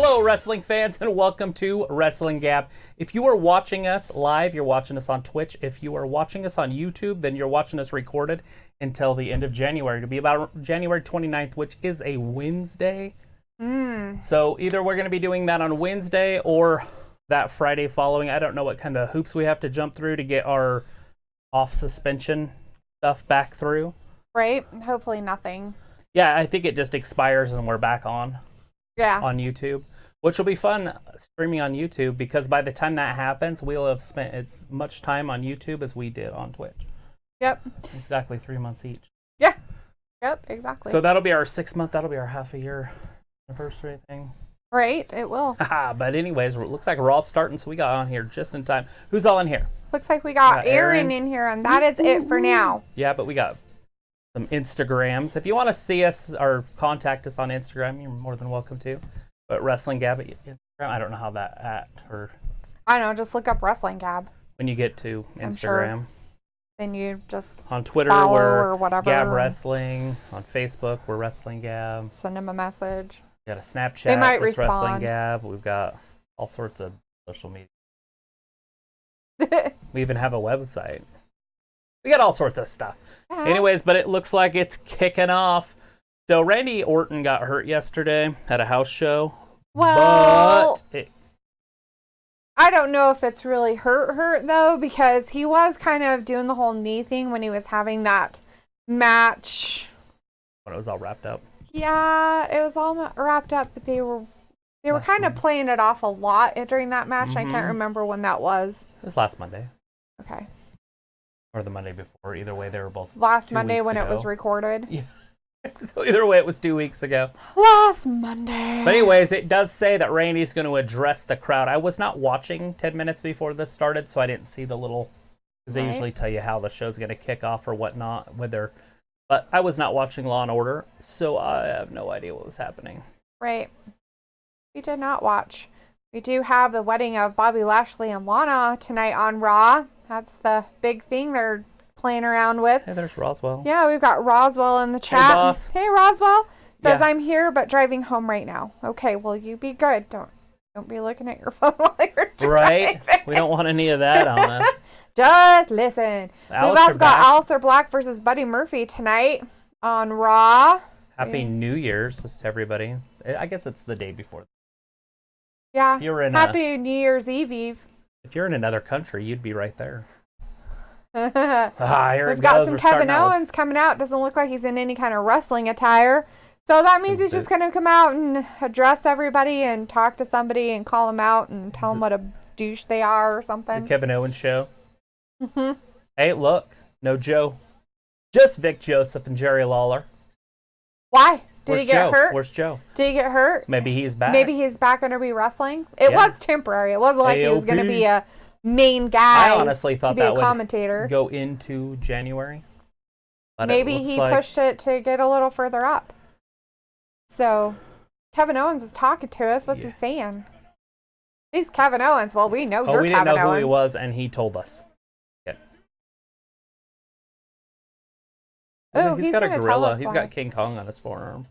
Hello, wrestling fans, and welcome to Wrestling Gap. If you are watching us live, you're watching us on Twitch. If you are watching us on YouTube, then you're watching us recorded until the end of January. It'll be about January 29th, which is a Wednesday. So either we're going to be doing that on Wednesday or that Friday following. I don't know what kind of hoops we have to jump through to get our off suspension stuff back through. Right? Hopefully nothing. Yeah, I think it just expires and we're back on. Yeah. On YouTube, which will be fun streaming on YouTube because by the time that happens, we'll have spent as much time on YouTube as we did on Twitch. Yep. Exactly 3 months each. Yeah. Yep, exactly. So that'll be our 6 month, that'll be our half a year anniversary thing. Right, it will. But anyways, it looks like we're all starting, so we got on here just in time. Who's all in here? Looks like we got Aaron in here, and that is it for now. Yeah, but we got some Instagrams. If you want to see us or contact us on Instagram, you're more than welcome to. But Wrestling Gab at Instagram, I don't know how that at or. I don't know, just look up Wrestling Gab. When you get to Instagram. Sure. Then you just on Twitter we're or whatever. Gab Wrestling. On Facebook, we're Wrestling Gab. Send them a message. We got a Snapchat. They might that's respond. Wrestling Gab. We've got all sorts of social media. We even have a website. We got all sorts of stuff. Yeah. Anyways, but it looks like it's kicking off. So Randy Orton got hurt yesterday at a house show. Well, but I don't know if it's really hurt though, because he was kind of doing the whole knee thing when he was having that match. When it was all wrapped up. Yeah, it was all wrapped up, but they were kind of playing it off a lot during that match. I can't remember when that was. It was last Monday. Okay. Or the Monday before. Either way, they were both last Monday when it was recorded. Yeah. So either way, it was 2 weeks ago. Last Monday. But anyways, it does say that Randy's going to address the crowd. I was not watching 10 minutes before this started, so I didn't see the little... Because they usually tell you how the show's going to kick off or whatnot. But I was not watching Law & Order, so I have no idea what was happening. Right. We did not watch. We do have the wedding of Bobby Lashley and Lana tonight on Raw. That's the big thing they're playing around with. Hey, there's Roswell. Yeah, we've got Roswell in the chat. Hey, boss. Hey, Roswell. Says, Yeah. I'm here, but driving home right now. Okay, well, you be good. Don't be looking at your phone while you're driving. Right? We don't want any of that on us. Just listen. We've Aleister also got Black. Aleister Black versus Buddy Murphy tonight on Raw. Happy New Year's to everybody. I guess it's the day before. Yeah. If you're in Happy New Year's Eve. If you're in another country, you'd be right there. We've Here it got goes. some We're Kevin starting out with- Owens coming out. Doesn't look like he's in any kind of wrestling attire. So that means he's just going to come out and address everybody and talk to somebody and call them out and tell them what a douche they are or something. The Kevin Owens show. Mm-hmm. Hey, look. No Joe. Just Vic Joseph and Jerry Lawler. Why? Did Where's he get Joe? hurt? Where's Joe? Did he get hurt? Maybe he's back. Maybe he's back going to be wrestling. It Yeah. was temporary. It wasn't like he was going to AOP. be a main guy I honestly thought to be that a commentator. would go into January. But Maybe it looks he like pushed it to get a little further up. So, Kevin Owens is talking to us. What's he saying? He's Kevin Owens. Well, we know you're we didn't Kevin know Owens. who he was, and he told us. Yeah. Oh, he's got a gonna tell gorilla. us He's why. got King Kong on his forearm.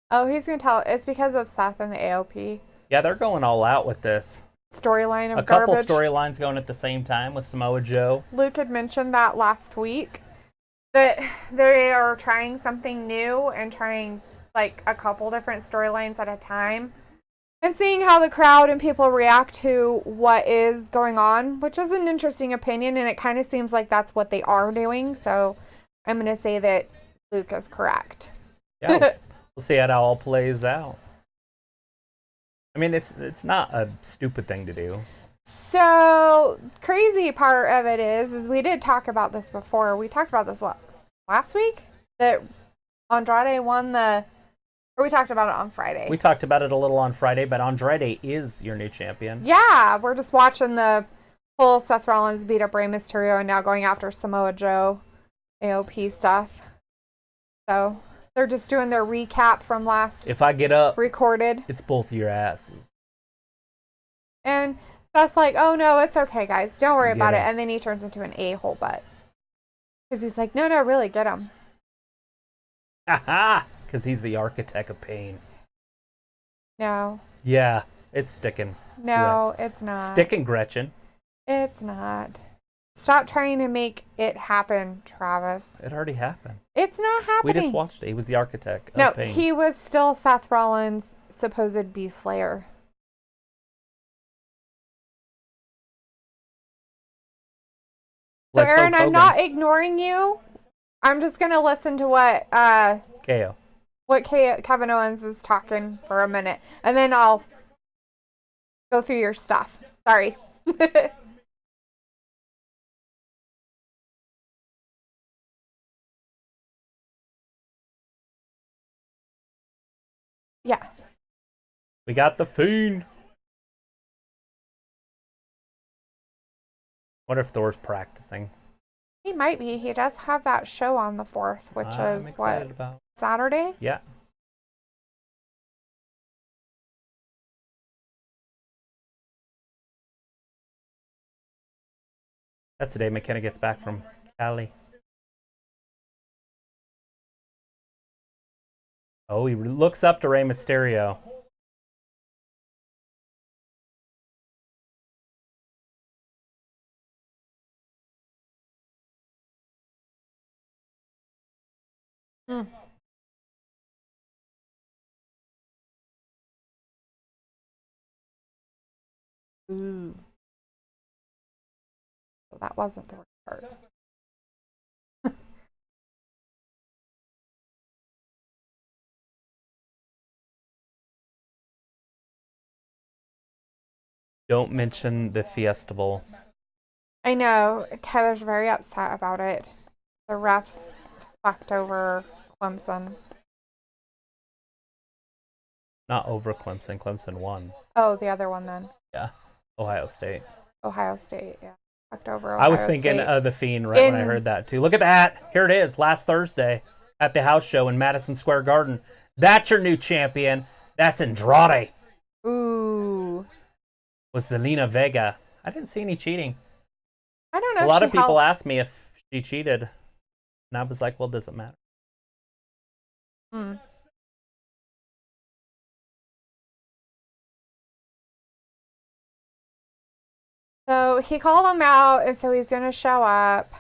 Oh, he's going to tell. It's because of Seth and the AOP Yeah, they're going all out with this. storyline of A couple garbage. storylines going at the same time with Samoa Joe. Luke had mentioned that last week, that they are trying something new and trying like a couple different storylines at a time and seeing how the crowd and people react to what is going on, which is an interesting opinion, and it kind of seems like that's what they are doing. So I'm going to say that Luke is correct. Yeah, we'll see how it all plays out. I mean, it's not a stupid thing to do. So crazy part of it is we did talk about this before. We talked about this last week, that Andrade won or we talked about it on Friday. We talked about it a little on Friday, but Andrade is your new champion. Yeah, we're just watching the whole Seth Rollins beat up Rey Mysterio and now going after Samoa Joe AOP stuff. So they're just doing their recap from last If I get up, recorded. it's both of your asses. And Seth's like, oh no, it's okay, guys. Don't worry about it. Get him. And then he turns into an a-hole butt. Because he's like, no, really, get him. Ha ha! Because he's the architect of pain. No. Yeah, it's sticking. No, it's not. Sticking, Gretchen. It's not. Stop trying to make it happen, Travis. It already happened. It's not happening. We just watched it. He was the architect of No, Pain. he was still Seth Rollins' supposed Beast Slayer. So, Like Aaron, Hulk I'm not ignoring you. I'm just going to listen to what KO. Kevin Owens is talking for a minute. And then I'll go through your stuff. Sorry. Yeah. We got the Fiend. Wonder if Thor's practicing. He might be. He does have that show on the 4th, which I'm is excited what? about. Saturday? Yeah. That's the day McKenna gets back from Cali. Oh, he looks up to Rey Mysterio. Hmm. Ooh. Well, that wasn't the worst part. Don't mention the Fiesta Bowl. I know. Tyler's very upset about it. The refs fucked over Clemson. Not over Clemson. Clemson won. Oh, the other one then. Yeah. Ohio State. Ohio State, yeah. Fucked over Ohio I was thinking State. of the Fiend right when I heard that too. Look at that. Here it is. Last Thursday at the house show in Madison Square Garden. That's your new champion. That's Andrade. Ooh. With Zelina Vega. I didn't see any cheating. I don't know. A lot if of she people helped. asked me if she cheated. And I was like, well, does it matter? Hmm. So he called him out, and so he's going to show up.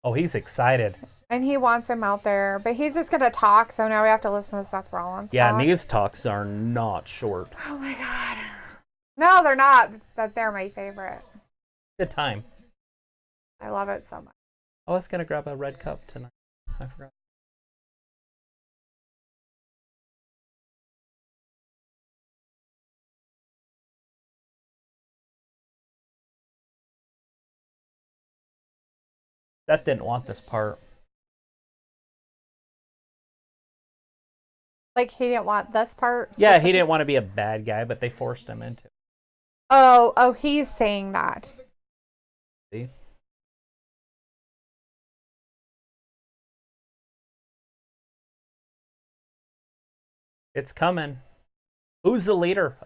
Oh, he's excited. And he wants him out there, but he's just going to talk, so now we have to listen to Seth Rollins Yeah, talk. and these talks are not short. Oh my God. No, they're not, but they're my favorite. Good time. I love it so much. I was going to grab a red cup tonight. I forgot. That didn't want this part. Like, he didn't want this part? Yeah, he didn't want to be a bad guy, but they forced him into it. Oh, he's saying that. See? It's coming. Who's the leader?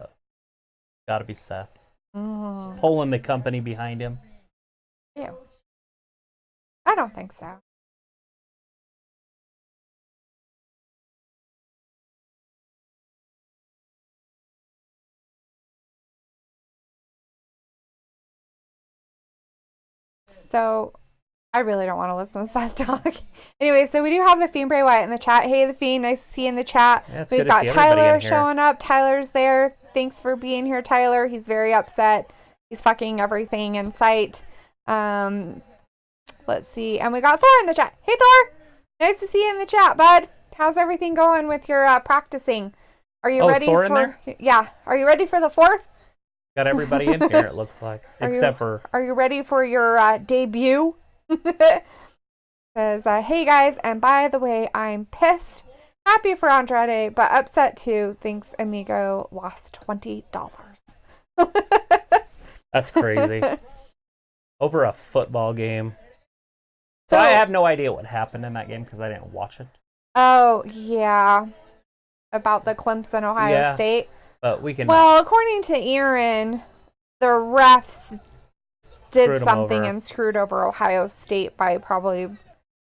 Gotta be Seth. Pulling the company behind him. Ew. I don't think so. So, I really don't want to listen to Seth talk. Anyway, so we do have the Fiend Bray Wyatt in the chat. Hey, the Fiend, nice to see you in the chat. Yeah, it's We've good to got see everybody Tyler in here. showing up. Tyler's there. Thanks for being here, Tyler. He's very upset. He's fucking everything in sight. Let's see. And we got Thor in the chat. Hey, Thor. Nice to see you in the chat, bud. How's everything going with your practicing? Are you ready Thor in for... there? Yeah. Are you ready for the 4th? Got everybody in here, it looks like. Except for... Are you ready for your debut? Says, hey guys, and by the way, I'm pissed. Happy for Andrade, but upset too. Thinks Amigo lost $20. That's crazy. Over a football game. So I have no idea what happened in that game because I didn't watch it. Oh, yeah. About the Clemson, Ohio State. But we can... Well, according to Aaron, the refs did something and screwed over Ohio State by probably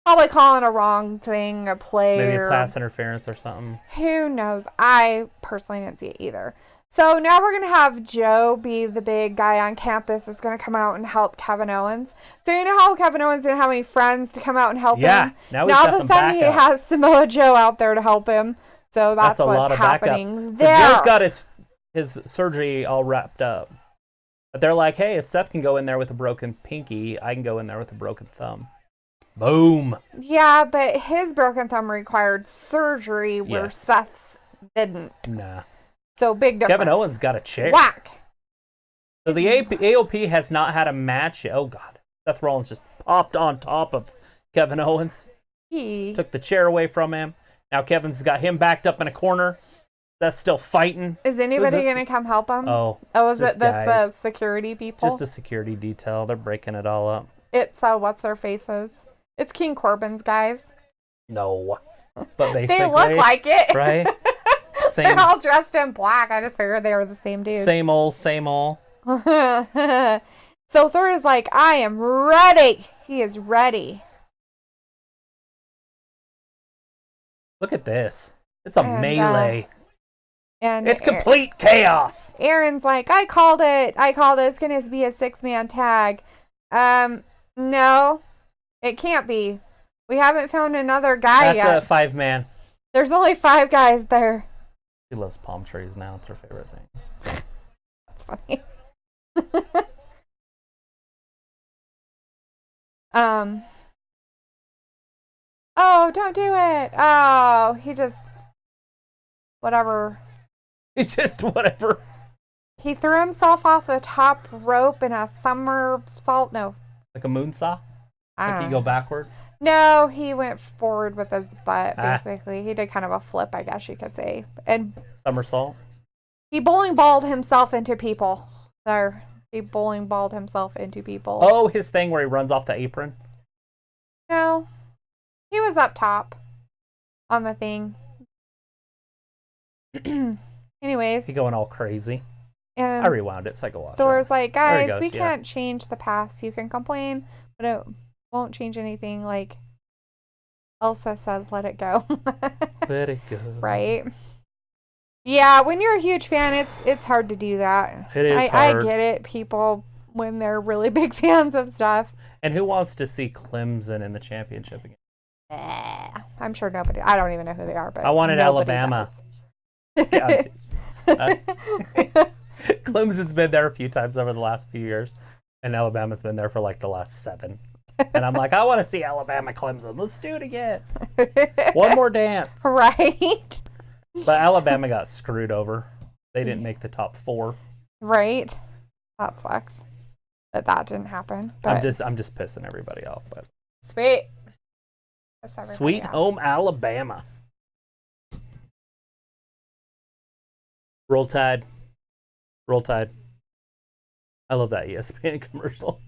Probably calling a wrong thing, a play. Maybe or a pass interference or something. who knows? I personally didn't see it either. So now we're going to have Joe be the big guy on campus that's going to come out and help Kevin Owens. So you know how Kevin Owens didn't have any friends to come out and help him? Yeah, now he's Now all got of a some sudden he backup. has Samoa Joe out there to help him. So that's a what's lot of happening backup. So there. Joe's got his surgery all wrapped up. But they're like, hey, if Seth can go in there with a broken pinky, I can go in there with a broken thumb. Boom. Yeah, but his broken thumb required surgery where Yes. Seth's didn't. Nah. So big difference. Kevin Owens got a chair. Whack. So the AOP has not had a match yet. Oh, God. Seth Rollins just popped on top of Kevin Owens. He Took the chair away from him. Now Kevin's got him backed up in a corner. That's still fighting. is anybody this? going to come help him? Oh, is just it this guys. the security people? just a security detail. They're breaking it all up. It's what's their faces? It's King Corbin's guys. No. But basically, They look like it. right? They're Same, all dressed in black. I just figured they were the same dudes. same old, same old. So Thor is like, I am ready. He is ready. Look at this. It's a And, melee. And It's complete chaos. Aaron's like, I called it. It's going to be a 6-man tag. No, it can't be. We haven't found another guy yet. That's a 5-man. There's only 5 guys there. She loves palm trees now. It's her favorite thing. That's funny. Oh, don't do it. Oh, he just, whatever. It's just whatever. He threw himself off the top rope in a somersault. No, Like a moonsaw? I Like don't you know. go backwards? No, he went forward with his butt, Ah. basically. He did kind of a flip, I guess you could say. And Somersault? he bowling balled himself into people. There. He bowling balled himself into people. Oh, his thing where he runs off the apron? No. He was up top on the thing. Anyways. He going all crazy. And I rewound it so I could watch Thor's it. like, There he guys, we goes, yeah. can't change the past. You can complain, but it won't change anything. Like Elsa says, let it go. Let it go. Right? Yeah, when you're a huge fan, it's hard to do that. It is I hard. get it. People, when they're really big fans of stuff. And who wants to see Clemson in the championship again? I'm sure nobody. I don't even know who they are, but I wanted nobody Alabama. does. Yeah, Clemson's been there a few times over the last few years, and Alabama's been there for like the last 7. And I'm like, I want to see Alabama Clemson. Let's do it again. One more dance. Right? But Alabama got screwed over. They didn't make the top 4. Right. That sucks. That didn't happen. But I'm just pissing everybody off. But sweet. Piss everybody Sweet off. Home Alabama. Roll Tide. Roll Tide. I love that ESPN commercial.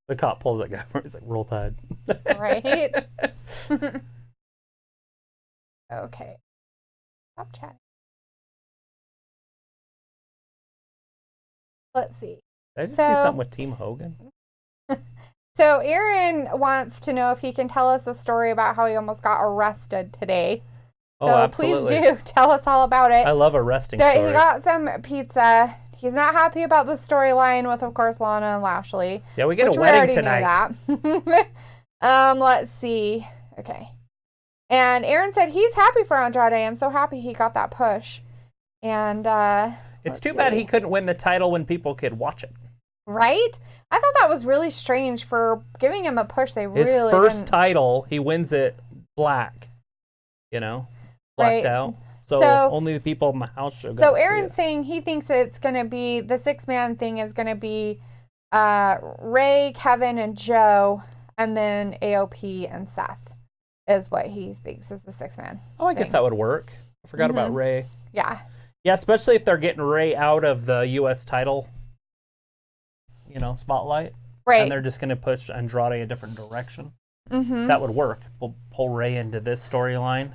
The cop pulls that guy over. He's like, Roll Tide. Right? Okay. Stop chatting. Let's see. Did I just So- see something with Team Hogan? So Aaron wants to know if he can tell us a story about how he almost got arrested today. Oh, So absolutely. please do tell us all about it. I love a resting That story. he got some pizza. He's not happy about the storyline with, of course, Lana and Lashley. Yeah, we get which a we wedding already tonight. knew that. Let's see. Okay. And Aaron said he's happy for Andrade. I'm so happy he got that push. And It's too bad he couldn't win the title when people could watch it. right? I thought that was really strange for giving him a push. They His really first didn't. title, he wins it black. You know, blacked Right. out. So, So- only the people in the house show. So see Aaron's it. saying he thinks it's going to be the 6-man thing is going to be Ray, Kevin, and Joe, and then AOP and Seth is what he thinks is the 6-man. Oh, I guess thing. that would work. I forgot about Ray. Yeah. Yeah, especially if they're getting Ray out of the U.S. title, spotlight. Right. And they're just going to push Andrade a different direction. Mm-hmm. That would work. We'll pull Ray into this storyline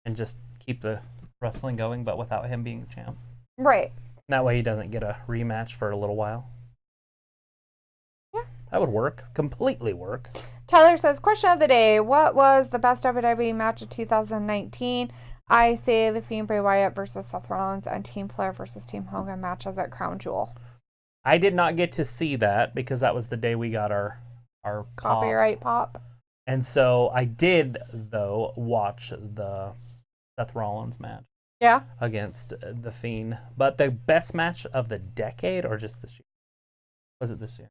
and just keep the wrestling going, but without him being the champ. Right. That way he doesn't get a rematch for a little while. Yeah. That would work. Completely work. Tyler says, question of the day. What was the best WWE match of 2019? I say the Fiend Bray Wyatt versus Seth Rollins and Team Flair versus Team Hogan matches at Crown Jewel. I did not get to see that because that was the day we got our Copyright pop. And so I did, though, watch the Seth Rollins match. Yeah. Against The Fiend. But the best match of the decade or just this year? Was it this year?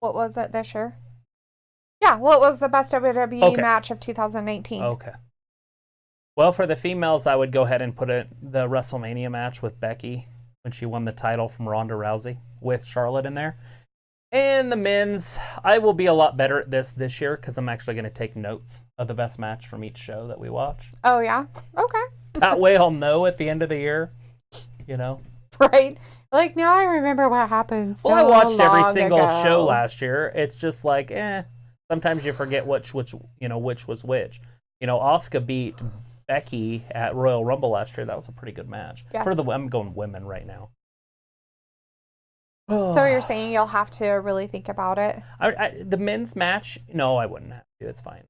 What was it this year? Yeah, what was the best WWE match of 2019? Okay. Well, for the females, I would go ahead and put it the WrestleMania match with Becky when she won the title from Ronda Rousey with Charlotte in there. And the men's, I will be a lot better at this year because I'm actually going to take notes of the best match from each show that we watch. Oh, yeah? Okay. That way I'll know at the end of the year, you know. Right? Like, now I remember what happened so well, I watched every single ago. show last year. It's just like, sometimes you forget which was which. You know, Asuka beat Becky at Royal Rumble last year. That was a pretty good match. Yes. I'm going women right now. So you're saying you'll have to really think about it? The men's match, no, I wouldn't have to. It's fine.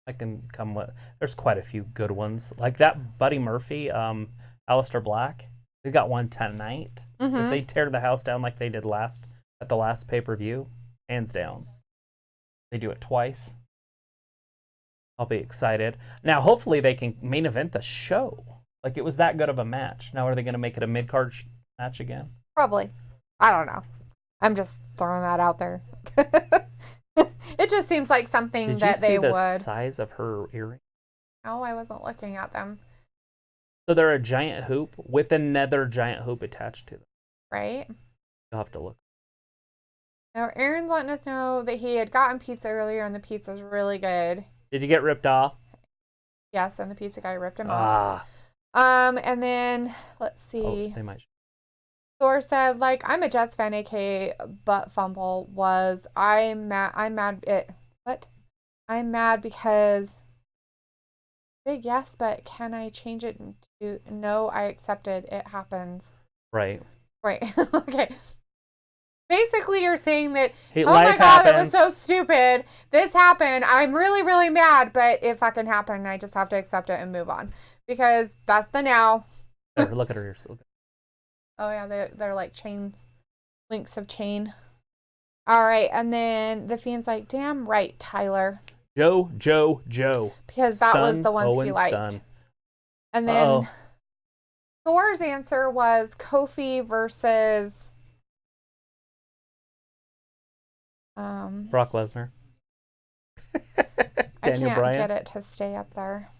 I can come with. There's quite a few good ones, like that Buddy Murphy, Aleister Black. We got one tonight. Mm-hmm. If they tear the house down like they did at the last pay-per-view, hands down. They do it twice. I'll be excited. Now, hopefully, they can main event the show. Like it was that good of a match. Now, are they going to make it a mid-card match again? Probably. I don't know. I'm just throwing that out there. It just seems like something that they would. Did you see the size of her earring? No, I wasn't looking at them. So they're a giant hoop with another giant hoop attached to them. Right? You'll have to look. Now, Aaron's letting us know that he had gotten pizza earlier and the pizza's really good. Did you get ripped off? Yes, and the pizza guy ripped him off. And then, let's see. Oh, they might. Thor said, like, I'm a Jets fan, aka butt fumble was, I'm mad because big yes, but can I change it to no, I accepted, it happens. Right. Okay. Basically, you're saying that, hey, oh my God, that was so stupid. This happened. I'm really, really mad, but it fucking happened. I just have to accept it and move on. Because that's the now. There, look at her. Oh, yeah, they're like chains, links of chain. All right, and then the Fiend's like, damn right, Tyler. Joe. Because that was the ones he liked. Stun. And then Thor's answer was Kofi versus Brock Lesnar. Daniel Bryan. I Bryan. can't get it to stay up there.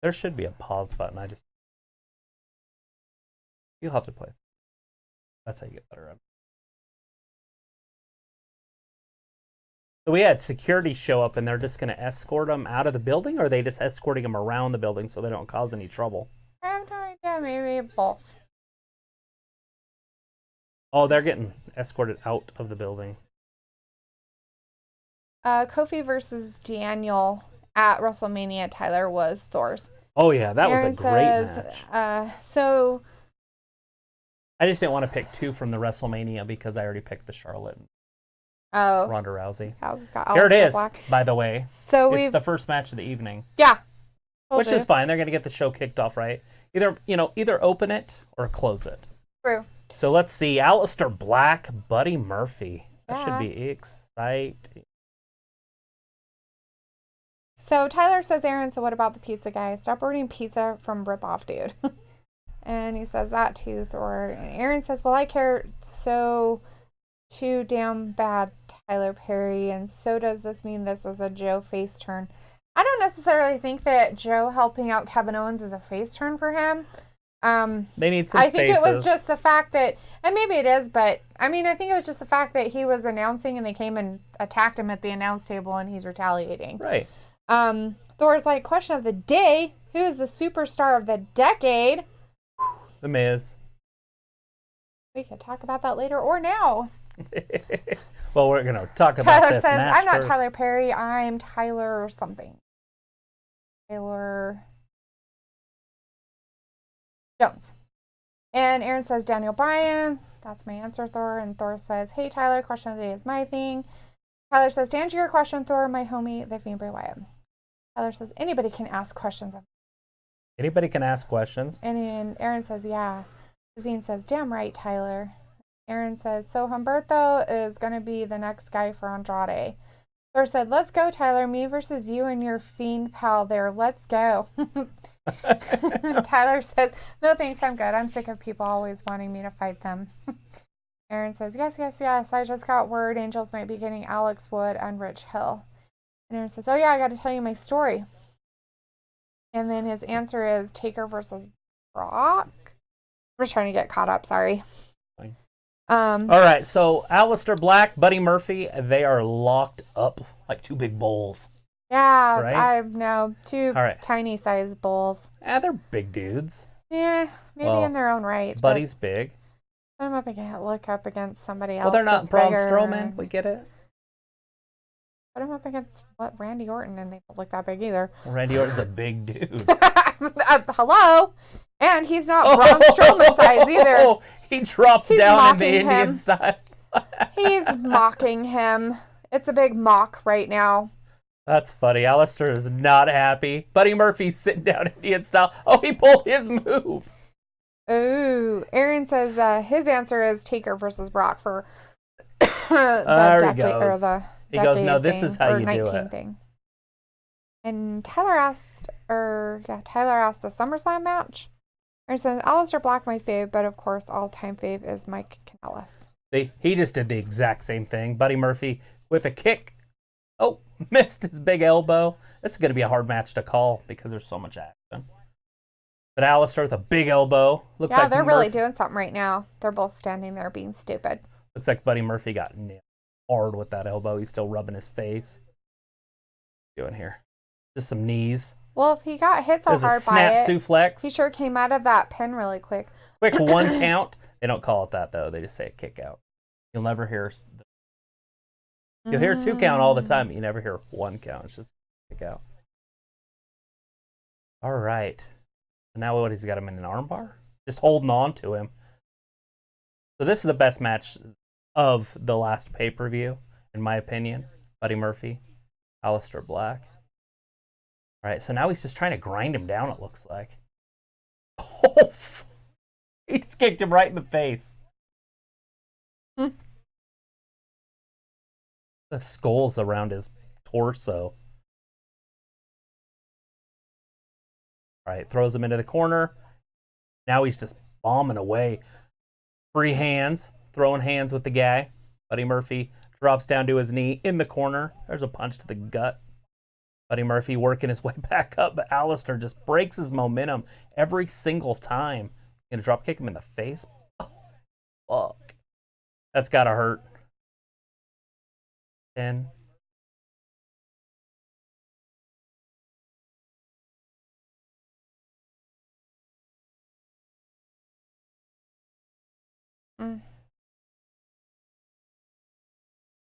There should be a pause button. You'll have to play. That's how you get better at it. So we had security show up and they're just going to escort them out of the building, or are they just escorting them around the building so they don't cause any trouble? I have no idea. Maybe both. Oh, they're getting escorted out of the building. Kofi versus Daniel at WrestleMania, Tyler, was Thor's. Oh, yeah, that Aaron was a great says, match. So I just didn't want to pick two from the WrestleMania because I already picked the Charlotte and Ronda Rousey. Here it is, by the way. So it's the first match of the evening. Yeah. Which is fine. They're going to get the show kicked off, right? Either open it or close it. True. So let's see. Aleister Black, Buddy Murphy. That should be exciting. So Tyler says, Aaron, so what about the pizza guy? Stop ordering pizza from Rip-Off, dude. And he says that to Thor. And Aaron says, well, I care so too damn bad, Tyler Perry. And so does this mean this is a Joe face turn? I don't necessarily think that Joe helping out Kevin Owens is a face turn for him. They need some I think faces. it was just the fact that, and maybe it is, but I mean, I think it was just the fact that he was announcing and they came and attacked him at the announce table and he's retaliating. Right. Thor's like, question of the day, who is the superstar of the decade? The Miz. We could talk about that later or now. Well, we're going to talk about Tyler this says, match I'm not first. Tyler Perry, I'm Tyler something. Taylor Jones. And Aaron says, Daniel Bryan. That's my answer, Thor. And Thor says, hey, Tyler, question of the day is my thing. Tyler says, to answer your question, Thor, my homie, the Fiend Bray Wyatt. Tyler says, anybody can ask questions. Anybody can ask questions. And Aaron says, yeah. The Fiend says, damn right, Tyler. Aaron says, so Humberto is going to be the next guy for Andrade. Thor said, let's go, Tyler. Me versus you and your Fiend pal there. Let's go. Tyler says, no thanks, I'm good. I'm sick of people always wanting me to fight them. Aaron says, yes. I just got word Angels might be getting Alex Wood and Rich Hill. And Aaron says, oh yeah, I got to tell you my story. And then his answer is Taker versus Brock. We're trying to get caught up, sorry. Fine. All right, so Aleister Black, Buddy Murphy, they are locked up like two big bulls. Yeah, right? I know. Two tiny sized bulls. They're big dudes. Yeah, maybe in their own right. Buddy's big. Put him up against, look up against somebody else. Well, they're not Braun bigger. Strowman. We get it. Put him up against Randy Orton, and they don't look that big either. Well, Randy Orton's a big dude. Hello, and he's not Braun Strowman size either. He drops down in the Indian style. He's mocking him. It's a big mock right now. That's funny. Aleister is not happy. Buddy Murphy's sitting down Indian style. Oh, he pulled his move. Ooh. Aaron says his answer is Taker versus Brock for the decade or the he goes, no, this is how you do it. Thing. And Tyler asked the SummerSlam match. Aaron says Aleister Black my fave, but of course all-time fave is Mike Kanellis. He just did the exact same thing. Buddy Murphy with a kick. Oh, missed his big elbow. This is going to be a hard match to call because there's so much action. But Aleister with a big elbow. Looks like they're really doing something right now. They're both standing there being stupid. Looks like Buddy Murphy got nailed hard with that elbow. He's still rubbing his face. What's he doing here? Just some knees. Well, if he got hit so There's hard a snap suplex. He sure came out of that pin really quick. Quick one count. They don't call it that, though. They just say a kick out. You'll never hear... You'll hear 2 count all the time, but you never hear 1 count. It's just kick out. All right. So now what? He's got him in an armbar? Just holding on to him. So this is the best match of the last pay-per-view, in my opinion. Buddy Murphy, Aleister Black. All right, so now he's just trying to grind him down, it looks like. Oh, he just kicked him right in the face. The skull's around his torso. All right, throws him into the corner. Now he's just bombing away. Free hands, throwing hands with the guy. Buddy Murphy drops down to his knee in the corner. There's a punch to the gut. Buddy Murphy working his way back up, but Aleister just breaks his momentum every single time. Gonna drop kick him in the face. Oh, fuck. That's gotta hurt. 10. So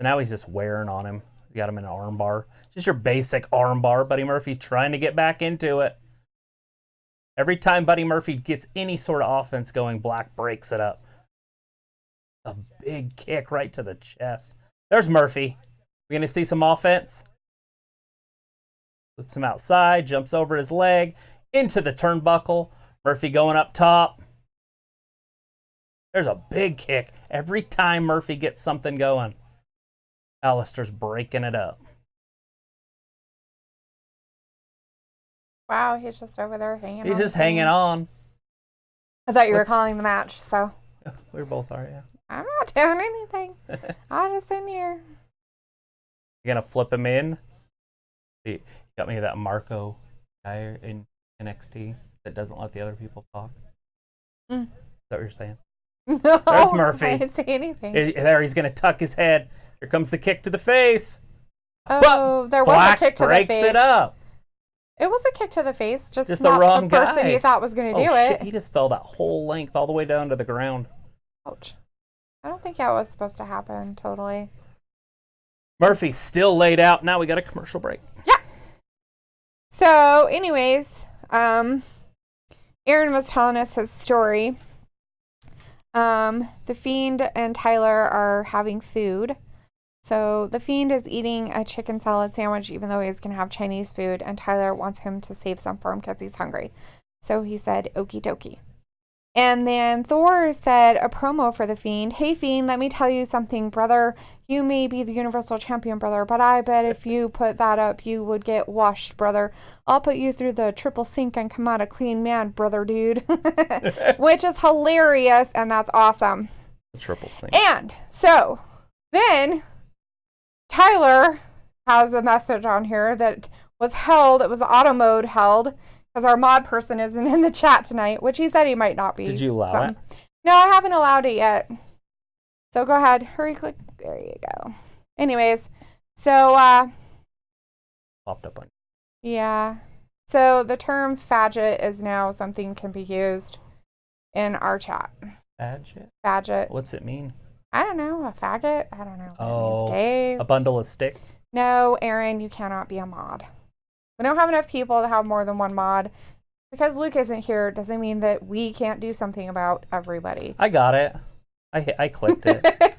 now he's just wearing on him. He's got him in an arm bar. Just your basic arm bar. Buddy Murphy's trying to get back into it. Every time Buddy Murphy gets any sort of offense going, Black breaks it up. A big kick right to the chest. There's Murphy. We're going to see some offense. Flips him outside, jumps over his leg, into the turnbuckle. Murphy going up top. There's a big kick. Every time Murphy gets something going, Aleister's breaking it up. Wow, he's just over there hanging on. He's just hanging on. I thought you were calling the match, so. We both are, yeah. I'm not doing anything. I'm just in here. You're going to flip him in? He got me that Marco guy in NXT that doesn't let the other people talk. Is that what you're saying? No, there's Murphy. I didn't say anything. There, he's going to tuck his head. Here comes the kick to the face. Oh, there was Black a kick to the face. breaks it up. It was a kick to the face, just the not wrong the person guy. you thought was going to do Shit, it. he just fell that whole length all the way down to the ground. Ouch. I don't think that was supposed to happen, totally. Murphy's still laid out. Now we got a commercial break. Yeah. So, anyways, Aaron was telling us his story The Fiend and Tyler are having food. So the Fiend is eating a chicken salad sandwich, even though he's going to have Chinese food, and Tyler wants him to save some for him because he's hungry. So he said, okie dokie. And then Thor said a promo for the Fiend. Hey, Fiend, let me tell you something, brother. You may be the Universal Champion, brother, but I bet if you put that up, you would get washed, brother. I'll put you through the triple sink and come out a clean man, brother, dude. Which is hilarious, and that's awesome. The triple sink. And so then Tyler has a message on here that was held. It was auto mode held because our mod person isn't in the chat tonight, which he said he might not be. Did you allow it? No, I haven't allowed it yet. So go ahead. Hurry, click. There you go. Anyways, so Popped up on. yeah. So the term faggot is now something can be used in our chat. Faggot? Faggot. What's it mean? I don't know. A faggot? I don't know. Oh, It's gay. a bundle of sticks? No, Aaron, you cannot be a mod. We don't have enough people to have more than one mod. Because Luke isn't here doesn't mean that we can't do something about everybody. I got it. I clicked it.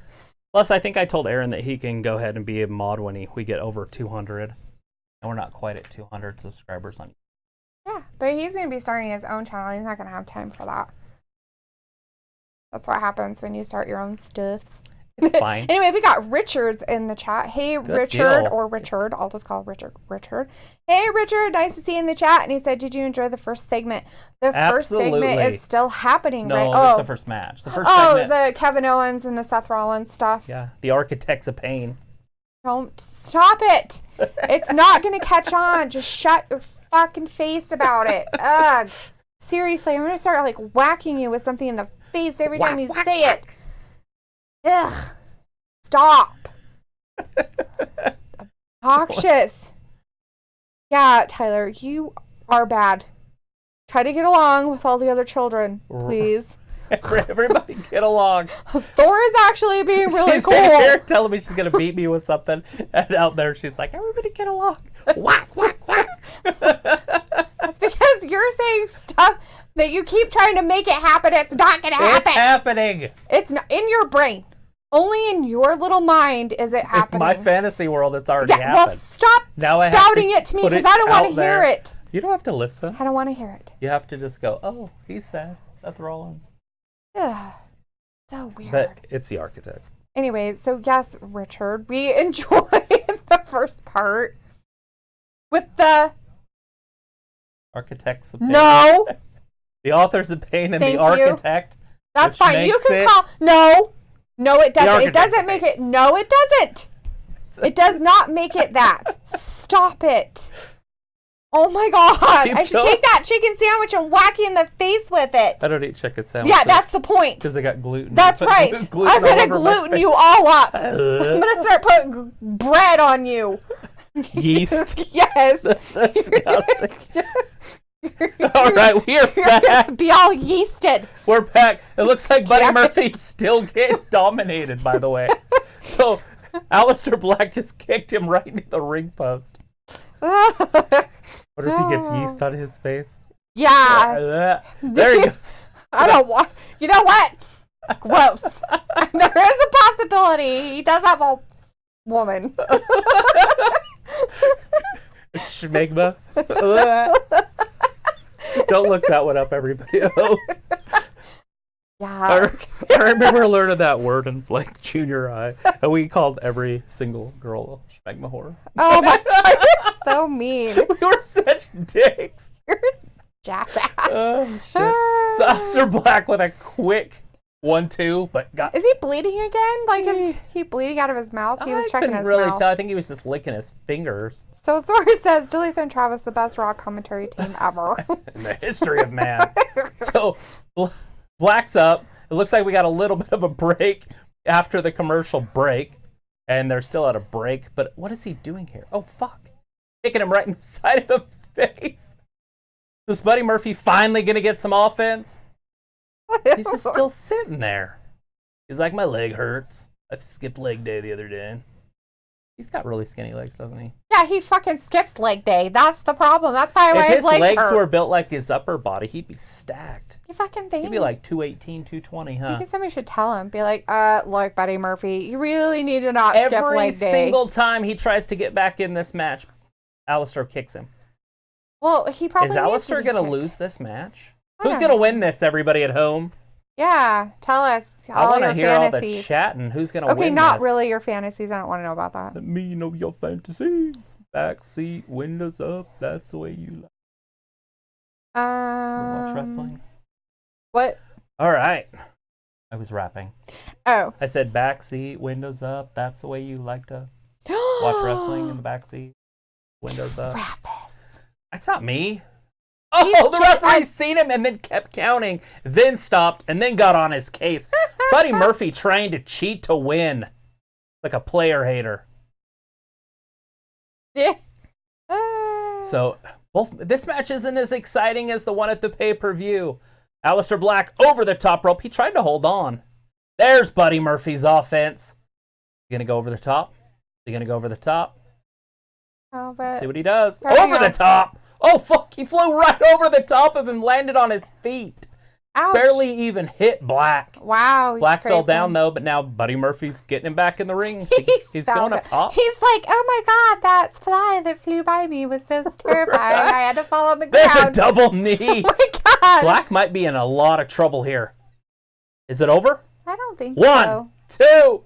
Plus, I think I told Aaron that he can go ahead and be a mod when we get over 200. And we're not quite at 200 subscribers on. Yeah, but he's going to be starting his own channel. He's not going to have time for that. That's what happens when you start your own stuffs. It's fine. Anyway, we got Richards in the chat. Hey, Good Richard, deal. or Richard. I'll just call Richard. Hey, Richard, nice to see you in the chat. And he said, did you enjoy the first segment? The first segment Absolutely. is still happening, No, right? that's the first match. The first Oh, segment. the Kevin Owens and the Seth Rollins stuff. Yeah, the Architects of Pain. Don't stop it. It's not going to catch on. Just shut your fucking face about it. Ugh. Seriously, I'm going to start like whacking you with something in the face every time you say it. Ugh. Stop. Obnoxious. Yeah, Tyler, you are bad. Try to get along with all the other children, please. Everybody get along. Thor is actually being really She's cool. here telling me she's going to beat me with something. And out there she's like, everybody get along. Whack, whack, whack. That's because you're saying stuff that you keep trying to make it happen. It's not going to happen. It's happening. It's not in your brain. Only in your little mind is it happening. In my fantasy world, it's already happened. Well, stop Now I have spouting to it to me put because it I don't want to out there. hear it. You don't have to listen. I don't want to hear it. You have to just go, oh, he said Seth Rollins. Ugh. So weird. But it's the Architect. Anyway, so yes, Richard, we enjoyed the first part with the Architects of Pain. no. The Authors of Pain and Thank the you. Architect. That's which fine. You makes can it- call no, it doesn't. It Architects doesn't of make Pain. it. No, it doesn't. It does not make it that. Stop it. Oh my God. Keep I should going. take that chicken sandwich and whack you in the face with it. I don't eat chicken sandwiches. Yeah, that's the point. because they got gluten. That's Put right. gluten I'm all going to over my gluten face. you all up. I'm Ugh. going to start putting bread on you. Yeast. Yes. That's disgusting. All right, we are You're going back. to be all yeasted. We're back. It looks like Buddy Damn it. Murphy's still getting dominated, by the way. So, Aleister Black just kicked him right into the ring post. What if he gets yeast on his face? Yeah. There he goes. I don't want. You know what? Gross. There is a possibility he does have a woman. Schmegma. Don't look that one up, everybody. Yeah. I remember learning that word in like junior high, and we called every single girl a schmegma whore. Oh my God, you're so mean. We were such dicks. You're a jackass. Oh shit! So Aleister Black with a quick 1-2, but got. Is he bleeding again? Like, is he bleeding out of his mouth? He was I checking couldn't his really mouth. tell. I think he was just licking his fingers. So Thor says, Dilitha and Travis, the best rock commentary team ever. In the history of man. So Black's up. It looks like we got a little bit of a break after the commercial break, and they're still at a break. But what is he doing here? Oh fuck! Kicking him right in the side of the face. Is Buddy Murphy finally gonna get some offense? He's just still sitting there. He's like, my leg hurts. I skipped leg day the other day. He's got really skinny legs, doesn't he? Yeah, he fucking skips leg day. That's the problem. That's probably why If his legs hurt. were built like his upper body, he'd be stacked. You fucking think? He'd be like 218, 220, huh? Maybe somebody should tell him. Be like, look, Buddy Murphy, you really need to not skip Every leg day. single time he tries to get back in this match, Alistair kicks him. Well, he probably Is needs Alistair to be going to kicked. lose this match? I Who's don't going to know. win this, everybody at home? Yeah, tell us I all want your to hear all the fantasies. chatting. Who's going to win Okay, not this? really your fantasies. I don't want to know about that. Let me know your fantasy. Backseat, windows up. That's the way you like to watch wrestling. What? All right. I was rapping. Oh. I said backseat, windows up. That's the way you like to watch wrestling in the backseat. Windows up. Travis. That's not me. He's Oh, the referee seen him and then kept counting, then stopped, and then got on his case. Buddy Murphy trying to cheat to win. Like a player hater. Yeah. So, this match isn't as exciting as the one at the pay-per-view. Aleister Black over the top rope. He tried to hold on. There's Buddy Murphy's offense. You gonna go over the top? You gonna go over the top? Oh, but See what he does. There we Over go. the top. Oh, fuck. He flew right over the top of him, landed on his feet. ouch. Barely even hit Black. Wow. he Black fell scraped down, him. though, but now Buddy Murphy's getting him back in the ring. He's so going good. up top. He's like, oh my god, that fly that flew by me was so terrifying. Right. I had to fall on the There's a ground. double knee. Oh my god. Black might be in a lot of trouble here. Is it over? I don't think 1, so.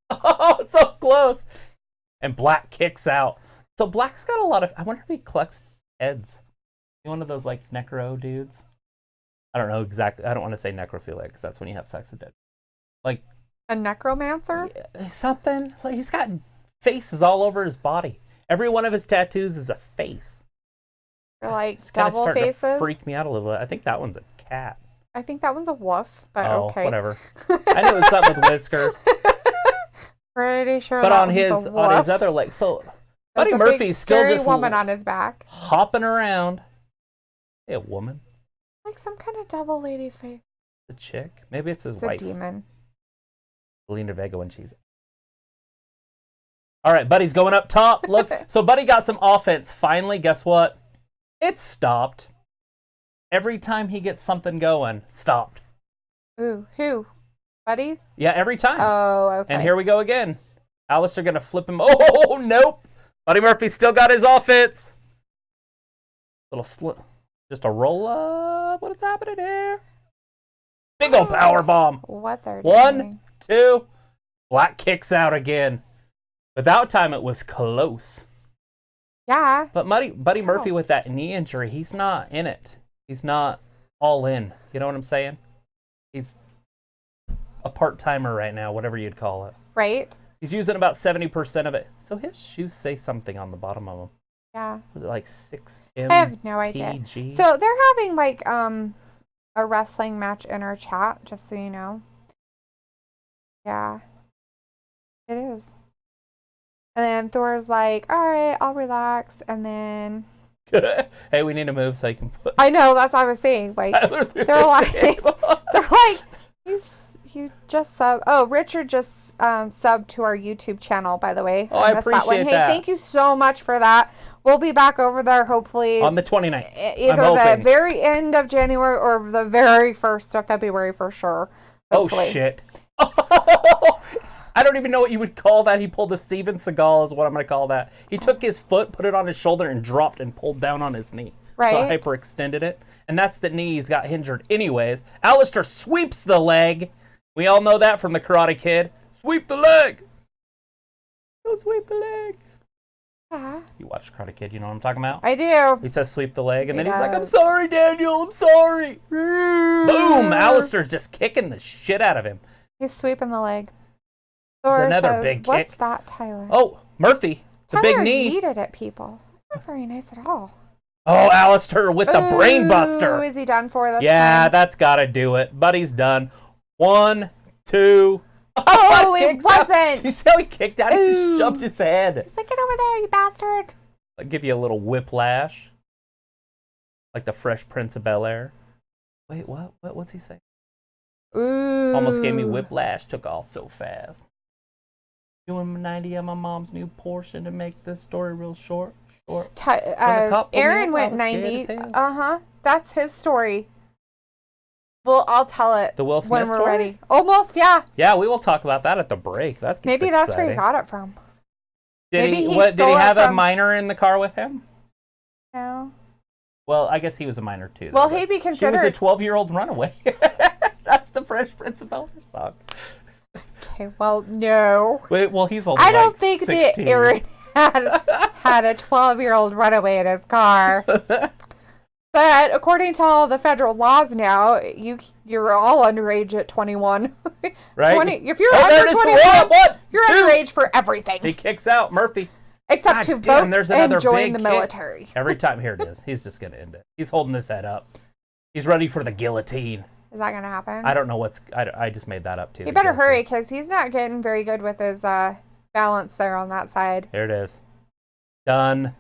2. Oh, so close. And Black kicks out. So Black's got a lot of... I wonder if he collects heads. He one of those, like, necro dudes? I don't know exactly. I don't want to say necrophilia because that's when you have sex with dead. Like... A necromancer? Something. Like, he's got faces all over his body. Every one of his tattoos is a face. Or like It's kind of double starting faces? to freak me out a little bit. I think that one's a cat. I think that one's a wolf, but Oh, okay. whatever. I knew it was something with whiskers. Pretty sure But that on one's his a wolf. other leg, so There's Buddy a Murphy's big, still scary just woman on his back. hopping around. Hey, a woman, Like some kind of double lady's face. a chick. Maybe it's his It's wife, a demon. Selena Vega, when she's. All right, Buddy's going up top. Look, so Buddy got some offense. Finally, guess what? It stopped. Every time he gets something going, stopped. Ooh, who? Buddy? Yeah, every time. Oh, okay. And here we go again. Alistair gonna flip him. Oh, nope. Buddy Murphy still got his offense. Little slip. Just a roll up. What is happening here? Big old power bomb. What they're 1, doing. 2. Black kicks out again. But that time it was close. Yeah. But Buddy Murphy with that knee injury, he's not in it. He's not all in. You know what I'm saying? He's a part-timer right now, whatever you'd call it. Right? He's using about 70% of it. So his shoes say something on the bottom of them. Yeah. Was it like 6M? I have no idea. TG? So they're having like a wrestling match in our chat, just so you know. Yeah. It is. And then Thor's like, all right, I'll relax. And then hey, we need to move so you can put I know, that's what I was saying. Like Tyler through they're the like table. they're like you just sub. Oh, Richard just subbed to our YouTube channel, by the way. Oh, I missed that one. appreciate Hey, that. thank you so much for that. We'll be back over there hopefully On the 29th. either I'm the hoping. very end of January or the very 1st of February for sure. Oh, Hopefully. shit. I don't even know what you would call that. He pulled a Steven Seagal is what I'm going to call that. He took his foot, put it on his shoulder, and dropped and pulled down on his knee. Right. So I hyperextended it. And that's the knee he's got injured anyways. Alistair sweeps the leg. We all know that from the Karate Kid. Sweep the leg. Don't sweep the leg. Yeah, You watch Karate Kid, you know what I'm talking about? I do. He says sweep the leg, and then He he's like, I'm does. sorry, Daniel, I'm sorry. Boom! Alistair's just kicking the shit out of him. He's sweeping the leg. There's Thor another says, big what's kick. that, Tyler? Oh, Murphy, the big Tyler knee. yeeted at people. That's not very nice at all. Oh, Alistair with the brain Ooh, buster. is he done for this Yeah, time? that's gotta do it. Buddy's done. 1, 2. Oh, He it kicks out. wasn't. You see how he kicked out? He just Ooh. shoved his head. He's like, get over there, you bastard. I'll give you a little whiplash. Like the Fresh Prince of Bel-Air. Wait, what? What's he saying? Ooh. Almost gave me whiplash. Took off so fast. Doing 90 on my mom's new Porsche to make this story real short. When the cop pulled me Aaron over, I went was scared 90. as hell. That's his story. Well, I'll tell it The Will Smith when we're story? ready. Almost, yeah. Yeah, we will talk about that at the break. That gets Maybe that's where he exciting. got it from. Did maybe he? he Did he stole it have a from- minor in the car with him? No. Well, I guess he was a minor too. Well, though, he'd be but She was considered. a 12-year-old runaway. That's the Fresh Prince of Bel-Air song. Okay, well, no. Wait, well, he's only I don't like think 16. that Aaron had a 12-year-old runaway in his car. But according to all the federal laws now, you're all underage at 21. Right? If you're Oh, there under it is. 21, One, you're two. underage for everything. He kicks out Murphy. Except God to damn, vote there's and another join big the kick. military. Every time, here it is. He's just going to end it. He's holding his head up. He's ready for the guillotine. Is that going to happen? I don't know what's. I just made that up too. He better hurry because he's not getting very good with his balance there on that side. Here it is. Done.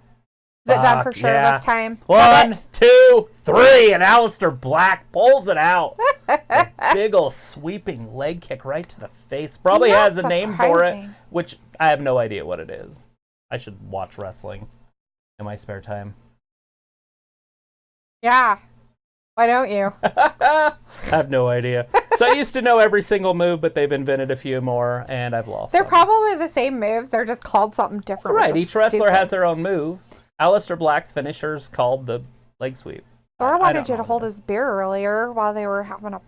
Is it done for Fuck, sure yeah. this time? 1, 2, 3, and Aleister Black pulls it out. A big ol' sweeping leg kick right to the face. Probably Not has a name for it, surprising. which I have no idea what it is. I should watch wrestling in my spare time. Yeah. Why don't you? I have no idea. So I used to know every single move, but they've invented a few more, and I've lost They're some. probably the same moves. They're just called something different. Right, which is each wrestler stupid. has their own move. Aleister Black's finisher's called the leg sweep. Thor I wanted don't you know to what hold it is. his beer earlier while they were having a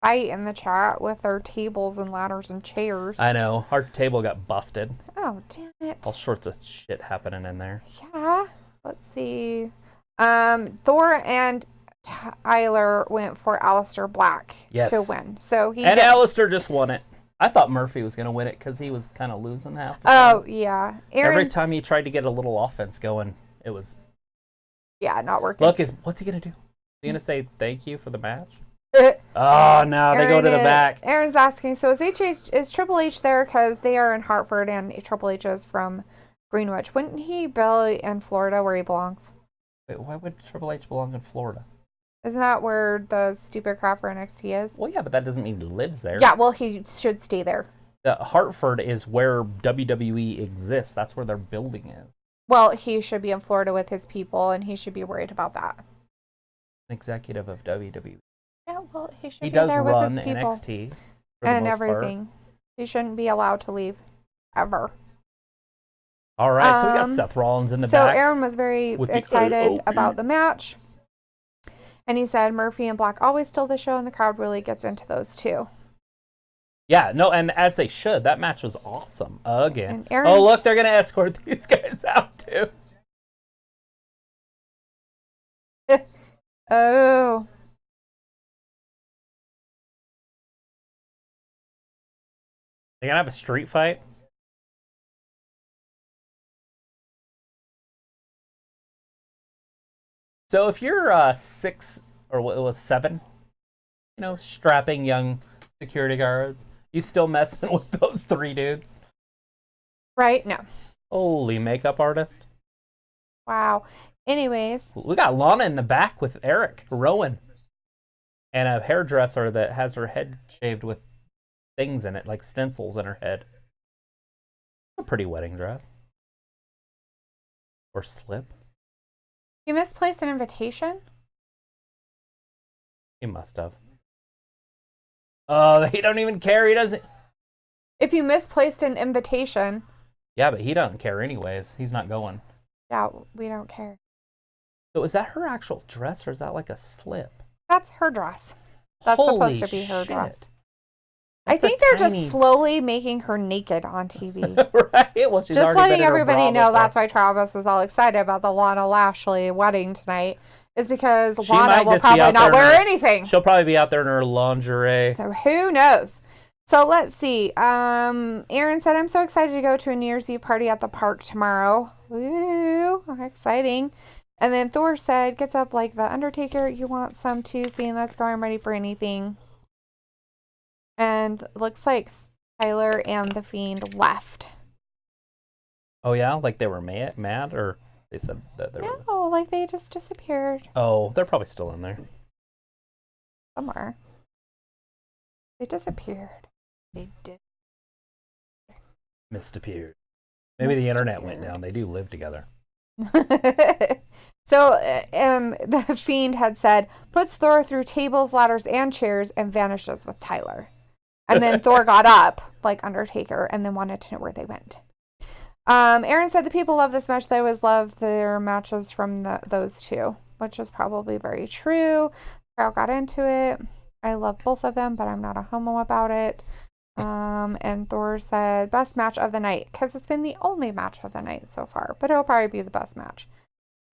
fight in the chat with their tables and ladders and chairs. I know. Our table got busted. Oh, damn it. All sorts of shit happening in there. Yeah. Let's see. Thor and Tyler went for Aleister Black Yes. to win. So he And did. Aleister just won it. I thought Murphy was going to win it because he was kind of losing half the time. Oh, yeah. Every Aaron's- time he tried to get a little offense going, it was, Yeah, not working. look, what's he going to do? Is he going to say thank you for the match? Oh, no, they go to the back. Aaron's asking, so is Triple H there because they are in Hartford and Triple H is from Greenwich? Wouldn't he be in Florida where he belongs? Wait, why would Triple H belong in Florida? Isn't that where the stupid crap for NXT is? Well, yeah, but that doesn't mean he lives there. Yeah, well, he should stay there. Hartford is where WWE exists. That's where their building is. Well, he should be in Florida with his people, and he should be worried about that. An executive of WWE. Yeah, well, he should He be does there with run his people NXT for the and most part. everything. He shouldn't be allowed to leave ever. All right, so we got Um, Seth Rollins in the So back. Aaron was very with the excited AOP. about the match. And he said Murphy and Black always steal the show, and the crowd really gets into those too. Yeah, no, and as they should. That match was awesome. Again. And Aaron's- Oh, look, they're going to escort these guys out, too. Oh. They're going to have a street fight. So if you're 6, or what it was, 7, strapping young security guards, you still messing with those 3 dudes? Right? No. Holy makeup artist. Wow. Anyways, We got Lana in the back with Eric Rowan. And a hairdresser that has her head shaved with things in it, like stencils in her head. A pretty wedding dress. Or slip. you misplaced an invitation? He must have. Oh, he don't even care. He doesn't. If you misplaced an invitation, Yeah, but he doesn't care anyways. He's not going. yeah, we don't care. So is that her actual dress or is that like a slip? That's her dress. That's Holy supposed to be her shit. dress. I That's a think they're tiny- just slowly making her naked on TV. Right? Well, she's Just already letting been in her everybody bra know before. that's why Travis is all excited about the Lana Lashley wedding tonight, is because She Lana might will just be probably out not there in wear her- anything. She'll probably be out there in her lingerie. So who knows? So let's see. Aaron said, I'm so excited to go to a New Year's Eve party at the park tomorrow. Woo, exciting. And then Thor said, gets up like the Undertaker. You want some too, Fiend? Let's go. I'm ready for anything. And looks like Tyler and the Fiend left. Oh, yeah? Like they were mad or they said that they were... No, like they just disappeared Oh, they're probably still in there. somewhere. They disappeared. They did. Disappeared. Maybe the internet went down. They do live together. So, the Fiend had said, puts Thor through tables, ladders, and chairs, and vanishes with Tyler. And then Thor got up, like Undertaker, and then wanted to know where they went. Aaron said the people love this match. They always love their matches from those two, which is probably very true. The crowd got into it. I love both of them, but I'm not a homo about it. And Thor said, best match of the night, because it's been the only match of the night so far, but it'll probably be the best match.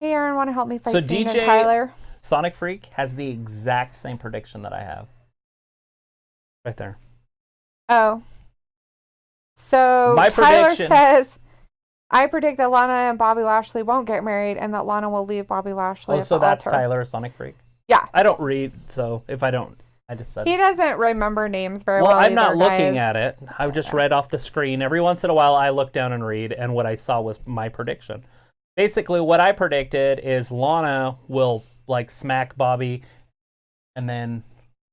Hey, Aaron, want to help me fight Fiend and Tyler? Sonic Freak has the exact same prediction that I have. Right there. Oh. So My Tyler prediction says, I predict that Lana and Bobby Lashley won't get married and that Lana will leave Bobby Lashley at so the that's altar. Tyler, Sonic Freak? Yeah. I don't read, so if I don't, I just said. He doesn't remember names very well. Well, I'm not either, looking guys. at it. I just read off the screen. Every once in a while, I look down and read, and what I saw was my prediction. Basically, what I predicted is Lana will, like, smack Bobby, and then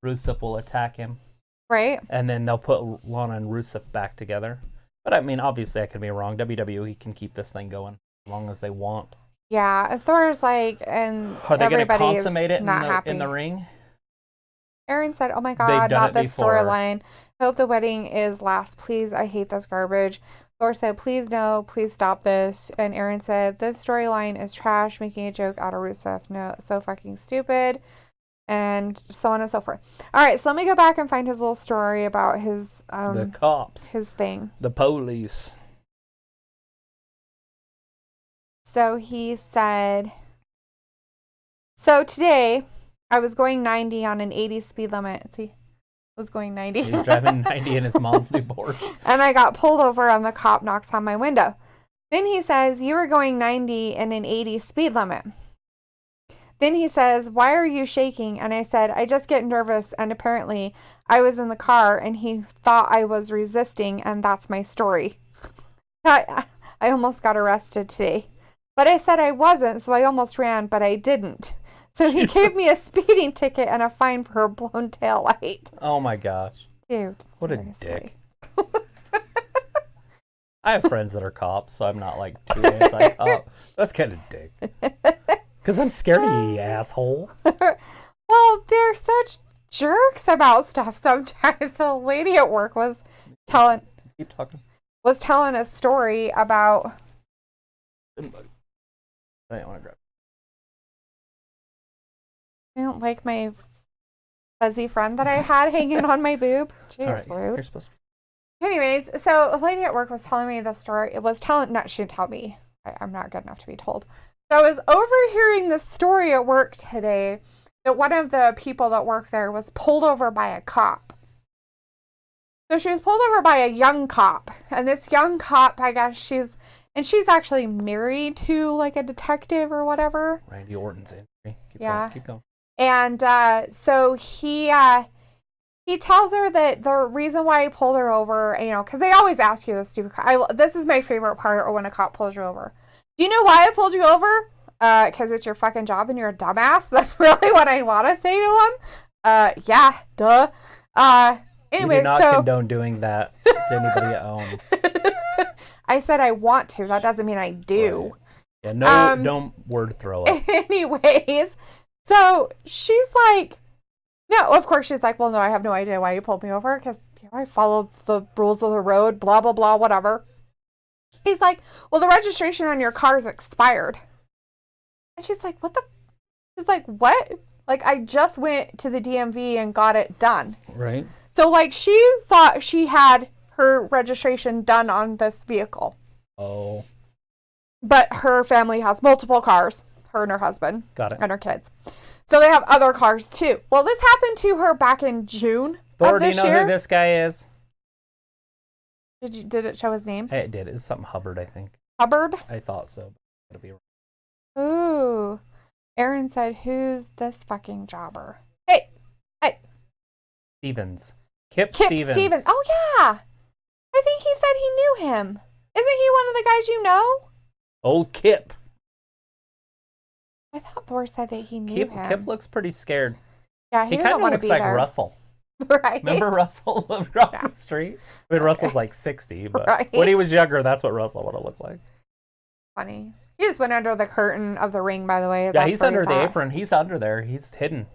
Rusev will attack him. Right. And then they'll put Lana and Rusev back together. But, I mean, obviously, I could be wrong. WWE can keep this thing going as long as they want. Yeah, Thor's like, and Are they going to everybody's consummate it not happy. in the ring? Aaron said, oh my They've God, done not it this before. storyline. I hope the wedding is last. Please, I hate this garbage. Thor said, please no, please stop this. And Aaron said, this storyline is trash, making a joke out of Rusev. No, so fucking stupid. And so on and so forth. All right, so let me go back and find his little story about his The cops. his thing. The police. So he said, so today I was going 90 on an 80 speed limit. See, I was going 90. He's driving 90 in his mom's new Porsche. And I got pulled over and the cop knocks on my window. Then he says, you were going 90 in an 80 speed limit. Then he says, why are you shaking? And I said, I just get nervous. And apparently I was in the car and he thought I was resisting. And that's my story. I almost got arrested today. But I said I wasn't, so I almost ran, but I didn't. So he gave me a speeding ticket and a fine for a blown tail light. Oh my gosh. Dude, What seriously. a dick. I have friends that are cops, so I'm not like too anti-cop. That's kind of dick. Because I'm scared of you, you asshole. Well, they're such jerks about stuff sometimes. The lady at work was telling Keep talking. a story about I didn't want to grab. I don't like my fuzzy friend that I had hanging on my boob. All Jeez, right, rude. you're supposed to. Anyways, so a lady at work was telling me the story. It was telling, no, she didn't tell me. I'm not good enough to be told. So I was overhearing the story at work today that one of the people that worked there was pulled over by a cop. So she was pulled over by a young cop. And this young cop, I guess she's actually married to like a detective or whatever. Randy Orton's in. Keep Yeah. going. Keep going. And so he tells her that the reason why he pulled her over, you know, because they always ask you this stupid. This is my favorite part when a cop pulls you over. Do you know why I pulled you over? Because it's your fucking job and you're a dumbass. That's really what I want to say to him. Yeah, duh. Anyway, we do not so condone doing that to anybody at home. I said I want to. That doesn't mean I do. Right. Yeah, don't word throw up. Anyways, so she's like, no, of course she's like, well, no, I have no idea why you pulled me over because I followed the rules of the road, blah, blah, blah, whatever. He's like, well, the registration on your car is expired. And she's like, what the? She's like, what? Like, I just went to the DMV and got it done. Right. So, like, she thought she had her registration done on this vehicle. Oh. But her family has multiple cars, her and her husband. Got it. And her kids. So they have other cars too. Well, this happened to her back in June Thor, of do you this know year. who this guy is? Did it show his name? It did. It's something Hubbard, I think. Hubbard? I thought so. But it'll be wrong. Ooh. Aaron said, who's this fucking jobber? Hey. Stevens. Kip Kip Stevens. Stevens. Oh, yeah. I think he said he knew him. Isn't he one of the guys you know? Old Kip. I thought Thor said that he knew him. Kip looks pretty scared. Yeah, he He doesn't kind of want to looks be like there. Russell. Right. Remember Russell lived across the street? I mean, Russell's like 60, but Right. when he was younger, that's what Russell would have looked like. Funny. He just went under the curtain of the ring, by the way. Yeah, That's he's where under the at. apron. He's under there. He's hidden.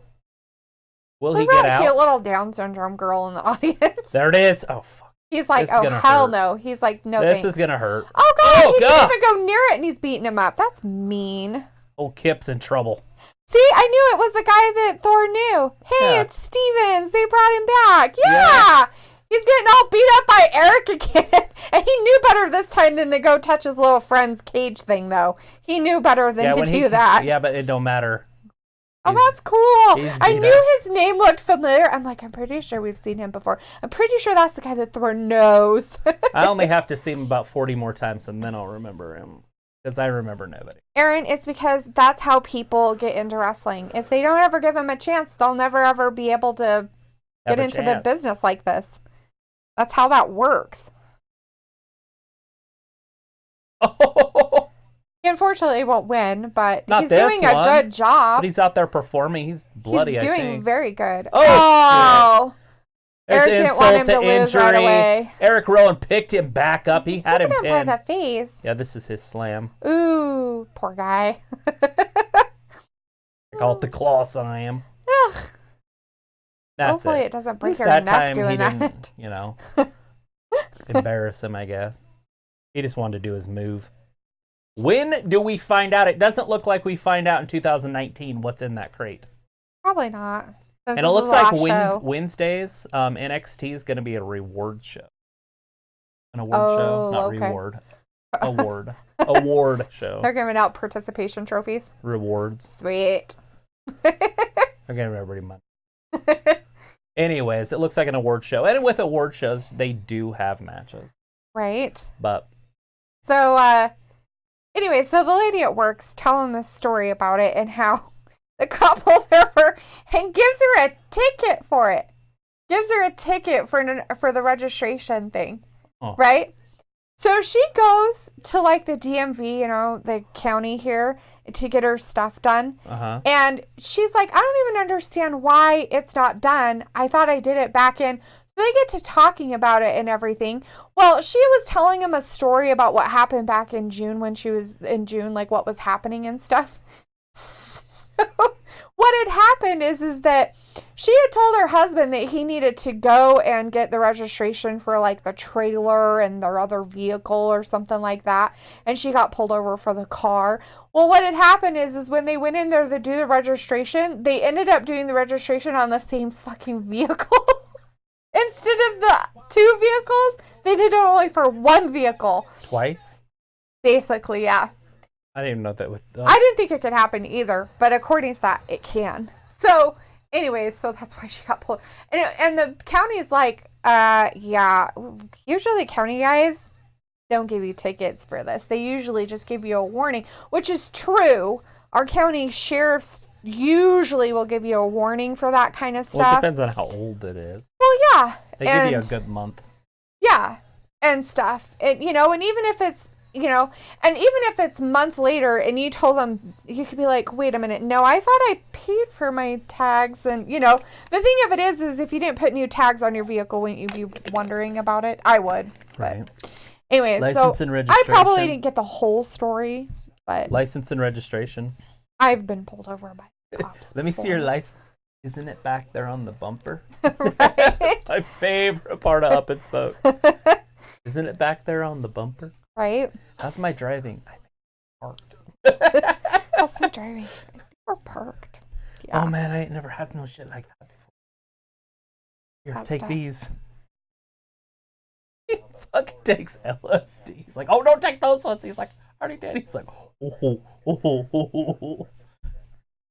Will he Look get at that out? cute little Down syndrome girl in the audience. There it is. Oh, fuck. He's like, This is oh, gonna hell hurt. no. He's like, no This thanks. is going to hurt. Oh, God. Oh, He God. didn't even go near it, and he's beating him up. That's mean. Old Kip's in trouble. See, I knew it was the guy that Thor knew. Hey, Yeah. it's Stevens. They brought him back. Yeah. He's getting all beat up by Eric again. And he knew better this time than to go touch his little friend's cage thing, though. He knew better than to do that. Yeah, but it don't matter. Oh, that's cool. he's I beat knew up. his name looked familiar. I'm like, I'm pretty sure we've seen him before. I'm pretty sure that's the guy that Thor knows. I only have to see him about 40 more times, and then I'll remember him. Because I remember nobody. Aaron, it's because that's how people get into wrestling. If they don't ever give him a chance, they'll never ever be able to get into the business like this. That's how that works. Oh, He unfortunately won't win, but Not he's this doing a one. good job. but he's out there performing. He's bloody, He's I doing think. very good. Oh, Eric There's didn't want him insult to lose right injury. away. Eric Rowan picked him back up. He had him Picking him by pinned. the face. Yeah, this is his slam. Ooh, poor guy. I call it the claw slam. Ugh. That's Hopefully it. it doesn't At break least your that neck time doing he that. didn't, embarrass him, I guess. He just wanted to do his move. When do we find out? It doesn't look like we find out in 2019 what's in that crate. Probably not. Since And it this looks is the like last show. Wednesdays, NXT is going to be a reward show. An award Oh, show, not okay. reward. Award. Award show. They're giving out participation trophies. Rewards. Sweet. They're giving everybody money. Anyways, it looks like an award show. And with award shows, they do have matches. Right. But So, anyway, so the lady at work's telling this story about it and how the cop pulls her over and gives her a ticket for it. Gives her a ticket for the registration thing. Oh. Right? So she goes to like the DMV, the county here, to get her stuff done. uh-huh. And she's like, I don't even understand why it's not done. I thought I did it back in. So they get to talking about it and everything. Well, she was telling him a story about what happened back in June when she was in June, like what was happening and stuff. So what had happened is that she had told her husband that he needed to go and get the registration for like the trailer and their other vehicle or something like that. And she got pulled over for the car. Well, what had happened is when they went in there to do the registration, they ended up doing the registration on the same fucking vehicle. Instead of the two vehicles, they did it only for one vehicle. Twice? Basically, yeah. I didn't even know that with... I didn't think it could happen either, but according to that, it can. So, anyways, so that's why she got pulled. And the county's like, yeah, usually county guys don't give you tickets for this. They usually just give you a warning, which is true. Our county sheriffs usually will give you a warning for that kind of stuff. Well, it depends on how old it is. Well, yeah. They give you a good month. Yeah, and stuff. And, and even if it's, and even if it's months later and you told them, you could be like, wait a minute, no, I thought I paid for my tags. And, the thing of it is if you didn't put new tags on your vehicle, wouldn't you be wondering about it? I would. Right. Anyways, License so and I registration. probably didn't get the whole story, but License and registration. I've been pulled over by cops. Let me see before. your license. Isn't it back there on the bumper? Right. My favorite part of Up and Spoke. Isn't it back there on the bumper? Right? How's my driving? I think parked. How's my driving? We're parked. Yeah. Oh man, I ain't never had no shit like that before. Here, That's take tough. these. He fucking takes LSD. He's like, oh, don't take those ones. He's like, I already did. He's like, oh.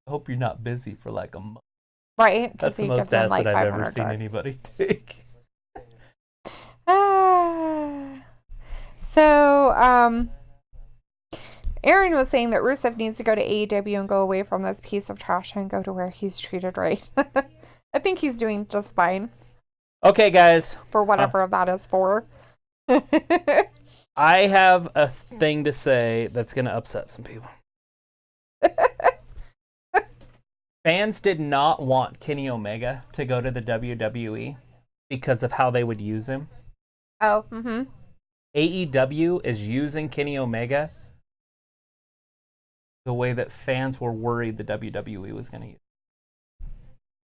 I hope you're not busy for like a month. Right? 'Cause That's the he most gives them, acid like, I've ever 500 seen drugs. anybody take. So, Aaron was saying that Rusev needs to go to AEW and go away from this piece of trash and go to where he's treated right. I think he's doing just fine Okay, guys. for whatever that is for. I have a thing to say that's going to upset some people. Fans did not want Kenny Omega to go to the WWE because of how they would use him. Oh, mm-hmm. AEW is using Kenny Omega the way that fans were worried the WWE was going to use him.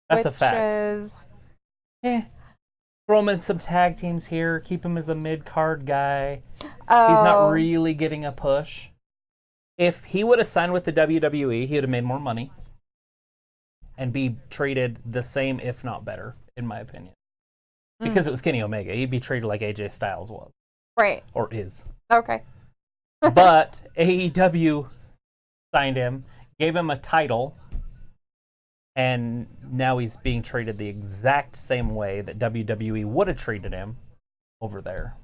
That's a fact. Is... Throw him in some tag teams here. Keep him as a mid-card guy. Oh. He's not really getting a push. If he would have signed with the WWE, he would have made more money and be treated the same, if not better, in my opinion. Because it was Kenny Omega. He'd be treated like AJ Styles was. Right. Or is. Okay. But AEW signed him, gave him a title, and now he's being treated the exact same way that WWE would have treated him over there.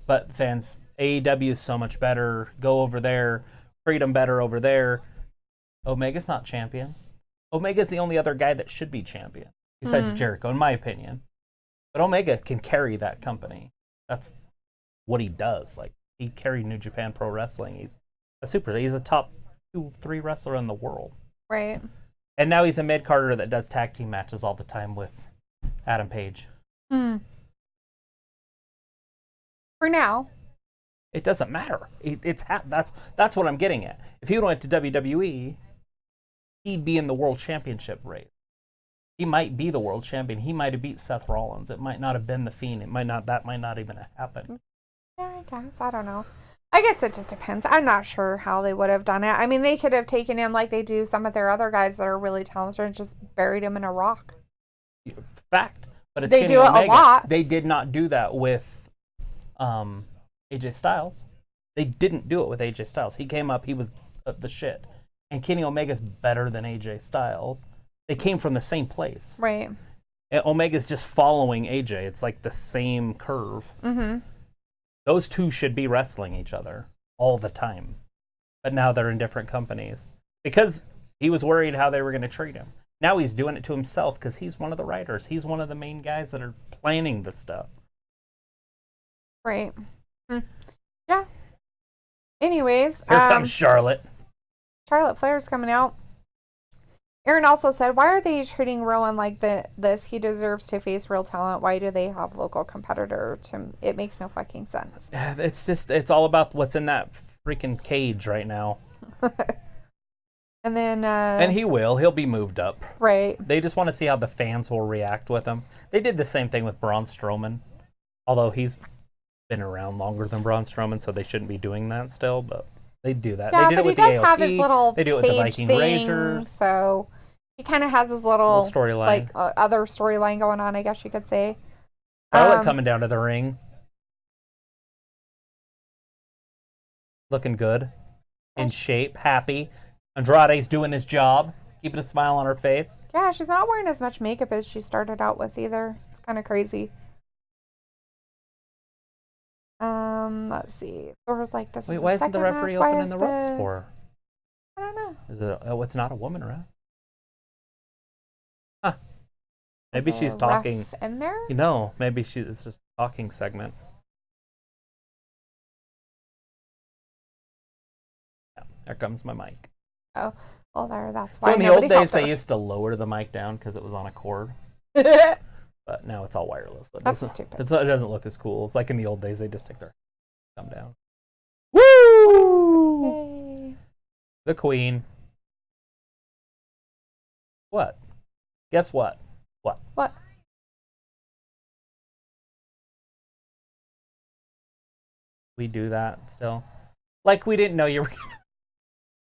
But fans, AEW is so much better. Go over there. Treat him better over there. Omega's not champion. Omega's the only other guy that should be champion, besides Jericho, in my opinion. But Omega can carry that company. That's what he does. Like, he carried New Japan Pro Wrestling. He's a superstar. He's a top 2-3 wrestler in the world. Right. And now he's a mid-carder that does tag team matches all the time with Adam Page. For now. It doesn't matter. That's what I'm getting at. If he went to WWE, he'd be in the World Championship race. He might be the world champion. He might have beat Seth Rollins. It might not have been The Fiend. That might not even have happened. Yeah, I guess. I don't know. I guess it just depends. I'm not sure how they would have done it. I mean, they could have taken him like they do some of their other guys that are really talented and just buried him in a rock. Fact. But it's they Kenny do it Omega. a lot. They did not do that with AJ Styles. They didn't do it with AJ Styles. He came up, he was the shit. And Kenny Omega's better than AJ Styles. They came from the same place. Right. And Omega's just following AJ. It's like the same curve. Mm-hmm. Those two should be wrestling each other all the time. But now they're in different companies. Because he was worried how they were going to treat him. Now he's doing it to himself because he's one of the writers. He's one of the main guys that are planning the stuff. Right. Yeah. Anyways. Here comes Charlotte. Charlotte Flair's coming out. Aaron also said, why are they treating Rowan like this? He deserves to face real talent. Why do they have local competitor? It makes no fucking sense. It's all about what's in that freaking cage right now. And then... and he'll be moved up. Right. They just want to see how the fans will react with him. They did the same thing with Braun Strowman. Although he's been around longer than Braun Strowman, so they shouldn't be doing that still, but they do that. Yeah, they did but it with he does the AOP. have his little they do it with the Viking thing, Ragers. So he kind of has his little storyline, like other storyline going on, I guess you could say. Charlotte coming down to the ring, looking good, in shape, happy. Andrade's doing his job, keeping a smile on her face. Yeah, she's not wearing as much makeup as she started out with either. It's kind of crazy. Let's see. Thor's like, this. Wait, is why isn't the referee match. opening the ropes for her? I don't know. Is it? Oh, it's not a woman, right? Huh. Maybe Is she's a talking. ref in there? You know, maybe it's just a talking segment. Yeah, there comes my mic. Oh, well, that's why. So in the old days, they used to lower the mic down because it was on a cord. But now it's all wireless. That's stupid. It doesn't look as cool. It's like in the old days, they just take their thumb down. Woo! Yay. The Queen. What? Guess what? What? What? We do that still? Like we didn't know you were.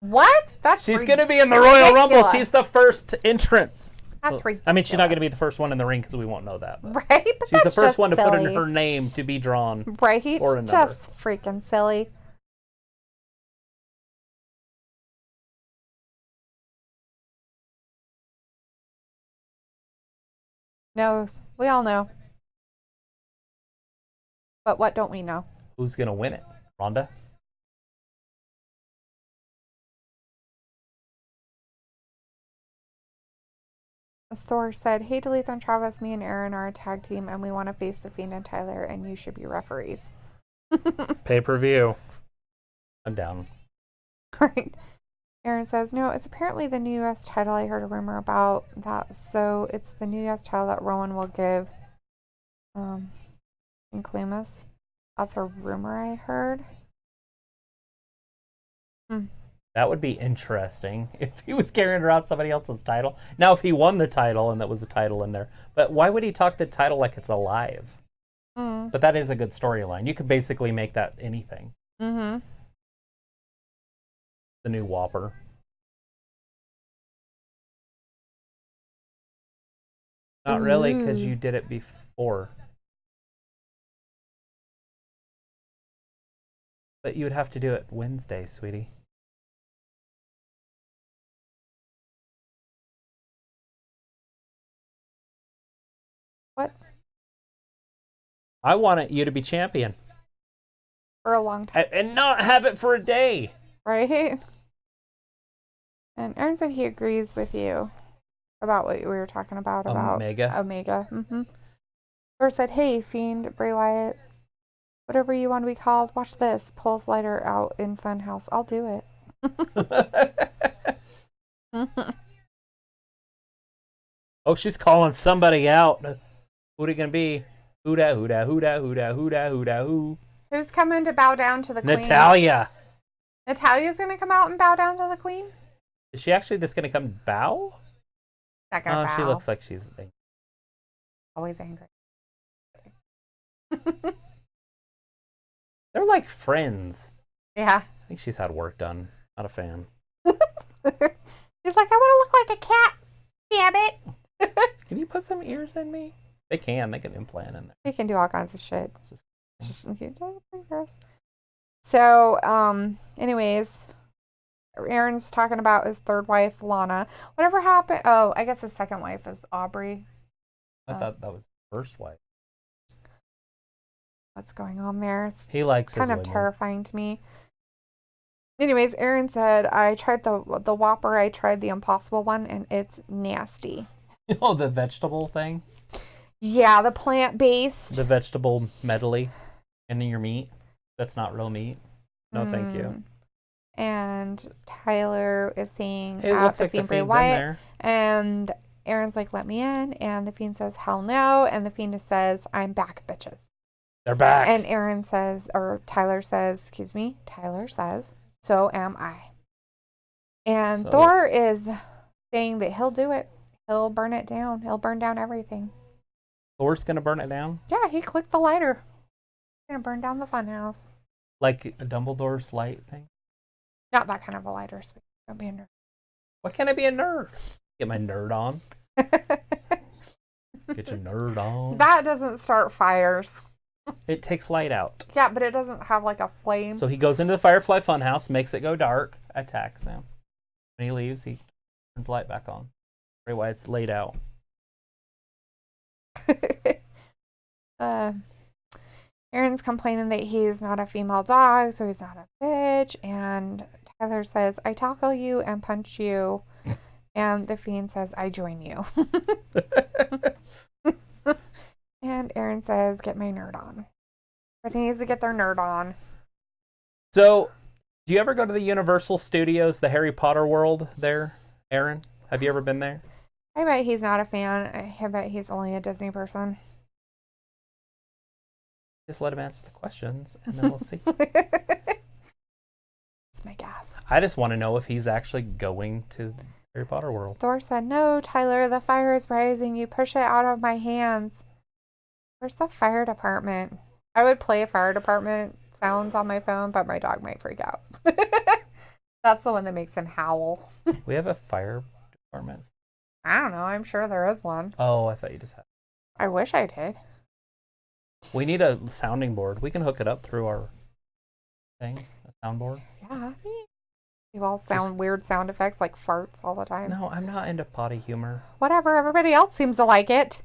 What? She's going to be in the Royal Rumble. ridiculous. She's the first entrance. That's ridiculous. I mean, she's not going to be the first one in the ring because we won't know that. But right? But she's the that's first just one to put in silly. her name to be drawn. Right? or a number. Just freaking silly. Knows. We all know. But what don't we know? Who's going to win it? Ronda? Thor said, hey, Delete and Travis, me and Aaron are a tag team and we want to face the Fiend and Tyler and you should be referees. Pay-per-view. I'm down. Right. Aaron says, no, it's apparently the new U.S. title. I heard a rumor about that. So it's the new U.S. title that Rowan will give in Clumas. That's a rumor I heard. That would be interesting if he was carrying around somebody else's title. Now, if he won the title and that was a title in there. But why would he talk the title like it's alive? But that is a good storyline. You could basically make that anything. Mm-hmm. The new Whopper. Not really, because you did it before. But you would have to do it Wednesday, sweetie. What? I want you to be champion. For a long time. And not have it for a day. Right? And Aaron said he agrees with you about what we were talking about Omega. Mm-hmm. Or said, hey, Fiend, Bray Wyatt, whatever you want to be called, watch this. Pulls lighter out in Funhouse. I'll do it. Oh, she's calling somebody out. Who'd it gonna be? Who-da, who-da, who-da, who-da, who-da, who-da, who? Who's coming to bow down to the queen? Natalia. Natalia's going to come out and bow down to the queen? Is she actually just gonna come bow? Not going to bow. She looks like she's always angry. They're like friends. Yeah. I think she's had work done. Not a fan. She's like, I want to look like a cat. Damn it. Can you put some ears in me? They can. They can implant in there. They can do all kinds of shit. It's just gross. So, anyways, Aaron's talking about his third wife, Lana. Whatever happened? Oh, I guess his second wife is Aubrey. I thought that was first wife. What's going on there? He likes kind of terrifying to me. Anyways, Aaron said, I tried the Whopper. I tried the Impossible one, and it's nasty. Oh, the vegetable thing? Yeah, the plant-based. The vegetable medley in your meat. That's not real meat. No, thank you. And Tyler is saying, it looks like the Fiend's Wyatt, in there. And Aaron's like, let me in. And the Fiend says, hell no. And the Fiend says, I'm back, bitches. They're back. And Tyler says, so am I. And Thor is saying that he'll do it. He'll burn it down. He'll burn down everything. Thor's going to burn it down? Yeah, he clicked the lighter. He's going to burn down the funhouse. Like a Dumbledore's light thing? Not that kind of a lighter. Don't be a nerd. Why can't I be a nerd? Get my nerd on. Get your nerd on. That doesn't start fires. It takes light out. Yeah, but it doesn't have like a flame. So he goes into the Firefly Funhouse, makes it go dark, attacks him. When he leaves, he turns the light back on. Bray Wyatt's laid out. Aaron's complaining that he's not a female dog, so he's not a bitch. And Tyler says, I tackle you and punch you. And the Fiend says, I join you. And Aaron says, get my nerd on. But he needs to get their nerd on. So, do you ever go to the Universal Studios, the Harry Potter world there, Aaron? Have you ever been there? I bet he's not a fan. I bet he's only a Disney person. Just let him answer the questions, and then we'll see. That's my guess. I just want to know if he's actually going to the Harry Potter world. Thor said, no, Tyler, the fire is rising. You push it out of my hands. Where's the fire department? I would play fire department sounds on my phone, but my dog might freak out. That's the one that makes him howl. We have a fire department. I don't know. I'm sure there is one. Oh, I thought you just had. I wish I did. We need a sounding board. We can hook it up through our thing, a soundboard. Yeah. You all weird sound effects like farts all the time. No, I'm not into potty humor. Whatever. Everybody else seems to like it.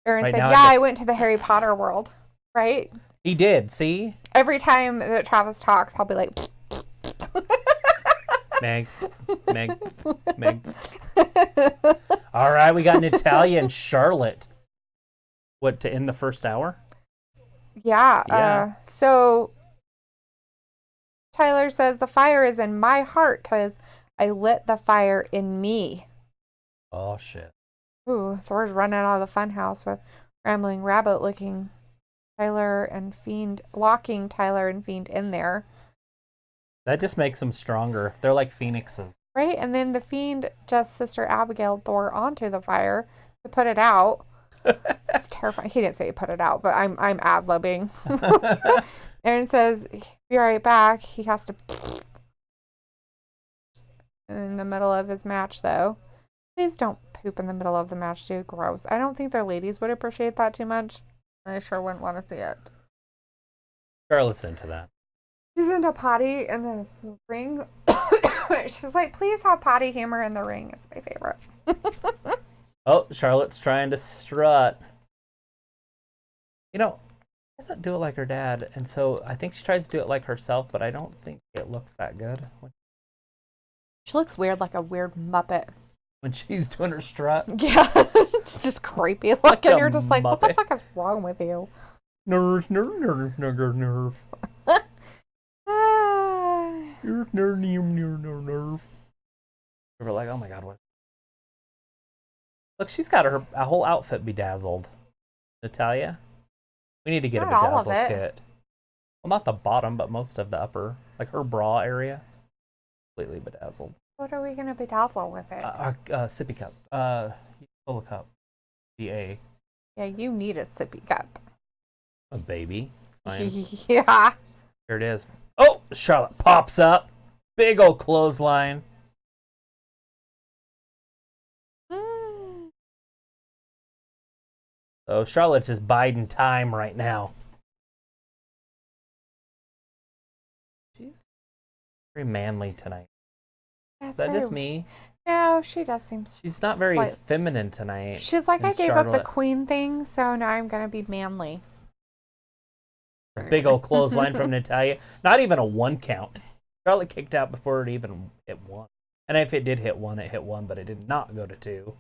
Aaron said, I went to the Harry Potter world. Right? He did. See? Every time that Travis talks, I'll be like... Meg. All right, we got Natalia and Charlotte. What, to end the first hour? Yeah. So Tyler says the fire is in my heart because I lit the fire in me. Oh shit. Ooh, Thor's running out of the funhouse with Rambling Rabbit locking Tyler and Fiend in there. That just makes them stronger. They're like phoenixes. Right? And then the Fiend just Sister Abigail Thor onto the fire to put it out. It's terrifying. He didn't say put it out, but I'm ad-libbing. Aaron says, be right back. He has to in the middle of his match, though. Please don't poop in the middle of the match, dude. Gross. I don't think their ladies would appreciate that too much. I sure wouldn't want to see it. Charlotte's into that. She's into potty in the ring. She's like, please have potty humor in the ring. It's my favorite. Oh, Charlotte's trying to strut. You know, she doesn't do it like her dad, and so I think she tries to do it like herself, but I don't think it looks that good She looks weird, like a weird Muppet. when she's doing her strut. Yeah, it's just creepy looking. a You're just like, what the Muppet. fuck is wrong with you? Nerve. Nerve. We're like, oh my god, what? Look, she's got a whole outfit bedazzled. Natalia, we need to get Not a all of bedazzle it. kit. Well, not the bottom, but most of the upper, like her bra area, completely bedazzled. What are we going to bedazzle with it? Sippy cup. Full cup. BA. Yeah, you need a sippy cup. A baby. It's fine. Yeah. Here it is. Oh, Charlotte pops up. Big old clothesline. So Charlotte's just biding time right now. She's very manly tonight. Is that just me? No, she does seem. She's not very feminine tonight. She's like, and I gave up the Charlotte- queen thing, so now I'm gonna be manly. A big old clothesline from Natalia. Not even a 1 count. Charlotte kicked out before it even hit 1. And if it did hit 1, it hit 1, but it did not go to 2.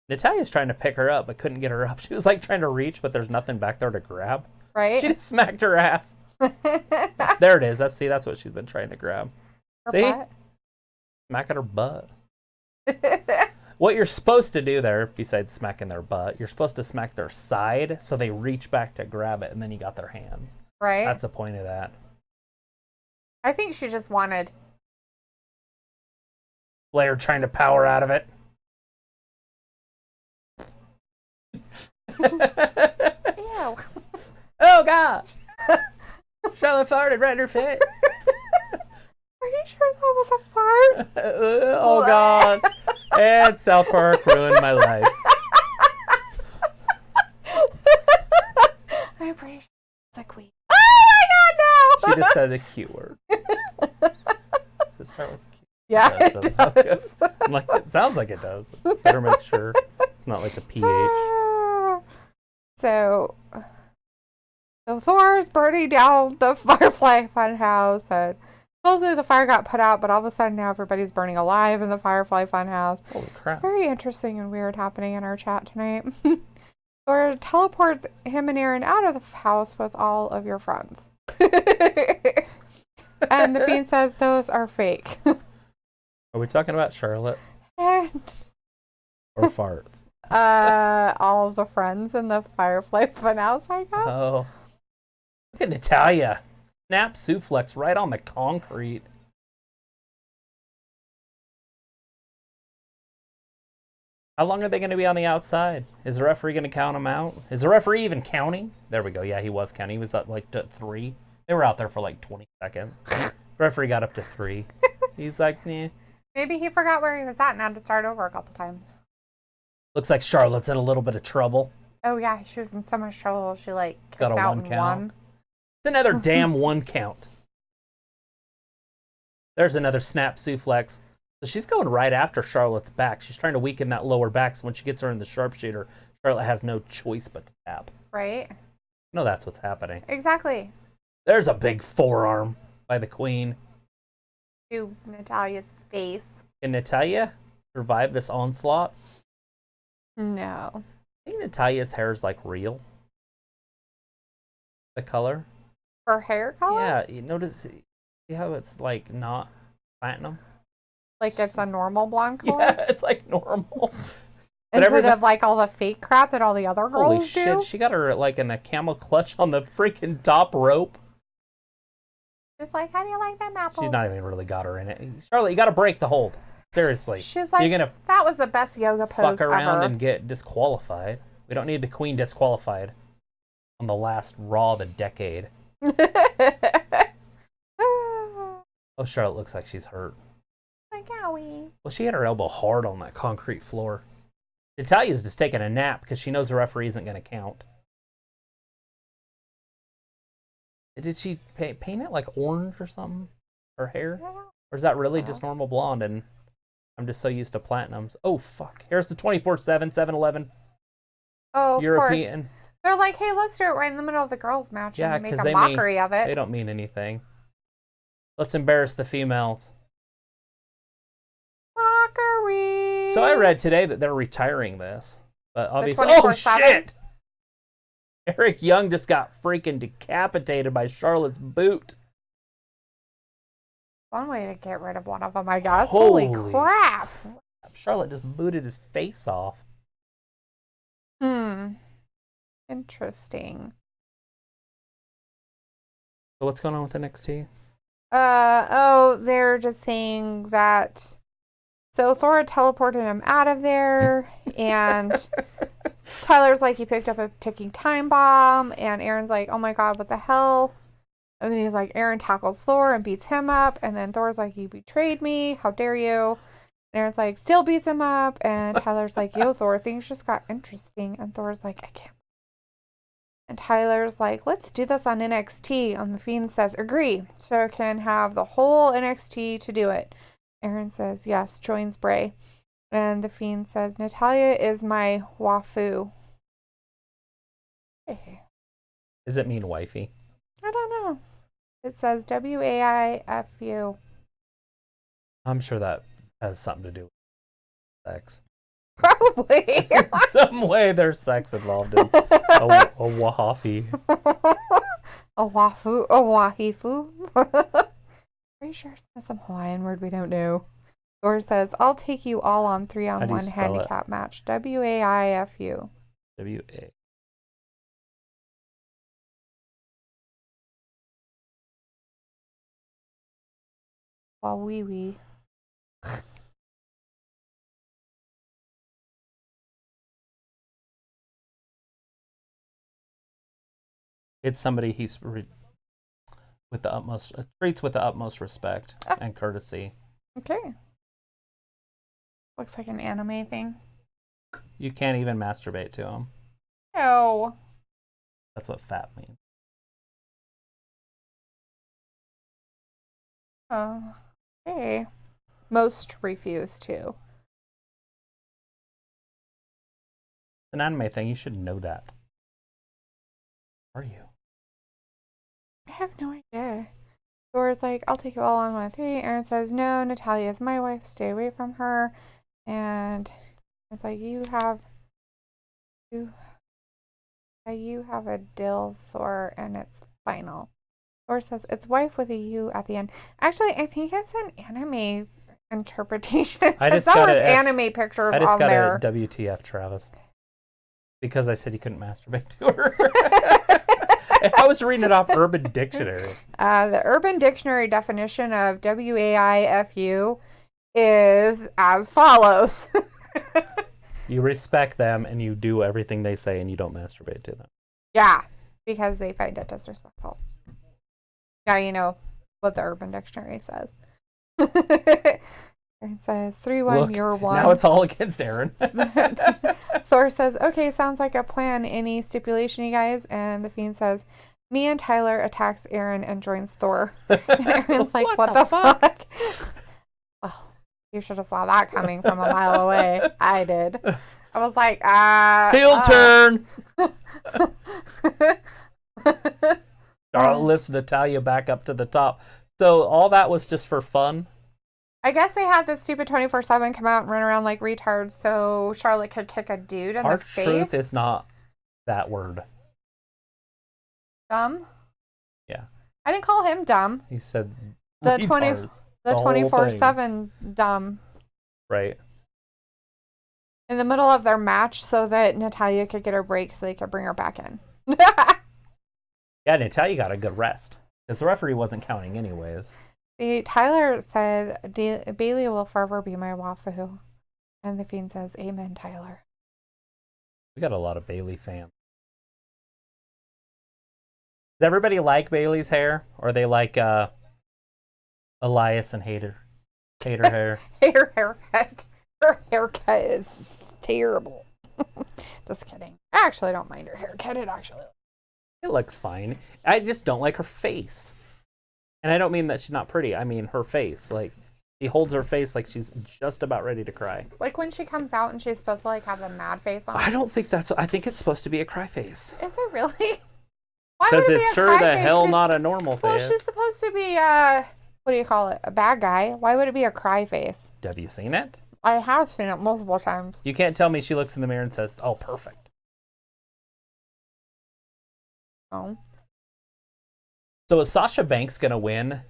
Natalia's trying to pick her up, but couldn't get her up. She was like trying to reach, but there's nothing back there to grab. Right? She just smacked her ass. There it is. That's what she's been trying to grab. Her See? butt. Smack at her butt. What you're supposed to do there, besides smacking their butt, you're supposed to smack their side so they reach back to grab it, and then you got their hands. Right? That's the point of that. I think she just wanted. Flair trying to power out of it. Ew. Oh, gosh. Charlotte farted right in her face. Are you sure that was a fart? Oh, God. And South Park ruined my life. I'm pretty sure it's a queen. Oh my god, no! She just said the Q word. Does it start with Q? Yeah, Yeah, it does. does. I'm like, it sounds like it does. Better make sure it's not like a PH. So Thor's burning down the Firefly Funhouse, and supposedly the fire got put out, but all of a sudden now everybody's burning alive in the Firefly Funhouse. Holy It's crap. very interesting and weird happening in our chat tonight. Thor teleports him and Aaron out of the house with all of your friends. And the Fiend says those are fake. Are we talking about Charlotte And or farts? all of the friends in the Firefly Funhouse, I guess. Oh. Look at Natalia. Snap suplex right on the concrete. How long are they going to be on the outside? Is the referee going to count them out? Is the referee even counting? There we go. Yeah, he was counting. He was up like to 3. They were out there for like 20 seconds. Referee got up to 3. He's like, nah. Maybe he forgot where he was at and had to start over a couple times. Looks like Charlotte's in a little bit of trouble. Oh yeah, she was in so much trouble. She like kicked Got a out 1 in count. 1. It's another damn 1 count. There's another snap suplex. So she's going right after Charlotte's back. She's trying to weaken that lower back, so when she gets her in the sharpshooter, Charlotte has no choice but to tap. Right? No, that's what's happening. Exactly. There's a big forearm by the queen. To Natalia's face. Can Natalia survive this onslaught? No. I think Natalia's hair is like real. The color. Her hair color? Yeah, you notice, see how it's like not platinum. Like it's a normal blonde color? Yeah, it's like normal. Instead of like all the fake crap that all the other girls holy do? shit, she got her like in the camel clutch on the freaking top rope. She's like, how do you like them apples? She's not even really got her in it. Charlotte, you got to break the hold. Seriously. She's like, you're gonna that was the best yoga pose fuck around ever. and get disqualified. We don't need the queen disqualified on the last Raw of the decade. Oh, Charlotte looks like she's hurt. Like, owie. Well, she had her elbow hard on that concrete floor. Natalia's just taking a nap because she knows the referee isn't going to count. Did she paint it like orange or something? Her hair? Or is that really just normal blonde and I'm just so used to platinums? Oh, fuck. Here's the 24/7 7-Eleven Oh, of European. course. They're like, hey, let's do it right in the middle of the girls' match Yeah, and make 'cause a they mockery of it. They don't mean anything. Let's embarrass the females. Mockery. So I read today that they're retiring this. But obviously, 24/7? shit! Eric Young just got freaking decapitated by Charlotte's boot. One way to get rid of one of them, I guess. Holy Holy crap. Charlotte just booted his face off. Interesting. So what's going on with NXT? They're just saying that. So Thor teleported him out of there, and Tyler's like, he picked up a ticking time bomb, and Aaron's like, oh my god, what the hell? And then he's like, Aaron tackles Thor and beats him up, and then Thor's like, you betrayed me, how dare you? And Aaron's like, still beats him up, and Tyler's like, yo, Thor, things just got interesting, and Thor's like, I can't. And Tyler's like, let's do this on NXT. And the Fiend says, agree. So can have the whole NXT to do it. Aaron says, yes, joins Bray. And the Fiend says, Natalya is my wafu. Hey. Does it mean wifey? I don't know. It says WAIFU. I'm sure that has something to do with sex. Probably. Some way there's sex involved in a wahafi. A wafu. A wahifu. Are you sure it's some Hawaiian word we don't know? Thor says, I'll take you all on 3-on-1 handicap match. WAIFU. W-A. Wee. It's somebody he's with the utmost treats with the utmost respect and courtesy. Okay. Looks like an anime thing. You can't even masturbate to him. No. That's what fat means. Oh. Okay. Most refuse to. It's an anime thing. You should know that. Are you? I have no idea. Thor's like, I'll take you all on 1-3. Aaron says, no, Natalya is my wife. Stay away from her. And it's like, you have a dill, Thor, and it's final. Thor says, it's wife with a U at the end. Actually, I think it's an anime interpretation. I just there got was a anime pictures I just on got there. a WTF, Travis. Because I said you couldn't masturbate to her. I was reading it off Urban Dictionary. The Urban Dictionary definition of WAIFU is as follows. You respect them and you do everything they say and you don't masturbate to them. Yeah, because they find it disrespectful. Now you know what the Urban Dictionary says. It says 3-1, you're 1. Now it's all against Aaron. Thor says, okay, sounds like a plan. Any stipulation, you guys? And the Fiend says, me and Tyler attacks Aaron and joins Thor. And Aaron's like, what the fuck? Well, you should have saw that coming from a mile away. I did. I was like, Heel turn! Charlotte lifts Natalya back up to the top. So all that was just for fun? I guess they had this stupid 24/7 come out and run around like retards so Charlotte could kick a dude in the face. R-Truth is not that word. Dumb? Yeah. I didn't call him dumb. He said The retards. The whole thing. 24/7 dumb. Right. In the middle of their match so that Natalya could get her break so they could bring her back in. Yeah, Natalya got a good rest. Because the referee wasn't counting anyways. Tyler said, Bailey will forever be my wafu. And the Fiend says, amen, Tyler. We got a lot of Bailey fans. Does everybody like Bailey's hair? Or they like Elias and Hater hair? Her haircut. Her haircut is terrible. Just kidding. I actually don't mind her haircut. It looks fine. I just don't like her face. And I don't mean that she's not pretty. I mean her face. Like, she holds her face like she's just about ready to cry. Like when she comes out and she's supposed to like have the mad face on. I don't think that's... I think it's supposed to be a cry face. Is it really? Why Because would it it's be a sure cry the face? hell not a normal Well, face. she's supposed to be what do you call it? A bad guy. Why would it be a cry face? Have you seen it? I have seen it multiple times. You can't tell me she looks in the mirror and says, oh, perfect. Oh. So is Sasha Banks going to win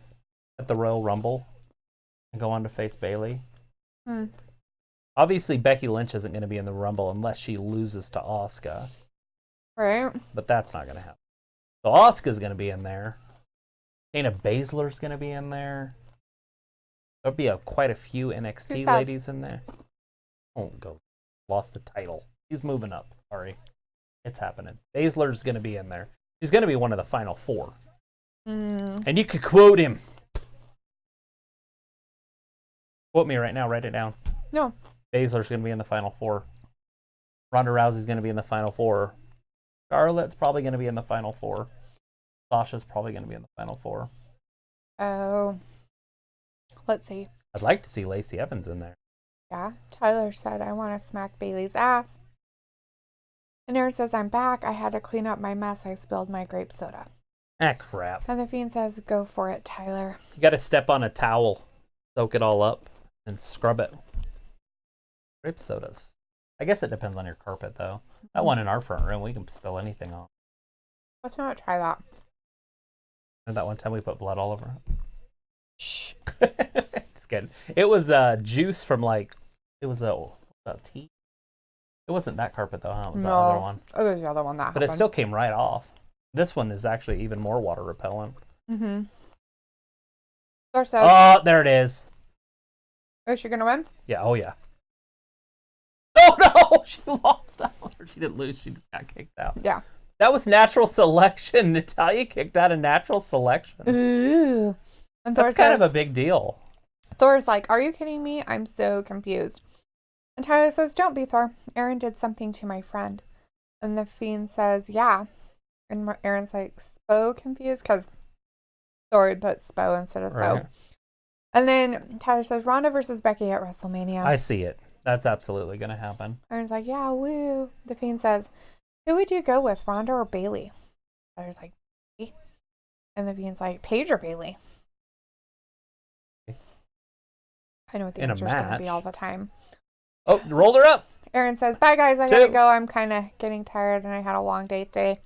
at the Royal Rumble and go on to face Bayley? Obviously, Becky Lynch isn't going to be in the Rumble unless she loses to Asuka. Right. But that's not going to happen. So Asuka's going to be in there. Shayna Baszler's going to be in there. There'll be quite a few NXT ladies in there. Oh, go. Lost the title. She's moving up. Sorry. It's happening. Baszler's going to be in there. She's going to be one of the final four. And you could quote him. Quote me right now. Write it down. No. Baszler's going to be in the final four. Ronda Rousey's going to be in the final four. Charlotte's probably going to be in the final four. Sasha's probably going to be in the final four. Oh. Let's see. I'd like to see Lacey Evans in there. Yeah. Tyler said, I want to smack Bailey's ass. And Aaron says, I'm back. I had to clean up my mess. I spilled my grape soda. Ah, crap. And the Fiend says, go for it, Tyler. You got to step on a towel, soak it all up, and scrub it. Grape sodas. I guess it depends on your carpet, though. That one in our front room, we can spill anything on. Let's not try that. And that one time we put blood all over it. Shh. Just kidding. It was juice from it was a tea. It wasn't that carpet though, huh? It was the other one. Oh, there's the other one that But it still came right off. This one is actually even more water repellent. Oh, there it is. Is she gonna win? Yeah, oh yeah. Oh no, she lost out. Or she didn't lose, she just got kicked out. Yeah. That was natural selection. Natalya kicked out of natural selection. Ooh. And Thor That's says, kind of a big deal. Thor's like, are you kidding me? I'm so confused. And Tyler says, don't be, Thor. Aaron did something to my friend. And the Fiend says, yeah. And Aaron's like, so confused because Thor put Spo instead of so. Right. And then Tyler says, Ronda versus Becky at WrestleMania. I see it. That's absolutely going to happen. Aaron's like, yeah, woo. The Fiend says, who would you go with, Ronda or Bailey? Tyler's like, Bailey. And the Fiend's like, Paige or Bailey? I know what the answer's going to be all the time. Oh, rolled her up. Aaron says, bye, guys. I got to go. I'm kind of getting tired, and I had a long day today.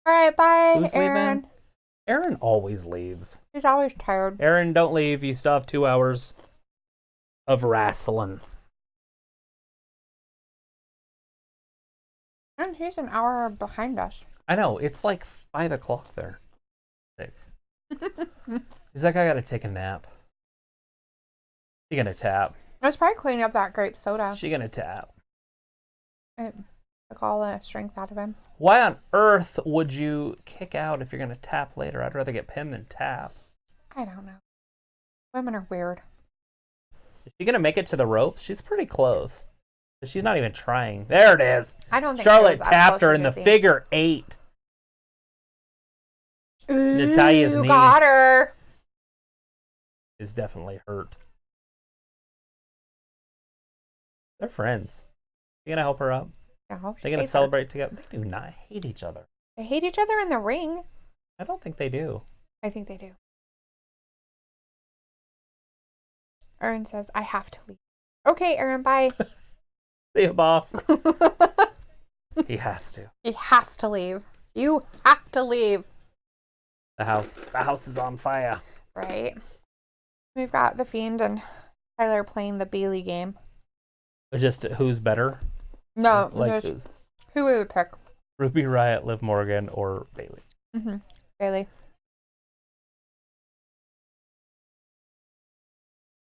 All right, bye, Who's Aaron. leaving? Aaron always leaves. He's always tired. Aaron, don't leave. You still have 2 hours of wrestling. And he's an hour behind us. I know. It's like 5 o'clock there. 6. He's like, I got to take a nap. She gonna tap. I was probably cleaning up that grape soda. She gonna tap. It took all the strength out of him. Why on earth would you kick out if you're gonna tap later? I'd rather get pinned than tap. I don't know. Women are weird. Is she gonna make it to the ropes? She's pretty close. She's not even trying. There it is. I don't think Charlotte tapped her in the figure 8. Ooh, Natalya's knee got her. is definitely hurt. They're friends. You gonna help her up? No, They're gonna celebrate together. They do not hate each other. They hate each other in the ring. I don't think they do. I think they do. Aaron says, I have to leave. Okay, Aaron, bye. See you, boss. He has to. He has to leave. You have to leave. The house is on fire. Right. We've got The Fiend and Tyler playing the Bailey game. Just who's better? No, Like just who we would pick. Ruby Riott, Liv Morgan, or Bailey? Bailey.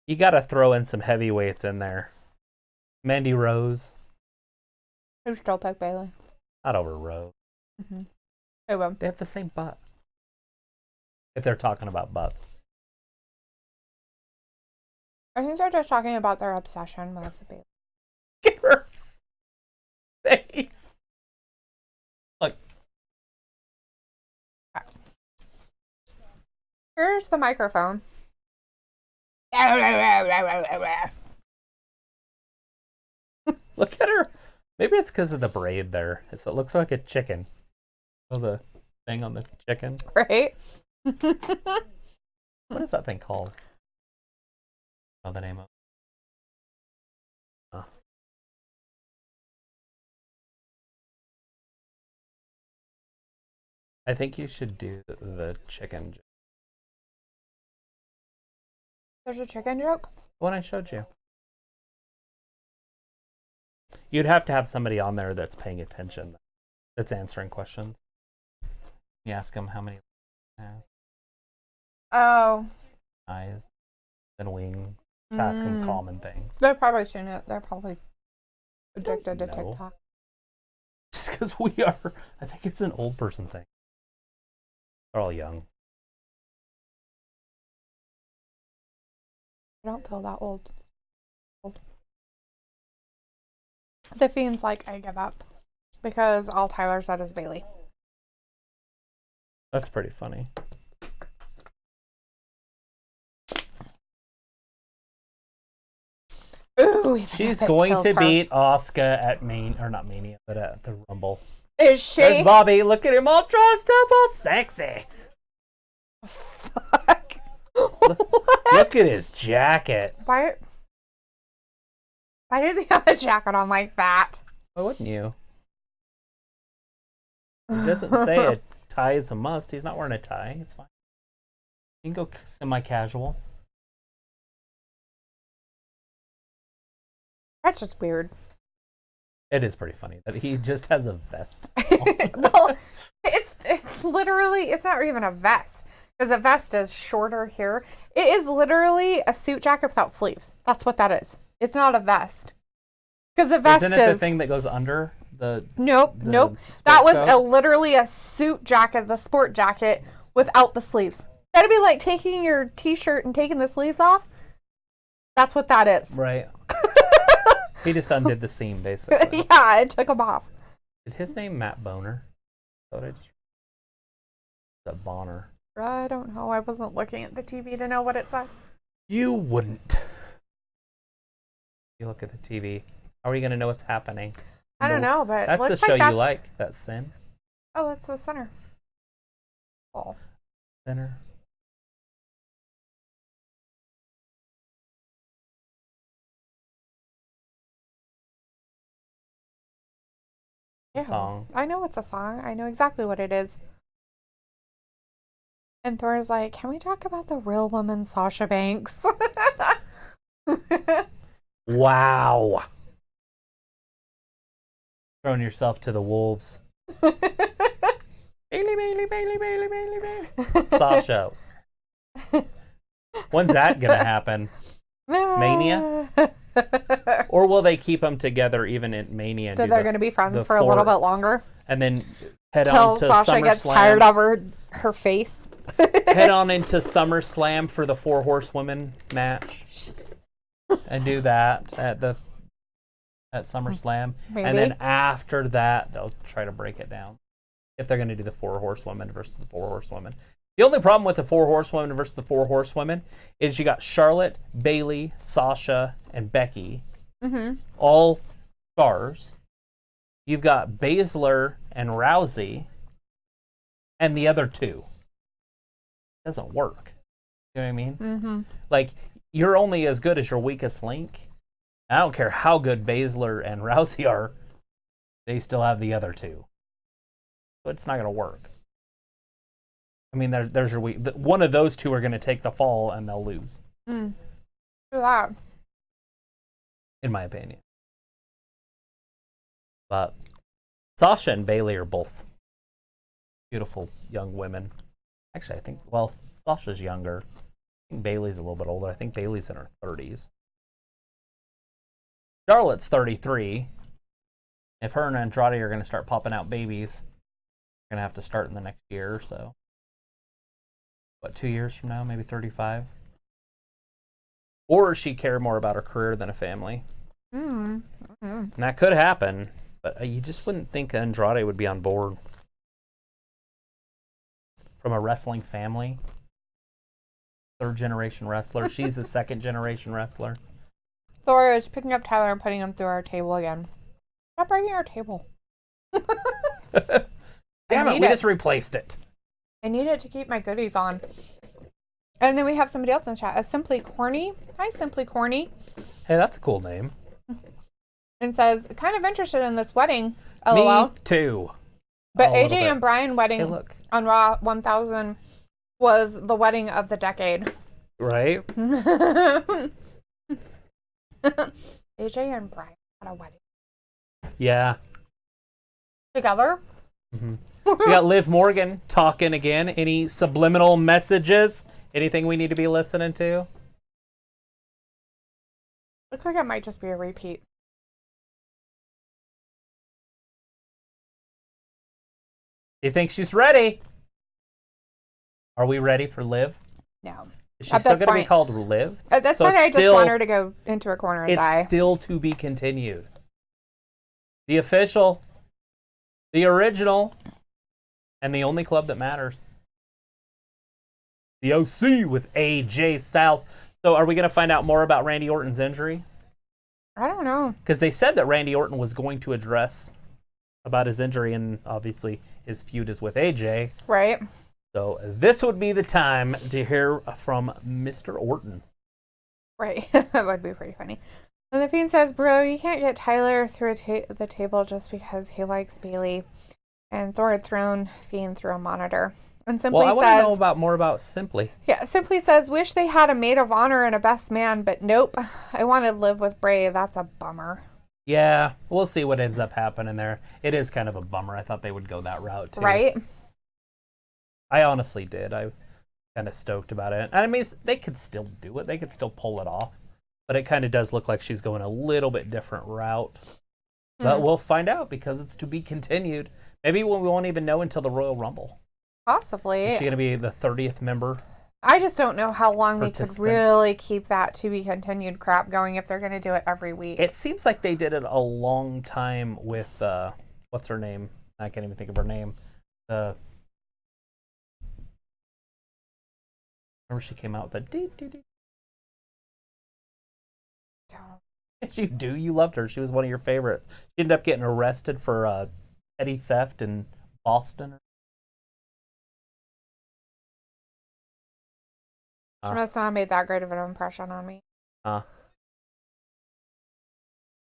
You got to throw in some heavyweights in there. Mandy Rose. Who still pick Bailey? Not over Rose. Who will? They have the same butt. If they're talking about butts. I think they're just talking about their obsession with Bailey. Get her face. Look. Here's the microphone. Look at her. Maybe it's because of the braid there. So it looks like a chicken. Oh, the thing on the chicken. Right? What is that thing called? Oh, the name of it. I think you should do the chicken. There's a chicken joke? The one I showed you. You'd have to have somebody on there that's paying attention, that's answering questions. You ask them how many Oh. eyes and wings. Just ask them common things. They've probably seen it. They're probably addicted to No. TikTok. Just because we are. I think it's an old person thing. They're all young. I don't feel that old. The Fiend's like, I give up. Because all Tyler said is Bailey. That's pretty funny. Ooh, She's going to beat Asuka at not Mania, but at the Rumble. Is she? There's Bobby. Look at him all dressed up, all sexy. Fuck. Look at his jacket. Why does he have a jacket on like that? Why wouldn't you? It doesn't say a tie is a must. He's not wearing a tie. It's fine. You can go semi-casual. That's just weird. It is pretty funny that he just has a vest. Well, it's literally, it's not even a vest. Because a vest is shorter here. It is literally a suit jacket without sleeves. That's what that is. It's not a vest. Because a vest Isn't it the thing that goes under the... Nope. That was literally a suit jacket, the sport jacket, without the sleeves. That'd be like taking your t-shirt and taking the sleeves off. That's what that is. Right. He just undid the seam, basically. Yeah, I took them off. Did his name Matt Boner? Thought I just... That Bonner. I don't know. I wasn't looking at the TV to know what it said. You wouldn't. You look at the TV. How are you going to know what's happening? I don't know, but that's looks the show like that's... you like. That's Sin. Oh, that's the center. Oh. Center. Yeah. Song. I know it's a song. I know exactly what it is. And Thor's like, can we talk about the real woman, Sasha Banks? Wow. Throwing yourself to the wolves. Bailey. Sasha. When's that going to happen? Mania? Or will they keep them together even in Mania? So they're going to be friends for a little bit longer? And then head Till on to Sasha gets tired of her face. Head on into SummerSlam for the 4 Horsewomen match. And do that at SummerSlam. Maybe. And then after that, they'll try to break it down. If they're going to do the 4 Horsewomen versus the 4 Horsewomen. The only problem with the 4 Horsewomen versus the 4 Horsewomen is you got Charlotte, Bailey, Sasha, and Becky. Mm-hmm. All stars. You've got Baszler and Rousey. And the other 2. Doesn't work. You know what I mean? Mm-hmm. Like, you're only as good as your weakest link. I don't care how good Baszler and Rousey are. They still have the other 2. So it's not going to work. I mean, there's your weak. One of those 2 are going to take the fall and they'll lose. Do that. in my opinion. But Sasha and Bailey are both beautiful young women. Actually, I think, well, Sasha's younger. I think Bailey's a little bit older. I think Bailey's in her 30s. Charlotte's 33. If her and Andrade are going to start popping out babies, they're going to have to start in the next year or so. What, 2 years from now? Maybe 35? Or she care more about her career than a family. And that could happen, but you just wouldn't think Andrade would be on board. From a wrestling family. Third-generation wrestler. She's a second-generation wrestler. Thor is picking up Tyler and putting him through our table again. Stop breaking our table. Damn it, we just replaced it. I need it to keep my goodies on. And then we have somebody else in the chat. Simply Corny. Hi, Simply Corny. Hey, that's a cool name. And says, kind of interested in this wedding. LOL. Me too. But AJ and Brian wedding Hey, on Raw 1000 was the wedding of the decade. Right? AJ and Brian had a wedding. Yeah. Together? We got Liv Morgan talking again. Any subliminal messages? Anything we need to be listening to? Looks like it might just be a repeat. You think she's ready? Are we ready for Liv? No. Is she still going to be called Liv? At this point, I just want her to go into a corner and die. It's still to be continued. The official, the original, and the only club that matters. The OC with AJ Styles. So are we going to find out more about Randy Orton's injury? I don't know. Because they said that Randy Orton was going to address about his injury, and obviously his feud is with AJ. Right. So this would be the time to hear from Mr. Orton. Right. That would be pretty funny. And the Fiend says, bro, you can't get Tyler through the table just because he likes Bailey. And Thor had thrown Fiend through a monitor. And Simply I says... want to know more about Simply. Yeah, Simply says, wish they had a maid of honor and a best man, but nope. I want to live with Bray. That's a bummer. Yeah, we'll see what ends up happening there. It is kind of a bummer. I thought they would go that route, too. Right? I honestly did. I kind of stoked about it. I mean, they could still do it. They could still pull it off. But it kind of does look like she's going a little bit different route. But we'll find out because it's to be continued. Maybe we won't even know until the Royal Rumble. Possibly. Is she going to be the 30th member? I just don't know how long they could really keep that to be continued crap going if they're going to do it every week. It seems like they did it a long time with, what's her name? I can't even think of her name. Remember she came out with the dee-dee-dee. Yes, you do. You loved her. She was one of your favorites. She ended up getting arrested for petty theft in Boston. She must not have made that great of an impression on me. Oh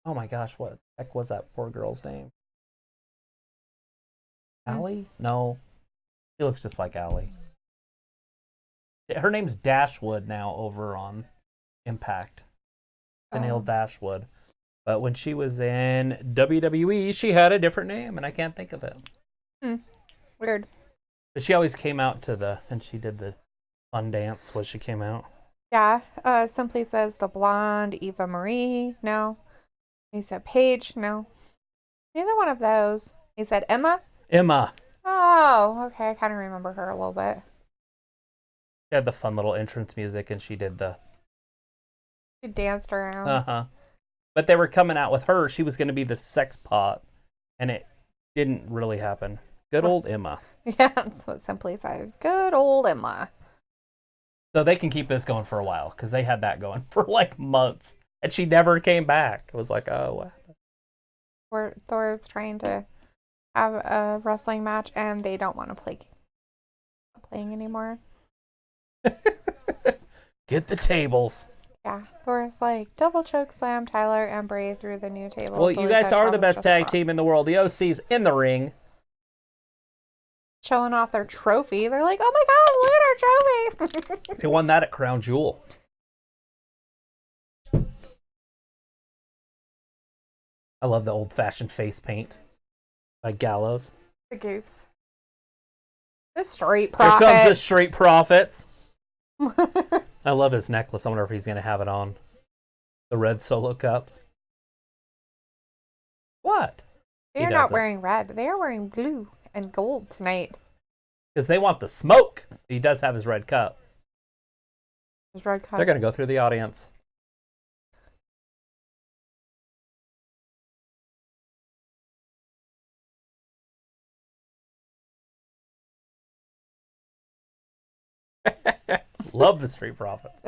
my gosh, what the heck was that poor girl's name? Allie? No. She looks just like Allie. Her name's Dashwood now over on Impact. Tennille Dashwood. But when she was in WWE, she had a different name, and I can't think of it. Weird. But she always came out and she did the fun dance when she came out. Yeah. Simply says the blonde Eva Marie. No. He said Paige. No. Neither one of those. He said Emma. Emma. Oh, okay. I kind of remember her a little bit. She had the fun little entrance music, and she did the... She danced around. But they were coming out with her. She was going to be the sex pot, and it didn't really happen. Good old Emma. Yeah, that's what Simply said. Good old Emma. So they can keep this going for a while, because they had that going for like months, and she never came back. It was like, oh, what? Thor's trying to have a wrestling match, and they don't want to playing anymore. Get the tables. Yeah, Thor's like, double choke slam Tyler and Bray through the new table. Well, you guys are the best tag team in the world. The OC's in the ring. Showing off their trophy. They're like, oh my god, look at our trophy. They won that at Crown Jewel. I love the old-fashioned face paint by Gallows. The goofs. The Street Here Profits. comes the Street Profits. I love his necklace. I wonder if he's going to have it on. The red Solo cups. What? They are not wearing red. They are wearing blue and gold tonight. Because they want the smoke. He does have his red cup. His red cup. They're going to go through the audience. Love the Street Profits.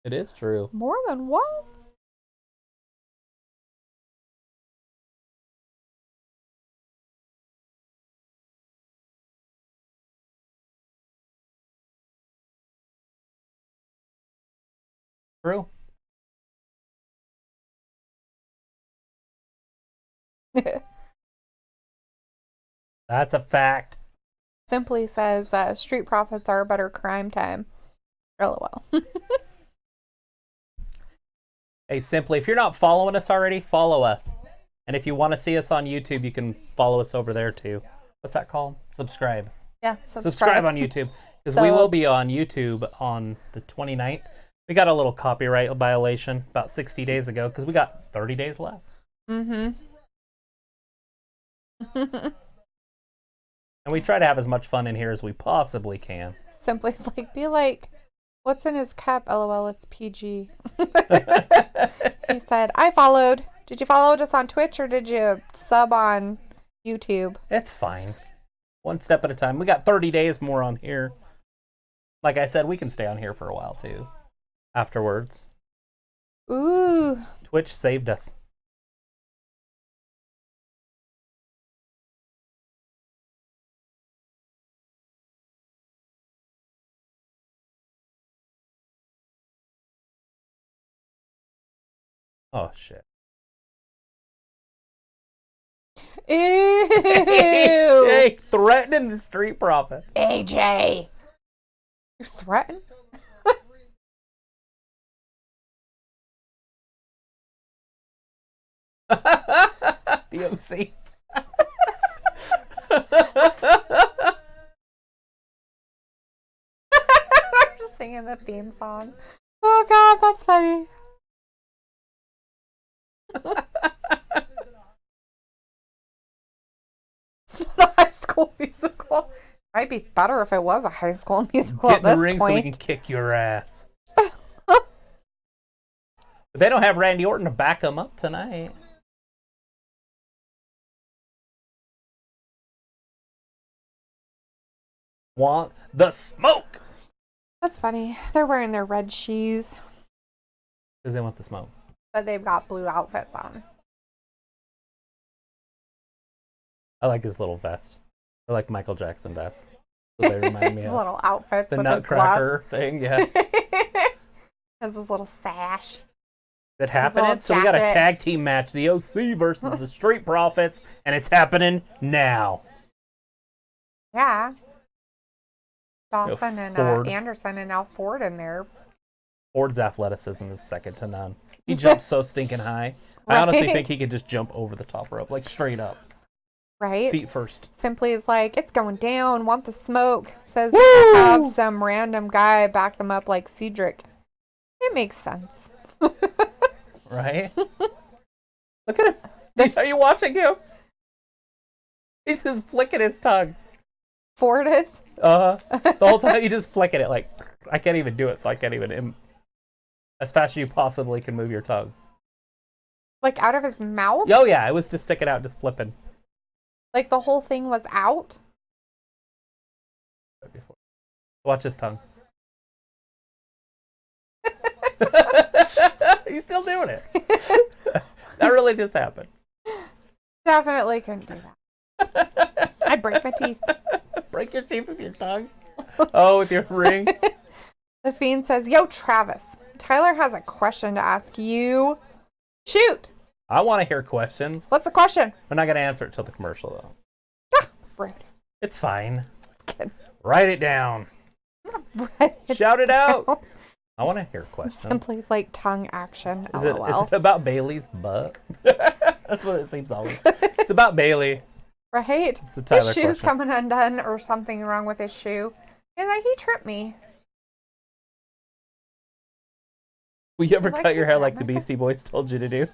It is true. More than once. True. That's a fact. Simply says Street Profits are a better crime time. LOL. Hey, Simply, if you're not following us already, follow us. And if you want to see us on YouTube, you can follow us over there too. What's that called? Subscribe. Yeah, Subscribe on YouTube. Because we will be on YouTube on the 29th. We got a little copyright violation about 60 days ago because we got 30 days left. Mm-hmm. And we try to have as much fun in here as we possibly can. Simply's like, be like, what's in his cup? LOL, it's PG. He said, I followed. Did you follow just on Twitch or did you sub on YouTube? It's fine. One step at a time. We got 30 days more on here. Like I said, we can stay on here for a while too. Afterwards. Ooh. Twitch saved us. Oh, shit. Ew. AJ threatening the Street Profits. AJ. You're threatened? The OC. I'm just singing the theme song. Oh, God, that's funny. It's not a High School Musical. Might be better if it was a High School Musical Get at in the this ring point. so we can kick your ass. But they don't have Randy Orton to back them up tonight. Want the smoke? That's funny. They're wearing their red shoes, Because they want the smoke. but they've got blue outfits on. I like his little vest. I like Michael Jackson vest. So they remind me His of little outfits the with his glove. Nutcracker thing. Yeah. Has his little sash. That happening. So we got a jacket. tag team match: the OC versus the Street Profits, and it's happening now. Yeah. Dawson and Ford. Anderson and now Ford in there. Ford's athleticism is second to none. He jumps so stinking high. I honestly Right? think he could just jump over the top rope, like straight up, Right? feet first. Simply is like, it's going down. Want the smoke. Says Woo! they have some random guy back them up like Cedric. It makes sense. Right? Look at him. Are you watching him? He's just flicking his tongue. Ford is. The whole time he just flicking it like, I can't even do it, so I can't even as fast as you possibly can move your tongue. Like out of his mouth? Oh yeah, it was just sticking out, just flipping. Like the whole thing was out? Watch his tongue. He's still doing it. That really just happened. Definitely couldn't do that. I'd break my teeth. Break your teeth with your tongue. Oh, with your ring. The Fiend says, yo, Travis, Tyler has a question to ask you. Shoot. I want to hear questions. What's the question? We're not going to answer it till the commercial, though. Rude. It's fine. Good. Write it down. I'm not Shout it out. I want to hear questions. Simply's like tongue action. Is LOL. it about Bailey's butt? That's what it seems always. It's about Bailey. Right? It's a Tyler His shoe's question. coming undone or something wrong with his shoe. And like, he tripped me. Will you ever Like cut your your hair like the grandma? Beastie Boys told you to do?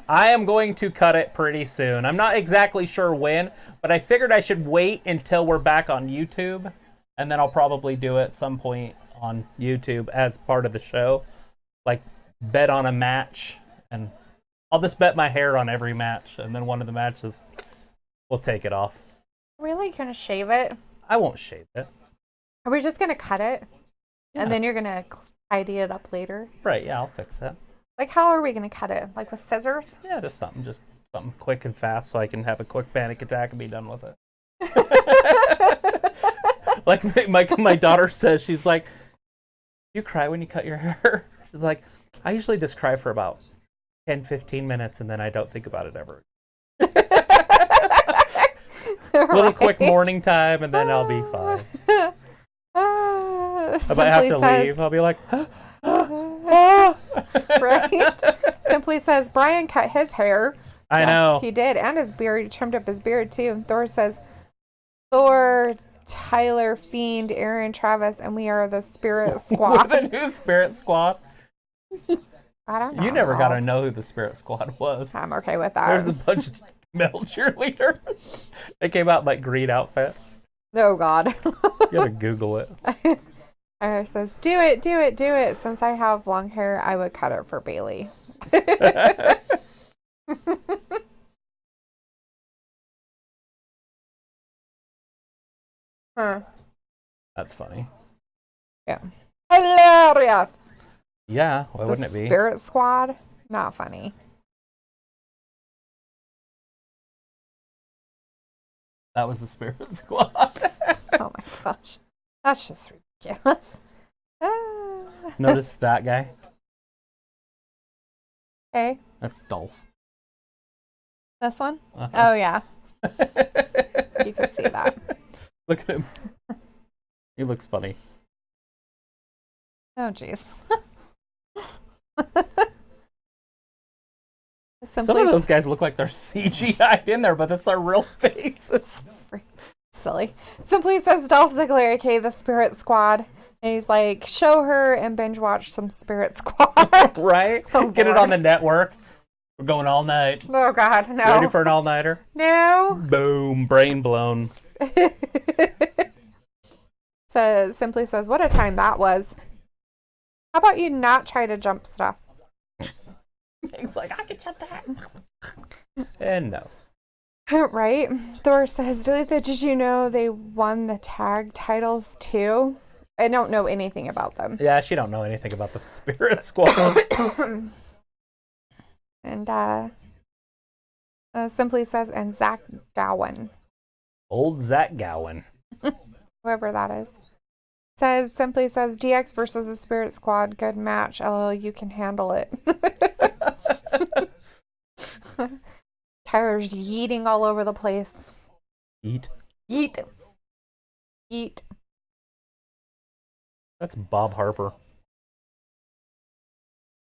I am going to cut it pretty soon. I'm not exactly sure when, but I figured I should wait until we're back on YouTube, and then I'll probably do it at some point on YouTube as part of the show. Like, bet on a match, and I'll just bet my hair on every match, and then one of the matches, we'll take it off. Really gonna shave it? I won't shave it. Are we just gonna cut it? Yeah. And then you're gonna tidy it up later? Right, yeah, I'll fix it. Like, how are we gonna cut it? Like with scissors? Yeah, just something quick and fast so I can have a quick panic attack and be done with it. Like my daughter says, she's like, you cry when you cut your hair? She's like, I usually just cry for about 10, 15 minutes and then I don't think about it ever. Little quick morning time and then I'll be fine. I might have to leave. I'll be like, right? Simply says, Brian cut his hair. I Yes, know. he did. And his beard. He trimmed up his beard too. And Thor says, Thor, Tyler, Fiend, Aaron, Travis, and we are the Spirit We're Squad. the new Spirit Squad. I don't know. You never got to know who the Spirit Squad was. I'm okay with that. There's a bunch of male cheerleaders. They came out in like green outfits. Oh, God. You gotta Google it. Tyler says, do it, do it, do it. Since I have long hair, I would cut it for Bailey. Huh. That's funny. Yeah. Hilarious. Yeah, why The wouldn't it be? Spirit Squad? Not funny. That was the Spirit Squad. Oh my gosh. That's just ridiculous. Ah. Notice that guy? Okay. That's Dolph. This one? Uh-huh. Oh, yeah. You can see that. Look at him. He looks funny. Oh, jeez. Some of those guys look like they're CGI'd in there, but that's their real faces. Silly. Simply says Dolph Ziggler, aka the Spirit Squad. And he's like, show her and binge watch some Spirit Squad. Right? Oh, Get it Lord. on the network. We're going all night. Oh, God, no. Ready for an all-nighter? No. Boom. Brain blown. Simply says, what a time that was. How about you not try to jump stuff? He's like, I can jump that. And no. Right? Thor says, Dalitha, did you know they won the tag titles too? I don't know anything about them. Yeah, she don't know anything about the Spirit Squad. And Simply says, and Zach Gowen, Old Zach Gowen. whoever that is, Simply says, DX versus the Spirit Squad, good match. LOL, you can handle it. Tyler's yeeting all over the place. Eat. Yeet. Yeet. That's Bob Harper.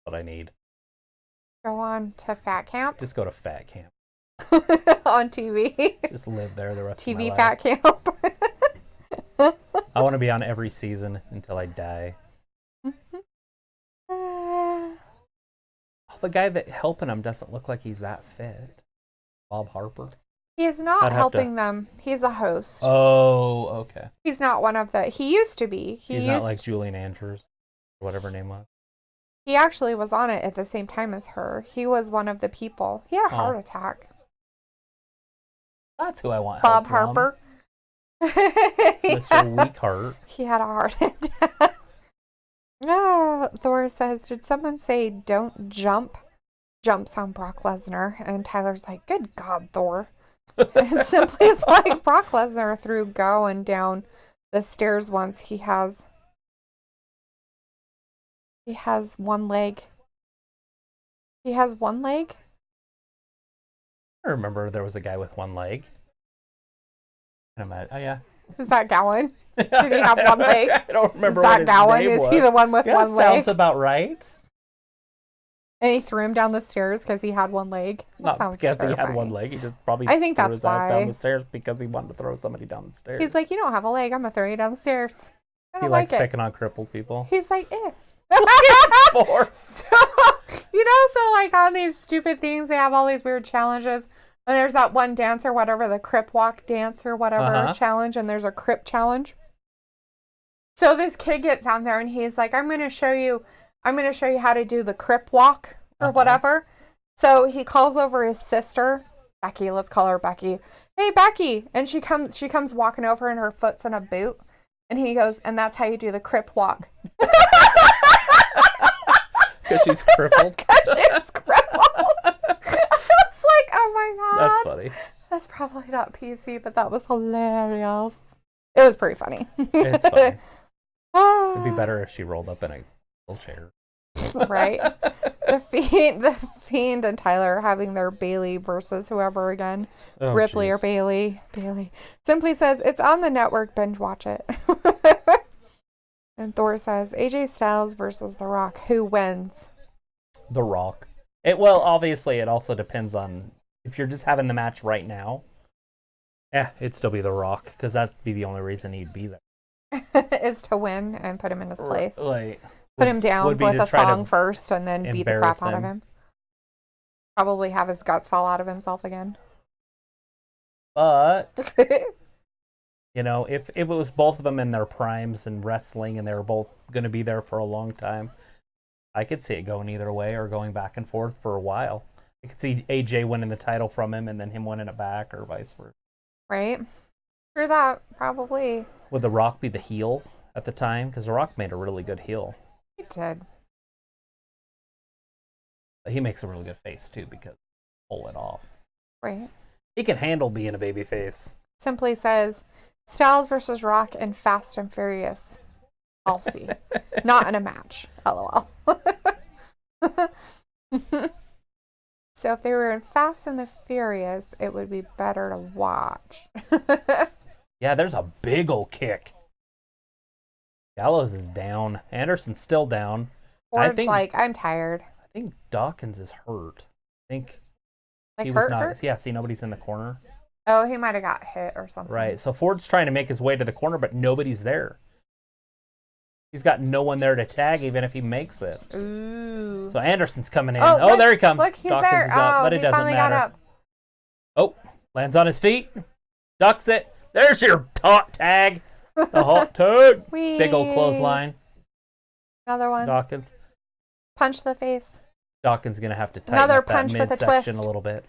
What I need. Go on to Fat Camp Just go to fat camp. on TV. Just live there the rest of my TV life. Fat Camp. I want to be on every season until I die. Oh, the guy that helping him doesn't look like he's that fit. Bob Harper. He is not I'd have helping them. He's a host. Oh, okay. He's not one of the. He used to be. He's not like Julian Andrews, or whatever her name was. He actually was on it at the same time as her. He was one of the people. He had a heart attack. That's who I want. Bob help from. Harper. Mr. Weak Heart. He had a heart attack. Thor says, did someone say don't jump? Jumps on Brock Lesnar. And Tyler's like, good God, Thor. And Simply is like, Brock Lesnar threw going down the stairs once. He has one leg. He has one leg? I remember there was a guy with one leg. Oh, yeah. Is that Gowan? Did he have one leg? I don't remember Is what that his Gowan? name Is was. he the one with Yeah, one leg? sounds about right. And he threw him down the stairs because he had one leg. That Not sounds because he had terrifying. one leg. He just probably I think threw that's his ass down why. the stairs because he wanted to throw somebody down the stairs. He's like, you don't have a leg. I'm gonna throw you down the stairs. I he don't likes like it. picking on crippled people. He's like, eh. Force. So, so like on these stupid things, they have all these weird challenges. And there's that one dancer, whatever, the Crip Walk dance or whatever challenge, and there's a Crip challenge. So this kid gets out there and he's like, I'm gonna show you how to do the Crip Walk or whatever. So he calls over his sister, Becky, let's call her Becky. Hey Becky. And she comes walking over and her foot's in a boot. And he goes, and that's how you do the Crip Walk. Because she's crippled. She's crippled. I was like, oh my God. That's funny. That's probably not PC, but that was hilarious. It was pretty funny. It's funny. It'd be better if she rolled up in a wheelchair. Right? The Fiend and Tyler are having their Bailey versus whoever again. Oh, Ripley geez. or Bailey. Bailey. Simply says, it's on the network, binge watch it. And Thor says, AJ Styles versus The Rock. Who wins? The Rock. Well, obviously, it also depends on if you're just having the match right now. Yeah, it'd still be The Rock because that'd be the only reason he'd be there. Is to win and put him in his place. Like, Put him down would be with to a try to song first and then beat the crap embarrass out of him. him. Probably have his guts fall out of himself again. But you know, if it was both of them in their primes and wrestling, and they were both going to be there for a long time, I could see it going either way or going back and forth for a while. I could see AJ winning the title from him and then him winning it back, or vice versa. Right? Sure that, probably. Would The Rock be the heel at the time? Because The Rock made a really good heel. He did. But he makes a really good face too because pull it off. Right. He can handle being a baby face. Simply says, Styles versus Rock in Fast and Furious. I'll see. Not in a match. LOL. So if they were in Fast and the Furious, it would be better to watch. Yeah, there's a big old kick. Gallows is down. Anderson's still down. Ford's like, I'm tired. I think Dawkins is hurt. I think Like he was hurt, not. hurt? Yeah, see, nobody's in the corner. Oh, he might have got hit or something. Right. So Ford's trying to make his way to the corner, but nobody's there. He's got no one there to tag, even if he makes it. Ooh. So Anderson's coming in. Oh, Oh, look, there he comes. Look, he's Dawkins there. is up, Oh, but it he doesn't finally matter. got up. Oh, lands on his feet. Ducks it. There's your hot tag. The hot tag. Whee. Big old clothesline. Another one. Dawkins. Punch to the face. Dawkins going to have to tighten Another up that punch with a midsection twist. a little bit.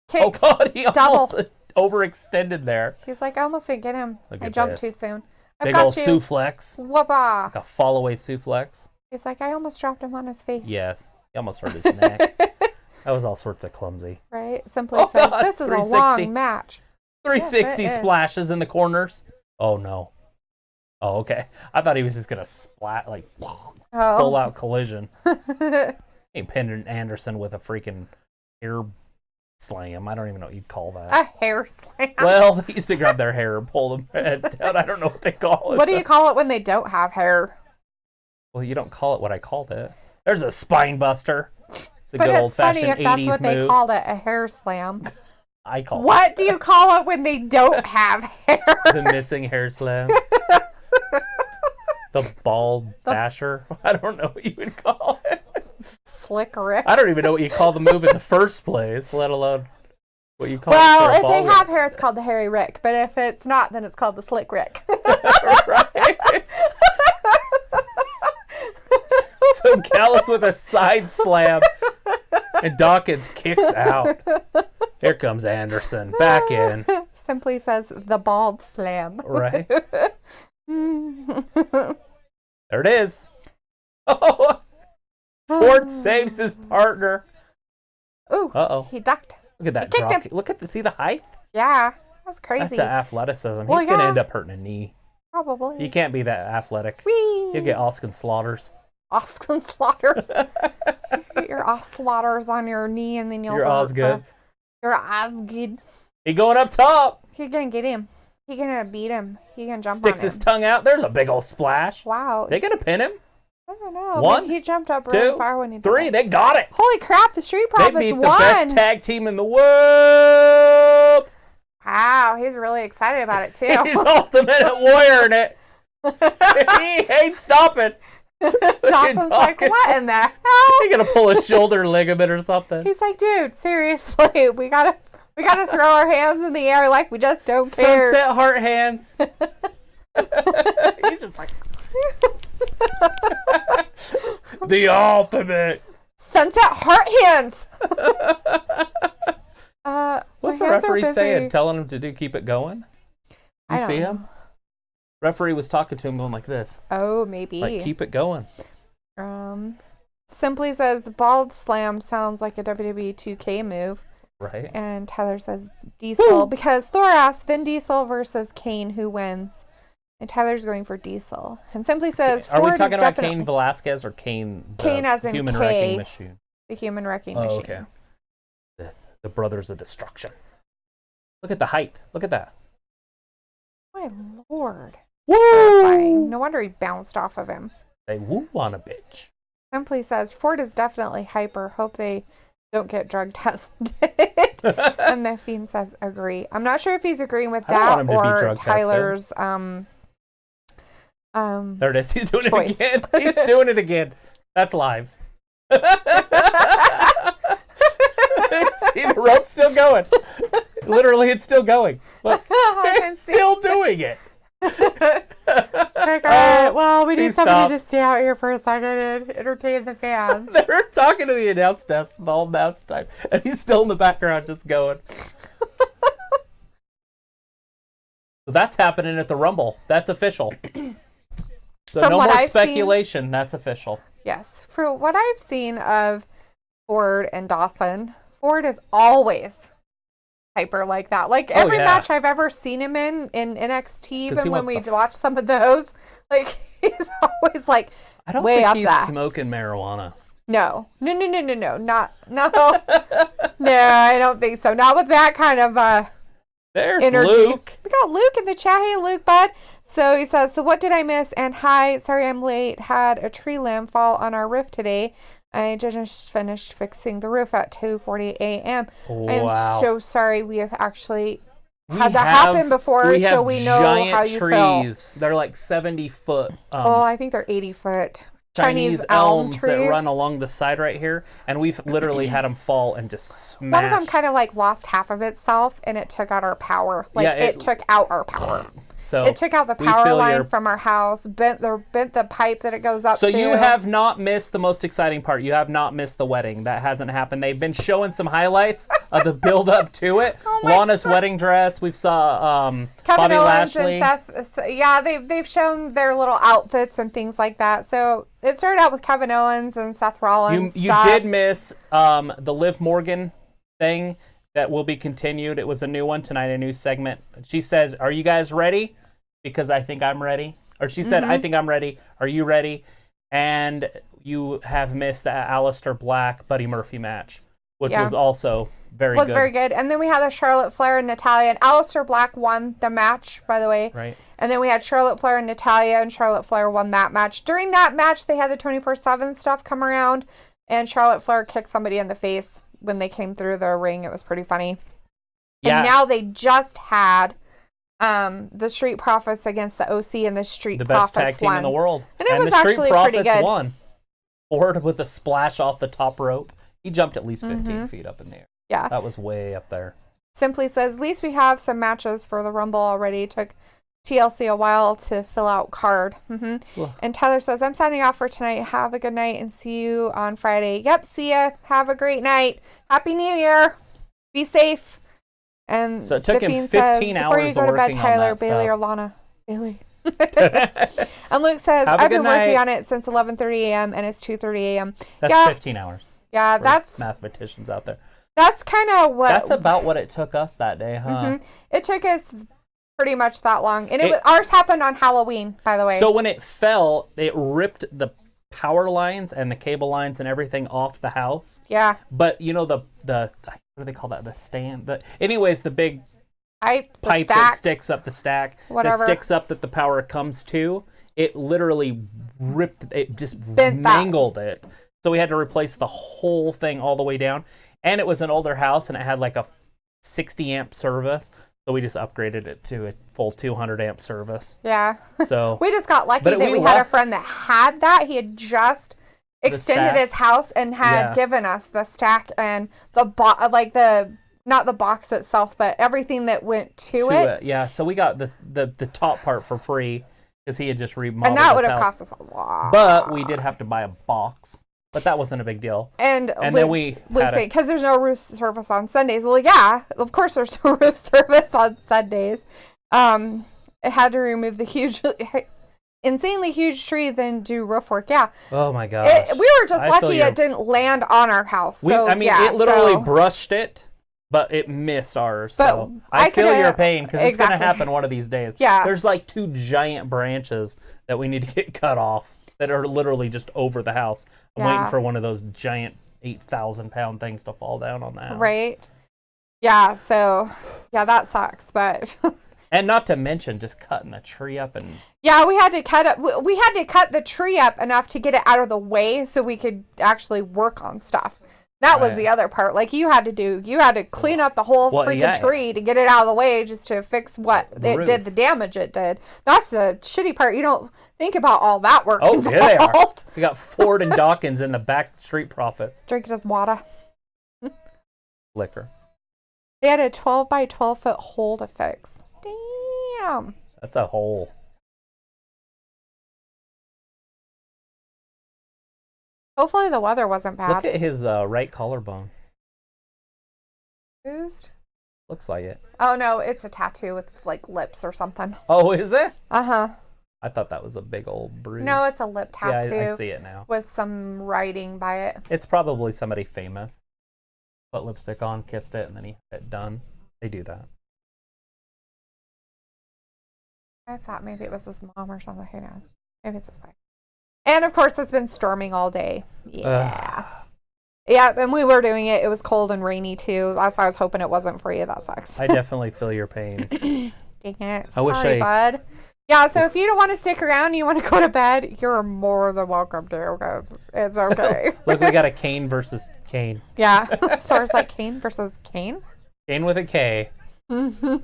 Kick. Oh, God. He Double. almost overextended there. He's like, I almost didn't get him. Look I at jumped this. too soon. I've Big got old you. suplex. Whoopah. Like a fall away suplex. He's like, I almost dropped him on his face. Yes. He almost hurt his neck. That was all sorts of clumsy. Right? Simply Oh, says, God, this is a 360. long match. 360 Yes, it is. splashes in the corners. Oh, no. Oh, okay. I thought he was just going to splat, like, full Oh. out collision. He pinned Anderson with a freaking hair slam. I don't even know what you'd call that. A hair slam. Well, they used to grab their hair and pull them heads down. I don't know what they call it. What do you call it when they don't have hair? Well, you don't call it what I called it. There's a spine buster. It's a But good it's old-fashioned funny if that's 80s what they move. called it, a hair slam. I call What do you call it when they don't have hair? it the missing hair slam. The bald basher. I don't know what you would call it. Slick Rick. I don't even know what you call the move in the first place, let alone what you call it. Well, for a if they ball have hair, it's called the hairy Rick. But if it's not, then it's called the Slick Rick. right? So Gallus with a side slam, and Dawkins kicks out. Here comes Anderson back in. Simply says the bald slam. Right there, it is. Oh, Ford saves his partner. Ooh, Uh-oh. he ducked. Look at that He kicked drop him. kick. Look at see the height. Yeah, that's crazy. That's the athleticism. Well, He's gonna yeah. end up hurting a knee. Probably. You can't be that athletic. Whee! You'll get Oscar Slaughters. Oscar Slaughters. Get your Slaughters on your knee and then you'll Your hurt. Osgoods. Your Osgood. He going up top. He's gonna get him. He gonna beat him. He can jump Sticks on his him. tongue out. There's a big old splash. Wow. They gonna pin him? I don't know. One, Maybe he jumped up really Two, far when he did three. it. They got it. Holy crap! The Street They Profits beat the won. best tag team in the world. Wow, he's really excited about it too. He's ultimate at warrioring it. He ain't stopping. Dawson's like, talking. what in the hell? He's gonna pull a shoulder ligament or something. He's like, dude, seriously, we gotta throw our hands in the air like we just don't care. Sunset heart hands. He's just like the ultimate. Sunset heart hands. What's my the hands are referee busy. saying? Telling him to keep it going? I You don't see know. him? Referee was talking to him going like this. Oh, maybe. Like, keep it going. Simply says Bald Slam sounds like a WWE 2K move. Right? And Tyler says Diesel because Thor asks Vin Diesel versus Kane, who wins? And Tyler's going for Diesel. And Simply says Are we Ford is talking about definitely Cain Velasquez or Cain the Cain as in human K. wrecking machine? the human wrecking Oh, machine. okay. The brothers of destruction. Look at the height. Look at that. My lord. Woo! Terrifying. No wonder he bounced off of him. They woo on a bitch. Simply says Ford is definitely hyper. Hope they don't get drug tested. And the Fiend says agree. I'm not sure if he's agreeing with I don't that want him to be or drug tested. Tyler's There it is. He's doing choice. it again. He's doing it again. That's live. See, the rope's still going. Literally, it's still going. Look, it's still doing it. Like, all right, well, we need Please somebody stop. to stay out here for a second and entertain the fans. They're talking to the announce desk the whole announce time, and he's still in the background just going. So that's happening at the Rumble. That's official. So From no what more I've speculation. That's official. Yes, for what I've seen of Ford and Dawson, Ford is always hyper like that. Like every yeah. match I've ever seen him in NXT, he even when wants we to watch some of those, like he's always like I don't way think up he's there. smoking marijuana. No, not no, I don't think so. Not with that kind of There's energy. Luke. We got Luke in the chat. Hey, Luke, bud. So he says, so what did I miss? And hi, sorry I'm late. Had a tree limb fall on our roof today. I just finished fixing the roof at 2:40 a.m. Wow. I'm so sorry. We have actually We had that have- happen before, we so have we know giant how you feel. trees. They're like 70 foot Oh, I think they're 80-foot Chinese elm elms trees. that run along the side right here, and we've literally had them fall and just smash. One of them kind of like lost half of itself, and it took out our power. Like Yeah, it took out our power. so It took out the we power feel line your- from our house, bent the pipe that it goes up So to. you have not missed the most exciting part. You have not missed the wedding. That hasn't happened. They've been showing some highlights of the build up to it. Oh my Lana's wedding dress. We've saw Kevin Bobby Owens Lashley. and Seth. Yeah, they've shown their little outfits and things like that. So it started out with Kevin Owens and Seth Rollins. You stuff. did miss the Liv Morgan thing that will be continued. It was a new one tonight, a new segment. She says, "Are you guys ready? Because I think I'm ready." Or she said, "I think I'm ready. Are you ready?" And you have missed the Aleister Black Buddy Murphy match, which Yeah. was also very was good. very good. And then we had the Charlotte Flair and Natalia, and Aleister Black won the match, by the way. Right. And then we had Charlotte Flair and Natalia, and Charlotte Flair won that match. During that match, they had the 24/7 stuff come around, and Charlotte Flair kicked somebody in the face when they came through the ring. It was pretty funny. Yeah. And now they just had the Street Profits against the OC, and the Street The best Profits tag team won. in the world. And it was the Street actually Profits pretty good. won. Ford with a splash off the top rope. He jumped at least 15 feet up in the air. Yeah. That was way up there. Simply says, at least we have some matches for the Rumble already. It took TLC a while to fill out card. Well. And Tyler says, I'm signing off for tonight. Have a good night and see you on Friday. Yep, see ya. Have a great night. Happy New Year. Be safe. And So it took him Fiend 15 says, before hours you go of to bed, working on Tyler, that Bailey, stuff. or Lana. Bailey. And Luke says, Have a I've been good working night. on it since 11:30 a.m. and it's 2:30 a.m. That's Yeah. 15 hours. Yeah, for that's mathematicians out there. kind of what That's about what it took us that day, huh? Mhm. It took us pretty much that long. And It- ours happened on Halloween, by the way. So when it fell, it ripped the power lines and the cable lines and everything off the house. yeah. But you know the what do they call that? The stand. Anyways, the big the pipe stack, that sticks up the stack, whatever. that sticks up that the power comes to. It literally ripped, it just Bent that. mangled it. So we had to replace the whole thing all the way down. And it was an older house, and it had like a 60 amp service. So we just upgraded it to a full 200 amp service. Yeah. So we just got lucky But that we we had a left- friend that had that. He had just extended stack? his house and had Yeah. given us the stack and the not the box itself, but everything that went to it. Yeah, so we got the top part for free because he had just remodeled And that his would have house. cost us a lot. But we did have to buy a box. But that wasn't a big deal. And then we had say, because there's no roof service on Sundays. Well, yeah, of course there's no roof service on Sundays. It had to remove the insanely huge tree, then do roof work. Yeah. Oh my gosh. We were just I feel lucky your- it didn't land on our house. So, it literally brushed it, but it missed ours. But So I feel coulda- your pain because it's going to exactly. happen one of these days. Yeah. There's like 2 giant branches that we need to get cut off that are literally just over the house. I'm Yeah. waiting for one of those giant 8,000-pound things to fall down on the house. Right. Yeah. So, yeah, that sucks. But And not to mention just cutting the tree up and yeah, we had to cut the tree up enough to get it out of the way so we could actually work on stuff. That was Right. the other part. Like you had to clean up the whole freaking tree to get it out of the way just to fix what it roof. did, the damage it did. That's the shitty part. You don't think about all that work oh, involved. here they are. We got Ford and Dawkins in the back, Street Profits. Drinking his water. Liquor. They had a 12 by 12 foot hole to fix. Damn. That's a hole. Hopefully the weather wasn't bad. Look at his right collarbone. Bruised? Looks like it. Oh no, it's a tattoo with like lips or something. Oh, is it? Uh-huh. I thought that was a big old bruise. No, it's a lip tattoo. Yeah, I see it now. With some writing by it. It's probably somebody famous. Put lipstick on, kissed it, and then he had it done. They do that. I thought maybe it was his mom or something. Who knows? Maybe it's his wife. And of course, it's been storming all day. Yeah. Yeah, and we were doing it. It was cold and rainy too. That's why I was hoping it wasn't for you. That sucks. I definitely feel your pain. Dang it. I wish Sorry, bud. Yeah, so if you don't want to stick around and you want to go to bed, you're more than welcome to. Okay? It's okay. Look, we got a Kane versus Kane. Yeah. So it's like Kane versus Kane. Kane with a K. Mm-hmm.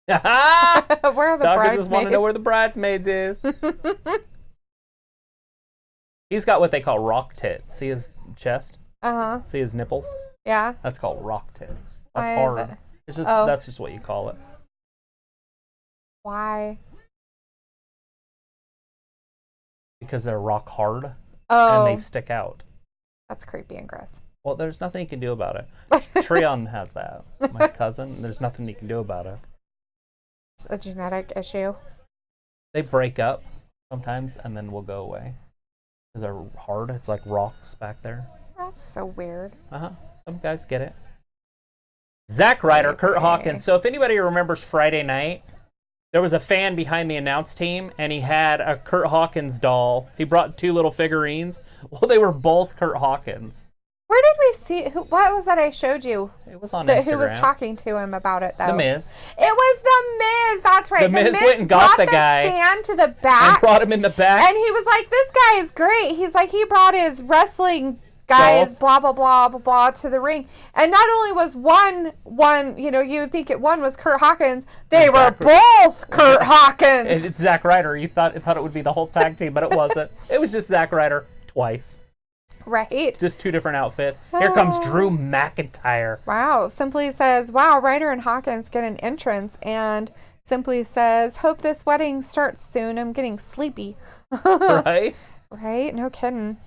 Where are the Doctor just want to know where bridesmaids? the bridesmaids is. He's got what they call rock tit. See his chest? Uh-huh. See his nipples? Yeah. That's called rock tit. That's Why is hard. it? It's just Oh. that's just what you call it. Why? Because they're rock hard Oh, and they stick out. that's creepy and gross. Well, there's nothing you can do about it. Treon has that. My cousin. There's nothing you can do about it. It's a genetic issue. They break up sometimes and then will go away. Because they're hard. It's like rocks back there. That's so weird. Uh-huh. Some guys get it. Zack Ryder, Kurt Hawkins. So if anybody remembers Friday night, there was a fan behind the announce team, and he had a Kurt Hawkins doll. He brought 2 little figurines. Well, they were both Kurt Hawkins. Where did we see? What was that I showed you? It was on Instagram. Who was talking to him about it, though? The Miz. It was The Miz. That's right. The Miz went and got brought the guy fan to the And back. brought him in the back. And he was like, this guy is great. He's like, he brought his wrestling guys, Dolls. blah, blah, blah, blah, blah, to the ring. And not only was one, you know, you would think one was Kurt Hawkins. They Exactly. were both Kurt Hawkins. And it's Zack Ryder. You thought it would be the whole tag team, but it wasn't. It was just Zack Ryder twice. Right. Just 2 different outfits. Here comes Drew McIntyre. Wow. Simply says, wow, Ryder and Hawkins get an entrance. And Simply says, hope this wedding starts soon. I'm getting sleepy. Right? Right? No kidding.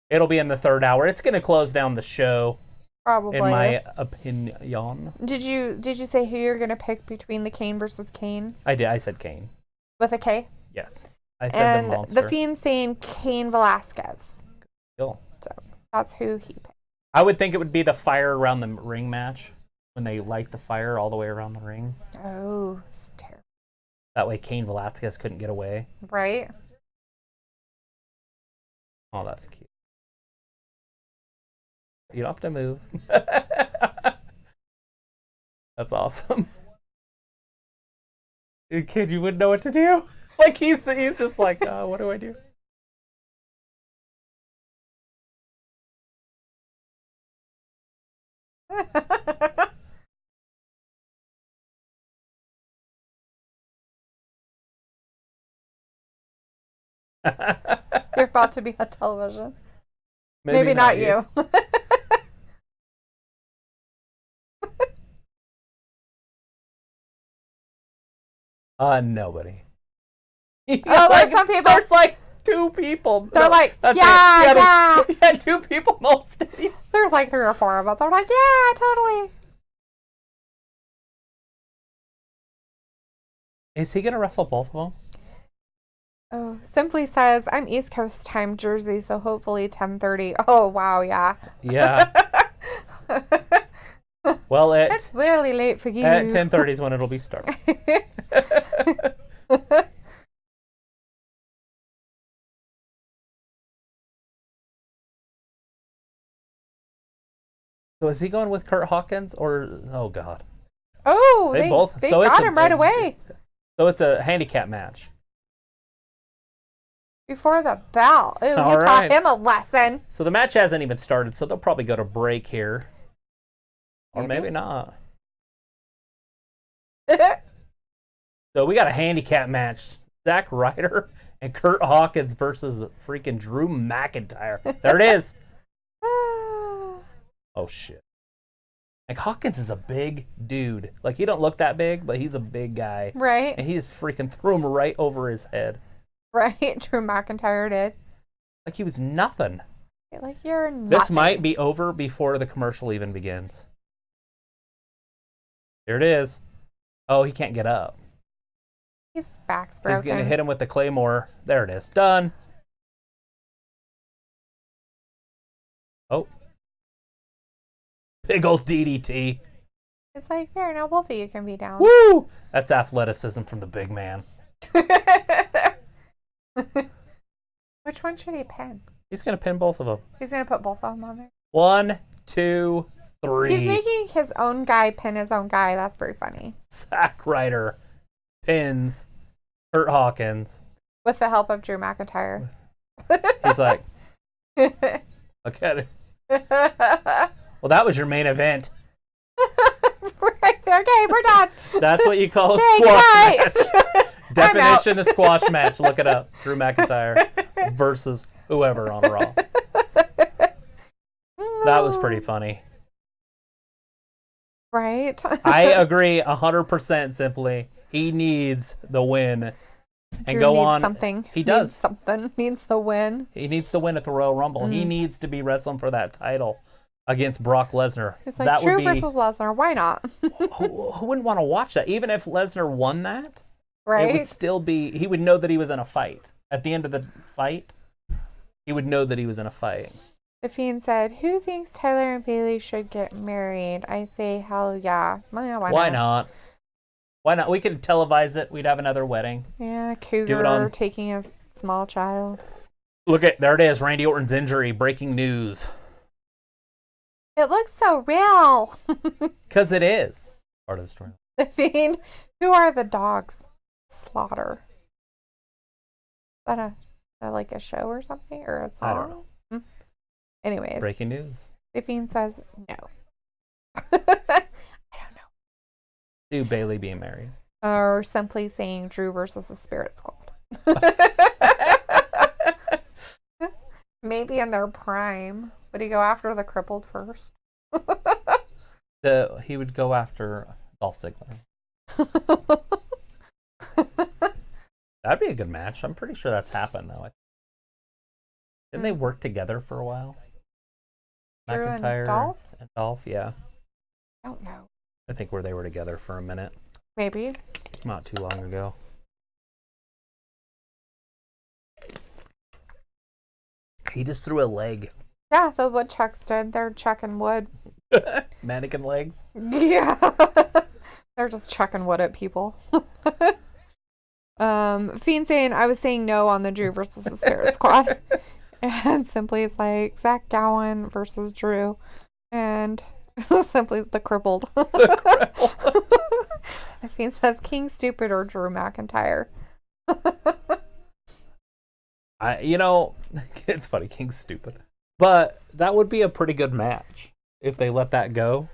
It'll be in the 3rd hour. It's going to close down the show, Probably. in my opinion. Did you say who you're gonna pick between the Kane versus Kane I did. I said Kane. with a K? Yes. I said And the monster. the Fiend saying Kane Velasquez. Cool. So that's who he picked. I would think it would be the fire around the ring match when they light the fire all the way around the ring. Oh, it's terrible. That way Kane Velasquez couldn't get away. Right? Oh, that's cute. You don't have to move. That's awesome. Kid, you wouldn't know what to do. Like he's just like, what do I do? You're about to be on television. Maybe not you. Nobody. Oh, there's some people. There's like 2 people. They're like, that's yeah, it. yeah. Yeah, 2 people in the whole stadium. There's like 3 or 4 of them. They're like, yeah, totally. Is he gonna wrestle both of them? Oh, Simply says, I'm East Coast time Jersey, so hopefully 10:30. Oh, wow, yeah. Yeah. Well, It's really late for you. at 10:30 is when it'll be starting. So is he going with Kurt Hawkins or oh god? Oh, They both- they so it's got a him right big- away So it's a handicap match. before the bell. Ooh, All he taught right. him a lesson. So the match hasn't even started, so they'll probably go to break here. Or maybe not. So we got a handicap match. Zack Ryder and Kurt Hawkins versus freaking Drew McIntyre. There it is. Oh shit. Like Hawkins is a big dude. Like he don't look that big, but he's a big guy. Right, And he just freaking threw him right over his head. right. Drew McIntyre did. Like he was nothing. Like, you're nothing. This might be over before the commercial even begins. Here it is. Oh, he can't get up. His back's broken. He's going to hit him with the Claymore. There it is. Done. Oh. Big old DDT. It's like, there, now both of you can be down. Woo! That's athleticism from the big man. Which one should he pin? He's going to pin both of them. He's going to put both of them on there. 1, 2, 3. He's making his own guy pin his own guy. That's pretty funny. Zack Ryder pins Kurt Hawkins. With the help of Drew McIntyre. He's like, look at it. Well, that was your main event. Right there. Okay, we're done. That's what you call a Okay, squash good match. night. Definition of squash match. Look it up. Drew McIntyre versus whoever on Raw. That was pretty funny. Right? I agree 100% simply. He needs the win. And Drew go needs on. something. He does. Needs something. Needs the win. He needs to win at the Royal Rumble. He needs to be wrestling for that title against Brock Lesnar. It's like that Drew would be, versus Lesnar. Why not? who wouldn't want to watch that? Even if Lesnar won that, it Right? would still be, he would know that he was in a fight. At the end of the fight, he would know that he was in a fight. The Fiend said, who thinks Tyler and Bailey should get married? I say, hell yeah. Well, yeah, Why not? Why not? We could televise it. We'd have another wedding. Yeah, Do it Cougar on- taking a small child. Look at, there it is. Randy Orton's injury. Breaking news. It looks so real. Because it is part of the story. The Fiend, who are the dogs? Slaughter. Is that like a show or something? Or a song? I don't know. Anyways, Breaking news. the Fiend says no. I don't know. To Bailey being married. Or simply saying Drew versus the Spirit Squad. Maybe in their prime. Would he go after the crippled first? He would go after Dolph Ziggler. That'd be a good match. I'm pretty sure that's happened though. Didn't they work together for a while? Drew and McIntyre Dolph? and Dolph, yeah. I don't know. I think where they were together for a minute, Maybe. not too long ago. He just threw a leg. Yeah, the woodchucks did. They're chucking wood. Mannequin legs. Yeah. They're just chucking wood at people. Fiend saying I was saying no on the Drew versus the Spirit Squad. And Simply is like Zach Gowen versus Drew. And Simply the crippled. The Fiend says King Stupid or Drew McIntyre. It's funny, King's stupid. But that would be a pretty good match if they let that go.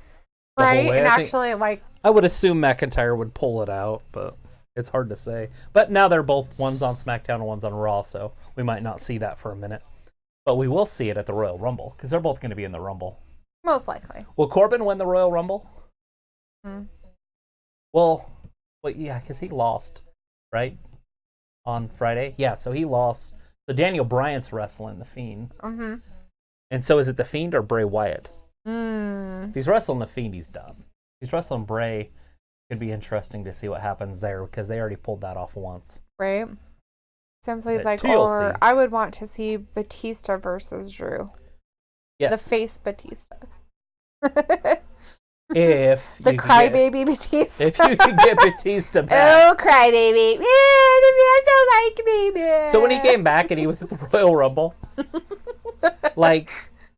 Right? And actually, like... I would assume McIntyre would pull it out, but it's hard to say. But now they're both, one's on SmackDown and one's on Raw, so we might not see that for a minute. But we will see it at the Royal Rumble, because they're both going to be in the Rumble. Most likely. Will Corbin win the Royal Rumble? Hmm. Well, yeah, because he lost, right? On Friday? Yeah, so he lost. So Daniel Bryan's wrestling The Fiend. Mm-hmm. And so is it The Fiend or Bray Wyatt? Mm. If he's wrestling The Fiend, he's done. If he's wrestling Bray, it'd be interesting to see what happens there, because they already pulled that off once. Right. Simply's like, TLC. or I would want to see Batista versus Drew. Yes. The face Batista. If the crybaby Batista. If you could get Batista back. Oh, crybaby. Yeah, the man don't like me, man. So when he came back and he was at the Royal Rumble, like...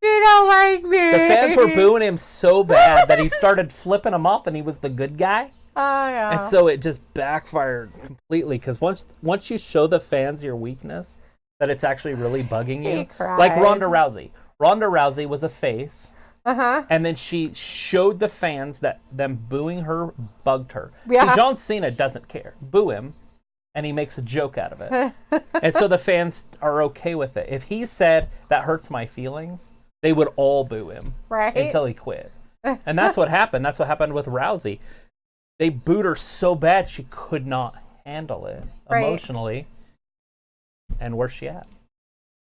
You don't like me. The fans were booing him so bad that he started flipping them off and he was the good guy. Oh, yeah. And so it just backfired completely, because once you show the fans your weakness, that it's actually really bugging you. Like Ronda Rousey. Ronda Rousey was a face. Uh-huh. And then she showed the fans that them booing her bugged her. Yeah. See, John Cena doesn't care. Boo him, and he makes a joke out of it. And so the fans are okay with it. If he said, that hurts my feelings, they would all boo him. Right. Until he quit. And that's what happened. That's what happened with Rousey. They booed her so bad she could not handle it emotionally. And where's she at?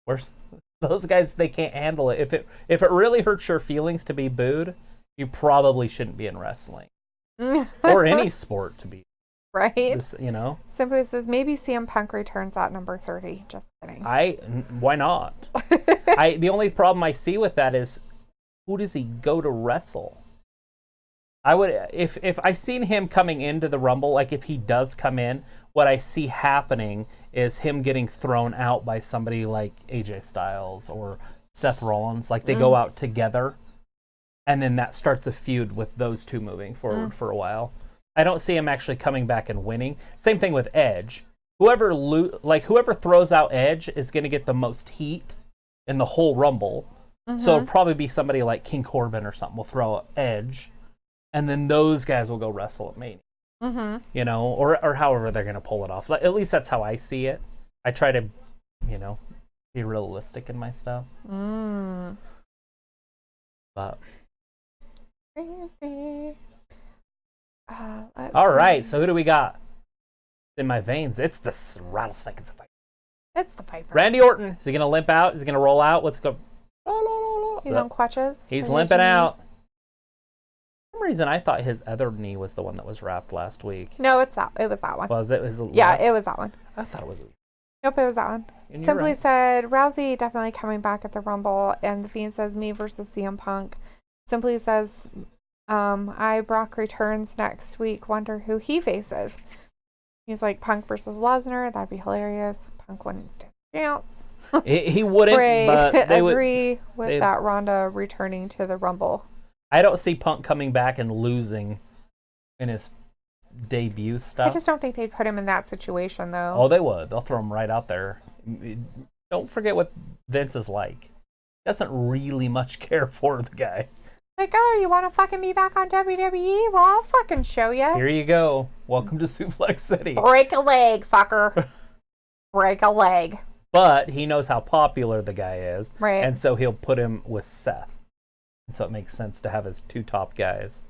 Where's those guys? They can't handle it. If it really hurts your feelings to be booed, you probably shouldn't be in wrestling or any sport to be. Right. Just, Simply says maybe CM Punk returns at number 30. Just kidding. Why not? The only problem I see with that is, who does he go to wrestle? I would, if I seen him coming into the Rumble, like if he does come in, what I see happening is him getting thrown out by somebody like AJ Styles or Seth Rollins. Like they go out together, and then that starts a feud with those two moving forward for a while. I don't see him actually coming back and winning. Same thing with Edge. Whoever throws out Edge is going to get the most heat in the whole Rumble. So it'll probably be somebody like King Corbin or something will throw out Edge. And then those guys will go wrestle at Mania. Or however they're going to pull it off. At least that's how I see it. I try to, be realistic in my stuff. But. Crazy. All right, so who do we got in my veins? It's the Rattlesnake. It's the Viper. It's the Viper. Randy Orton. Is he going to limp out? Is he going to roll out? What's going? He's on crutches. He's limping out. For some reason, I thought his other knee was the one that was wrapped last week. No, it was that one. Was it? Yeah, it was that one. I thought it was. Nope, it was that one. Simply said, Rousey definitely coming back at the Rumble, and the Fiend says me versus CM Punk. Simply says, Brock returns next week. Wonder who he faces. He's like, Punk versus Lesnar. That'd be hilarious. Punk wouldn't stand a chance. He wouldn't, but they would agree with that Ronda returning to the Rumble. I don't see Punk coming back and losing in his debut stuff. I just don't think they'd put him in that situation, though. Oh, they would. They'll throw him right out there. Don't forget what Vince is like. He doesn't really much care for the guy. Like, oh, you want to fucking be back on WWE? Well, I'll fucking show you. Here you go. Welcome to Suplex City. Break a leg, fucker. Break a leg. But he knows how popular the guy is. Right. And so he'll put him with Seth. And so it makes sense to have his two top guys.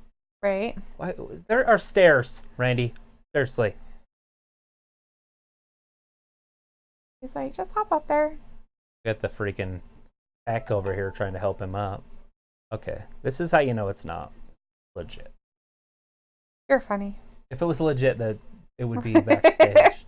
Right. Why, there are stairs, Randy. Seriously. He's like, just hop up there. Got the freaking Eck over here trying to help him up. Okay. This is how you know it's not legit. You're funny. If it was legit, that it would be backstage.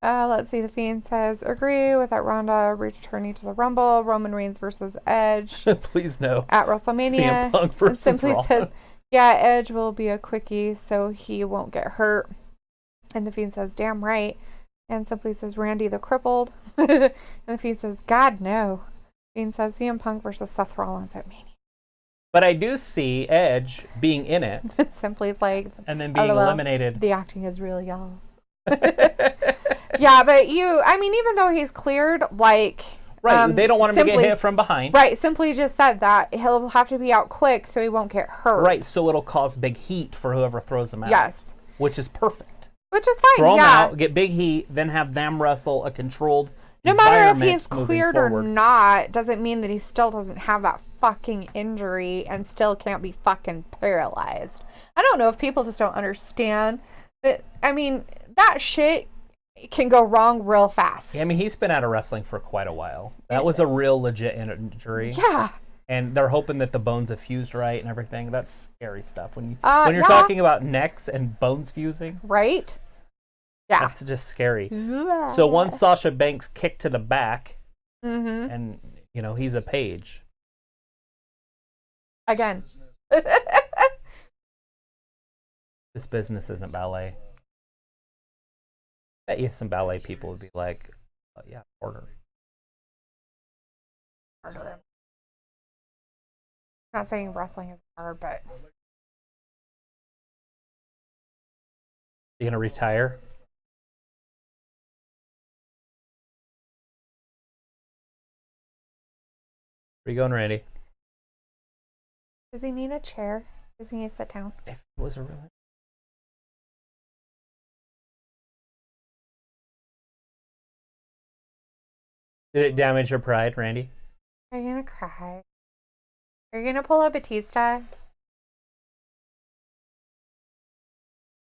Let's see. The Fiend says, agree with that Ronda returning to the Rumble. Roman Reigns versus Edge. Please no. At WrestleMania. CM Punk versus Simply Raw. says, yeah, Edge will be a quickie, so he won't get hurt. And the Fiend says, damn right. And Simply says, Randy the crippled. And the Fiend says, God, no. Fiend says, CM Punk versus Seth Rollins at Mania. But I do see Edge being in it. Simply's like, and then being LOL, eliminated. The acting is real, y'all. Yeah, but even though he's cleared, like... Right, they don't want him to get hit from behind. Right, Simply just said that he'll have to be out quick so he won't get hurt. Right, so it'll cause big heat for whoever throws him out. Yes. Which is perfect. Which is fine, Throw him yeah. out, get big heat, then have them wrestle a controlled No matter if environment he's moving cleared or forward. not, doesn't mean that he still doesn't have that fucking injury and still can't be fucking paralyzed. I don't know if people just don't understand. But, I mean, that shit can go wrong real fast. Yeah, I mean, he's been out of wrestling for quite a while. That was a real legit injury. Yeah. And they're hoping that the bones have fused right and everything. That's scary stuff. When you're yeah. talking about necks and bones fusing, Right? Yeah. that's just scary. So one Sasha Banks kick to the back, and, he's a page. Again. This business isn't ballet. I bet you some ballet people would be like, yeah, order. Not saying wrestling is hard, but You gonna retire? Where you going, Randy? does he need a chair? Does he need to sit down? If it was a really... Did it damage your pride, Randy? Are you gonna cry? Are you gonna pull a Batista?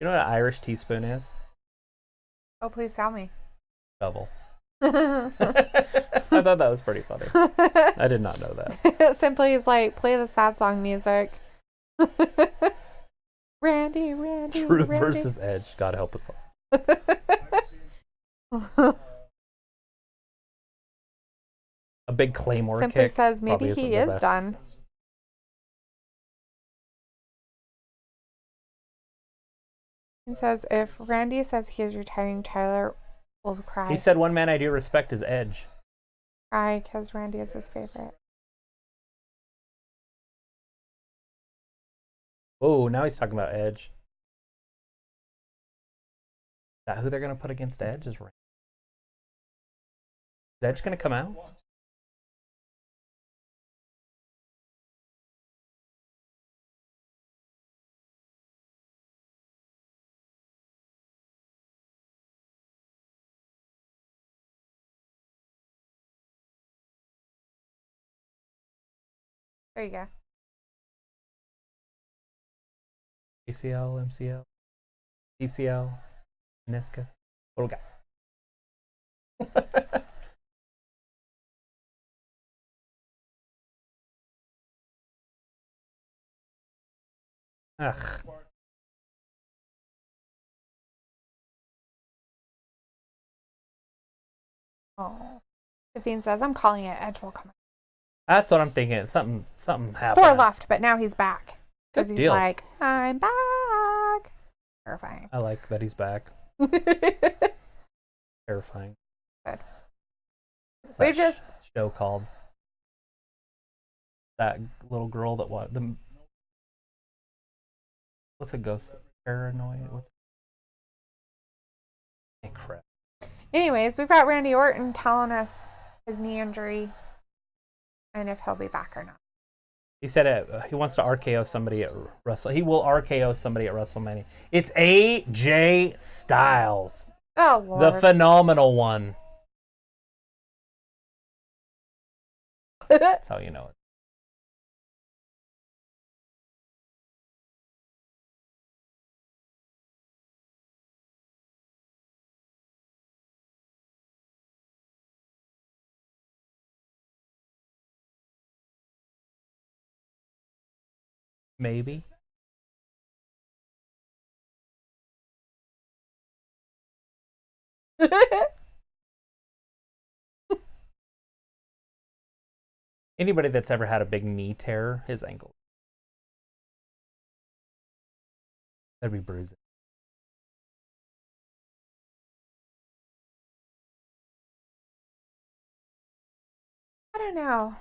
You know what an Irish teaspoon is? Oh, please tell me. Double. I thought that was pretty funny. I did not know that. Simply is like, play the sad song music. Randy. Drew versus Edge. God help us all. A big Claymore Simply kick. says maybe probably isn't he the is best. done. He says if Randy says he is retiring, Tyler will cry. He said one man I do respect is Edge. Cry because Randy is his favorite. Oh, now he's talking about Edge. Is that who they're going to put against Edge? Is Edge going to come out? There you go. ACL, MCL, PCL, meniscus. What do we got? Ugh. Oh. The Fiend says, I'm calling it. Edge will come. That's what I'm thinking. Something happened. Thor left, but now he's back. Because Good he's deal. like, I'm back. Terrifying. I like that he's back. Terrifying. Good. What's We that just show called? That little girl that what's a ghost? Paranoid? What's... Hey, crap. Anyways, we've got Randy Orton telling us his knee injury and if he'll be back or not. He said he wants to RKO somebody at He will RKO somebody at WrestleMania. It's AJ Styles, Oh, Lord. the phenomenal one. That's how you know it. Maybe. Anybody that's ever had a big knee tear, his ankle. That'd be bruising. I don't know.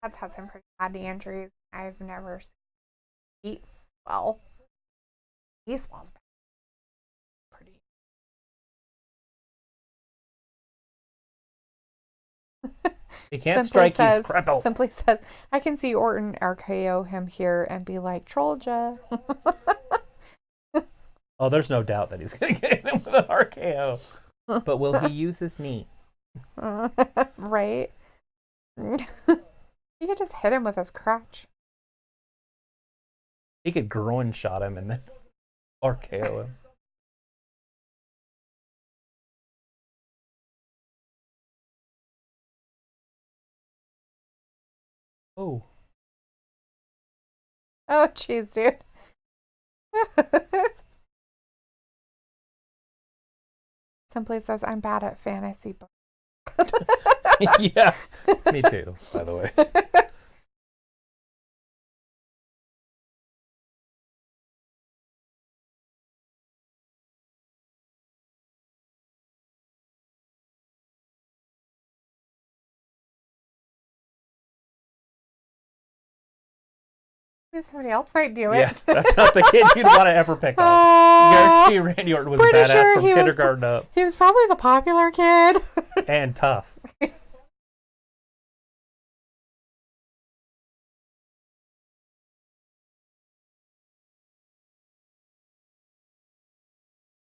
That's had some pretty bad knee injuries. I've never seen Heat swell. He swells pretty. He can't strike, he's crippled. Simply says, I can see Orton RKO him here and be like, Trollja. Oh, there's no doubt that he's going to get him with an RKO. But will he use his knee? Right? You could just hit him with his crotch. He could groin shot him and then RKO him. Oh. Oh, jeez, dude. Simply says, I'm bad at fantasy books. Yeah, me too, by the way. Somebody else might do it. Yeah, that's not the kid you'd want to ever pick on. Guarantee Randy Orton was pretty badass sure from kindergarten up. He was probably the popular kid. And tough.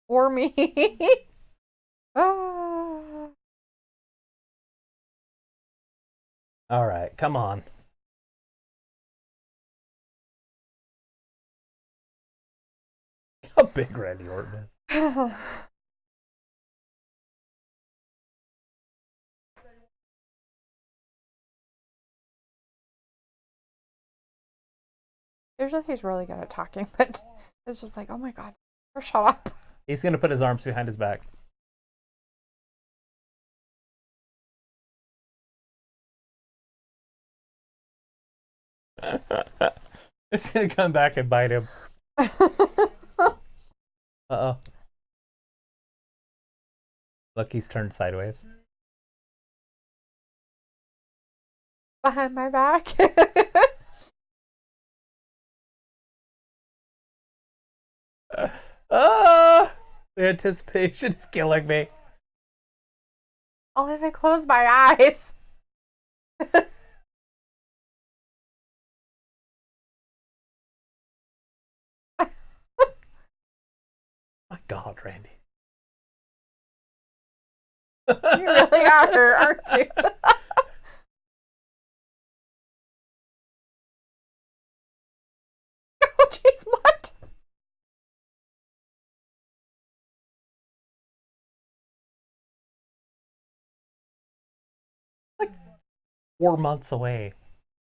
Or me. Ah. All right, come on. How big Randy Orton is. Usually he's really good at talking, but it's just like, oh my god, shut up. He's going to put his arms behind his back. It's going to come back and bite him. Uh-oh. Look, he's turned sideways. Behind my back. The anticipation is killing me. Only if I close my eyes. My God, Randy. You really are, aren't you? Oh, jeez, what? Like 4 months away.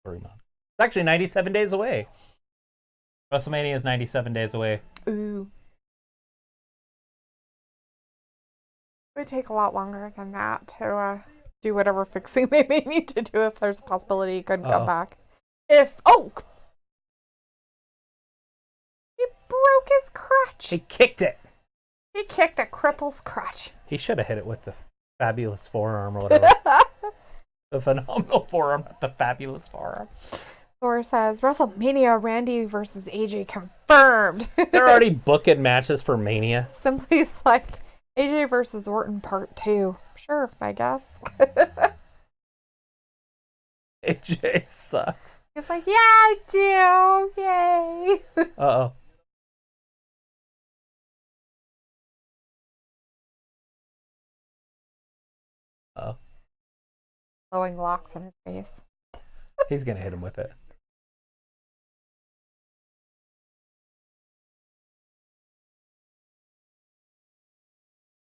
3 months. It's actually 97 days away. WrestleMania is 97 days away. Ooh. It would take a lot longer than that to do whatever fixing they may need to do if there's a possibility he couldn't come back. He broke his crotch. He kicked it. He kicked a cripple's crotch. He should have hit it with the fabulous forearm or whatever. The phenomenal forearm, not the fabulous forearm. Thor says, WrestleMania Randy versus AJ confirmed. They're already booking matches for Mania. Simply's like, AJ versus Orton part 2. Sure, I guess. AJ sucks. He's like, yeah, I do. Yay. Uh-oh. Uh-oh. Blowing locks on his face. He's going to hit him with it.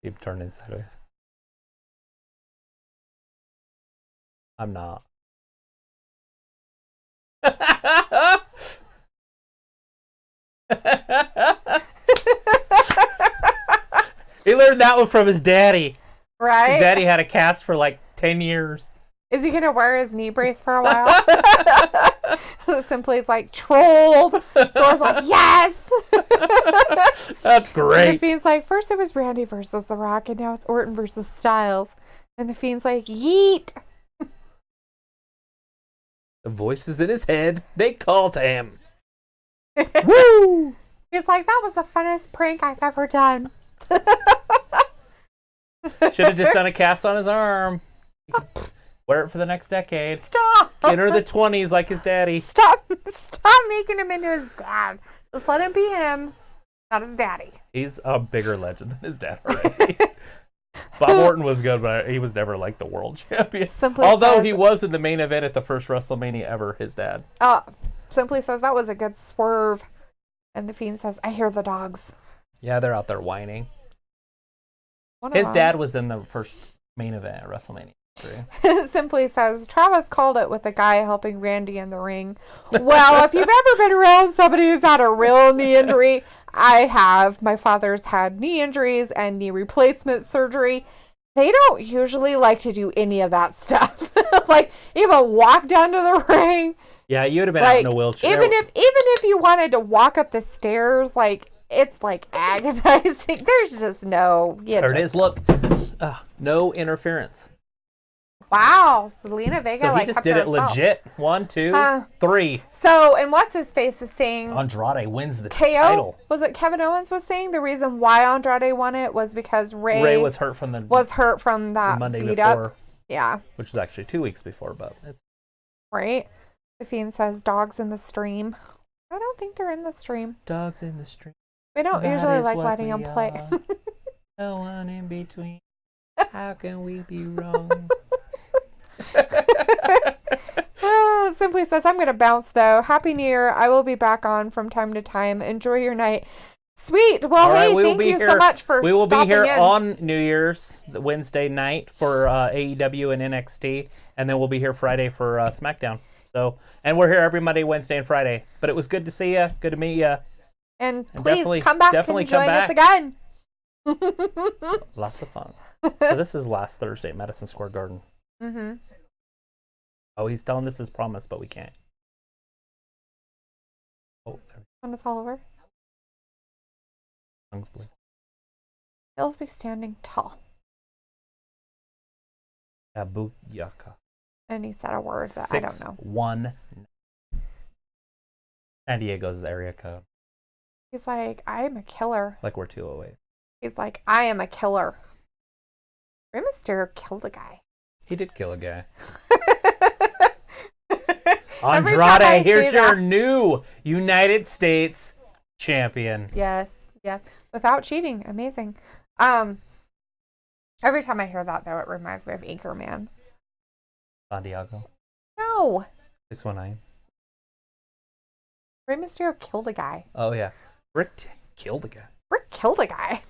Keep turning sideways. I'm not. He learned that one from his daddy. Right? His daddy had a cast for like 10 years. Is he going to wear his knee brace for a while? Simply's like, trolled. Thor's like, yes! That's great. And the Fiend's like, first it was Randy versus The Rock, and now it's Orton versus Styles. And the Fiend's like, yeet! The voices in his head, they call to him. Woo! He's like, that was the funnest prank I've ever done. Should have just done a cast on his arm. Wear it for the next decade. Stop. Enter the 20s like his daddy. Stop making him into his dad. Just let him be him, not his daddy. He's a bigger legend than his dad already. Bob Orton was good, but he was never like the world champion. Although he was in the main event at the first WrestleMania ever, his dad. Simply says that was a good swerve. And the Fiend says, I hear the dogs. Yeah, they're out there whining. His dad was in the first main event at WrestleMania 3. Simply says, Travis called it with the guy helping Randy in the ring. Well, if you've ever been around somebody who's had a real knee injury, I have. My father's had knee injuries and knee replacement surgery. They don't usually like to do any of that stuff. Like, even walk down to the ring. Yeah, you would have been out in a wheelchair. Even if you wanted to walk up the stairs, like, it's like agonizing. There's just no. There it is. Look, no interference. Wow, Zelina Vega. So he just did it legit. 1, 2, 3. So, and what's his face is saying Andrade wins the KO? title. Was it Kevin Owens was saying the reason why Andrade won it was because Ray was hurt from that Monday beat before. Up. Yeah, which was actually 2 weeks before, but it's right. The Fiend says dogs in the stream. I don't think they're in the stream. Dogs in the stream. We don't usually like letting them play. No one in between. How can we be wrong? Simply says, I'm going to bounce though. Happy New Year. I will be back on from time to time. Enjoy your night. Sweet. Well, hey, thank you so much for We will be here in. on New Year's, Wednesday night for AEW and NXT, and then we'll be here Friday for SmackDown. So, and we're here every Monday, Wednesday, and Friday. But it was good to see you. Good to meet you. And please come back and join us again. Lots of fun. So this is last Thursday at Madison Square Garden. Mm-hmm. Oh, he's telling us his promise, but we can't. Oh, when it's all over. Tongues bleed. He'll be standing tall. Abuyaka. And he said a word that I don't know. 6-1. San Diego's area code. He's like, I am a killer. Like we're 208. He's like, I am a killer. Rey Mysterio killed a guy. He did kill a guy. Andrade, here's your new United States champion. Yes, yeah. Without cheating. Amazing. Every time I hear that, though, it reminds me of Anchorman. San Diego. No. 619. Rey Mysterio killed a guy. Oh, yeah. Rick killed a guy. Rick killed a guy.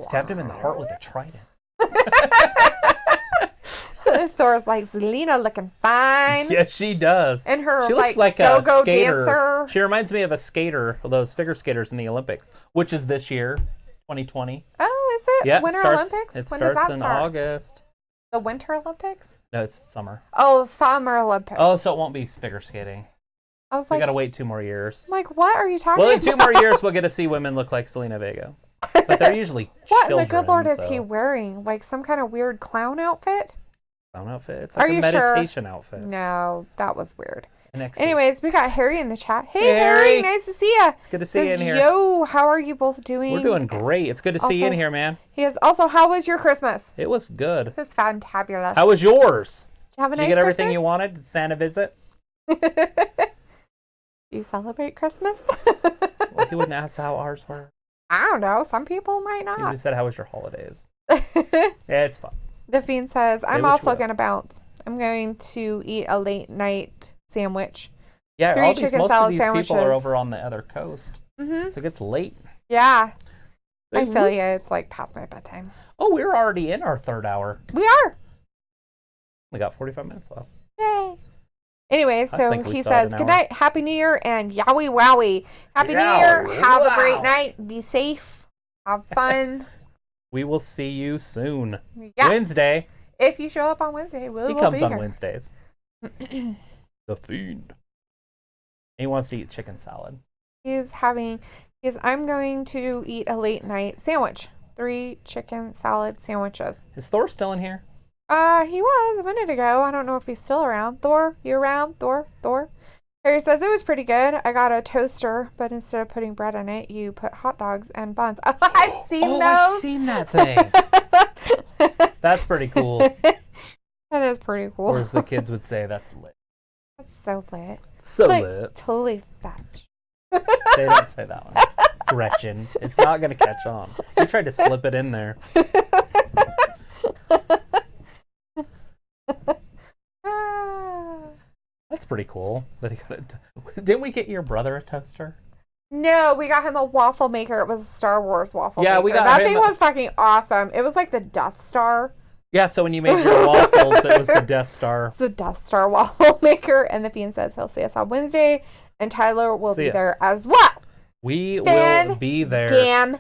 Stabbed him in the heart with a trident. Thor's like, Zelina looking fine. Yes, she does. And her she looks like a go-go skater. Dancer. She reminds me of a skater, those figure skaters in the Olympics, which is this year, 2020. Oh, is it? Yeah, Winter Olympics? It when starts does that in start? August. The Winter Olympics? No, it's summer. Oh, Summer Olympics. Oh, so it won't be figure skating. I was We like, gotta wait 2 more years. like, what are you talking Well, in about? 2 more years, we'll get to see women look like Selena Vega. But they're usually What in children, the good Lord is so. he wearing? Like some kind of weird clown outfit? Clown outfit. It's like Are a you sure? meditation outfit. No, that was weird. NXT. Anyways, we got Harry in the chat. Hey, Hey, Harry. Nice to see you. It's good to see you in here. Yo, how are you both doing? We're doing great. It's good to see you in Also- here, man. He is also, how was your Christmas? It was good. It was fantabulous. How was yours? Did you have a Did nice you get everything Christmas? you wanted? Did Santa visit? Do you celebrate Christmas? Well, he wouldn't ask how ours were. I don't know. Some people might He not. just said, how was your holidays? Yeah, it's fun. The Fiend says, I'm what you also will. going to bounce. I'm going to eat a late night sandwich. Yeah, 3 all these, chicken most of salad these people are sandwiches. over on the other coast. Mm-hmm. So it gets late. Yeah. I They- feel you. It's like past my bedtime. Oh, we're already in our 3rd hour. We are. We got 45 minutes left. Yay. Anyway, so think we he still have says, an good hour. night, Happy New Year, and yowie wowie. Happy New Year. Yowie Have a wow. great night. Be safe. Have fun. We will see you soon. Yes. Wednesday. If you show up on Wednesday, He we'll comes be on here. Wednesdays. The Fiend. He wants to eat chicken salad. I'm going to eat a late night sandwich. 3 chicken salad sandwiches. Is Thor still in here? He was a minute ago. I don't know if he's still around. Thor, you around? Thor. Harry says it was pretty good. I got a toaster, but instead of putting bread in it, you put hot dogs and buns. I've seen those. I've seen that thing. That's pretty cool. That is pretty cool. Or as the kids would say, that's lit. That's so lit. So like, lit. Totally fetch. They don't say that one. Gretchen. It's not going to catch on. We tried to slip it in there. That's pretty cool. That he got it. Didn't we get your brother a toaster? No, we got him a waffle maker. It was a Star Wars waffle maker. We got that him thing was fucking awesome. It was like the Death Star. Yeah, so when you made your waffles, it was the Death Star. It's the Death Star waffle maker. And the Fiend says he'll see us on Wednesday, and Tyler will be there as well. We will be there. Damn.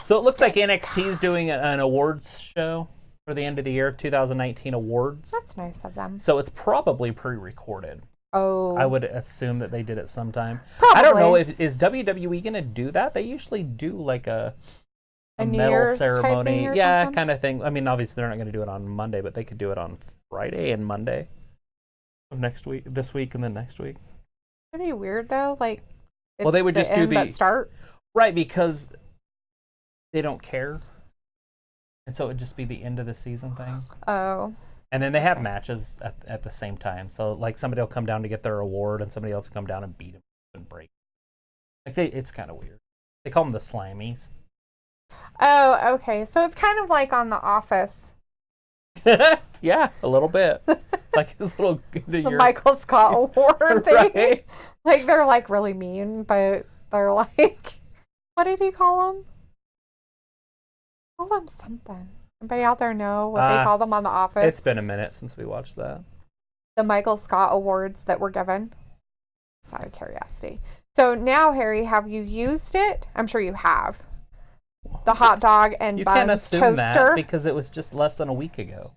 So it looks like NXT is doing an awards show for the end of the year, 2019 awards. That's nice of them. So it's probably pre-recorded. Oh. I would assume that they did it sometime. Probably. I don't know is WWE going to do that? They usually do like a New medal Year's ceremony. type thing or yeah, something? kind of thing. I mean, obviously they're not going to do it on Monday, but they could do it on Friday and Monday of next week, this week and then next week. That'd be weird though. Like, it's well, they would just do the start. Right, because they don't care. And so it would just be the end of the season thing. Oh. And then they have matches at the same time. So, like, somebody will come down to get their award, and somebody else will come down and beat them and break. Like, it's kind of weird. They call them the Slammies. Oh, okay. So it's kind of like on The Office. Yeah, a little bit. Like his little... The Michael Scott Award thing. Right? Like, they're, like, really mean, but they're like... What did he call them? Call them something. Anybody out there know what they call them on The Office? It's been a minute since we watched that. The Michael Scott Awards that were given. Just out of curiosity. So now, Harry, have you used it? I'm sure you have. The hot dog and you buns can't assume toaster. That because it was just less than a week ago.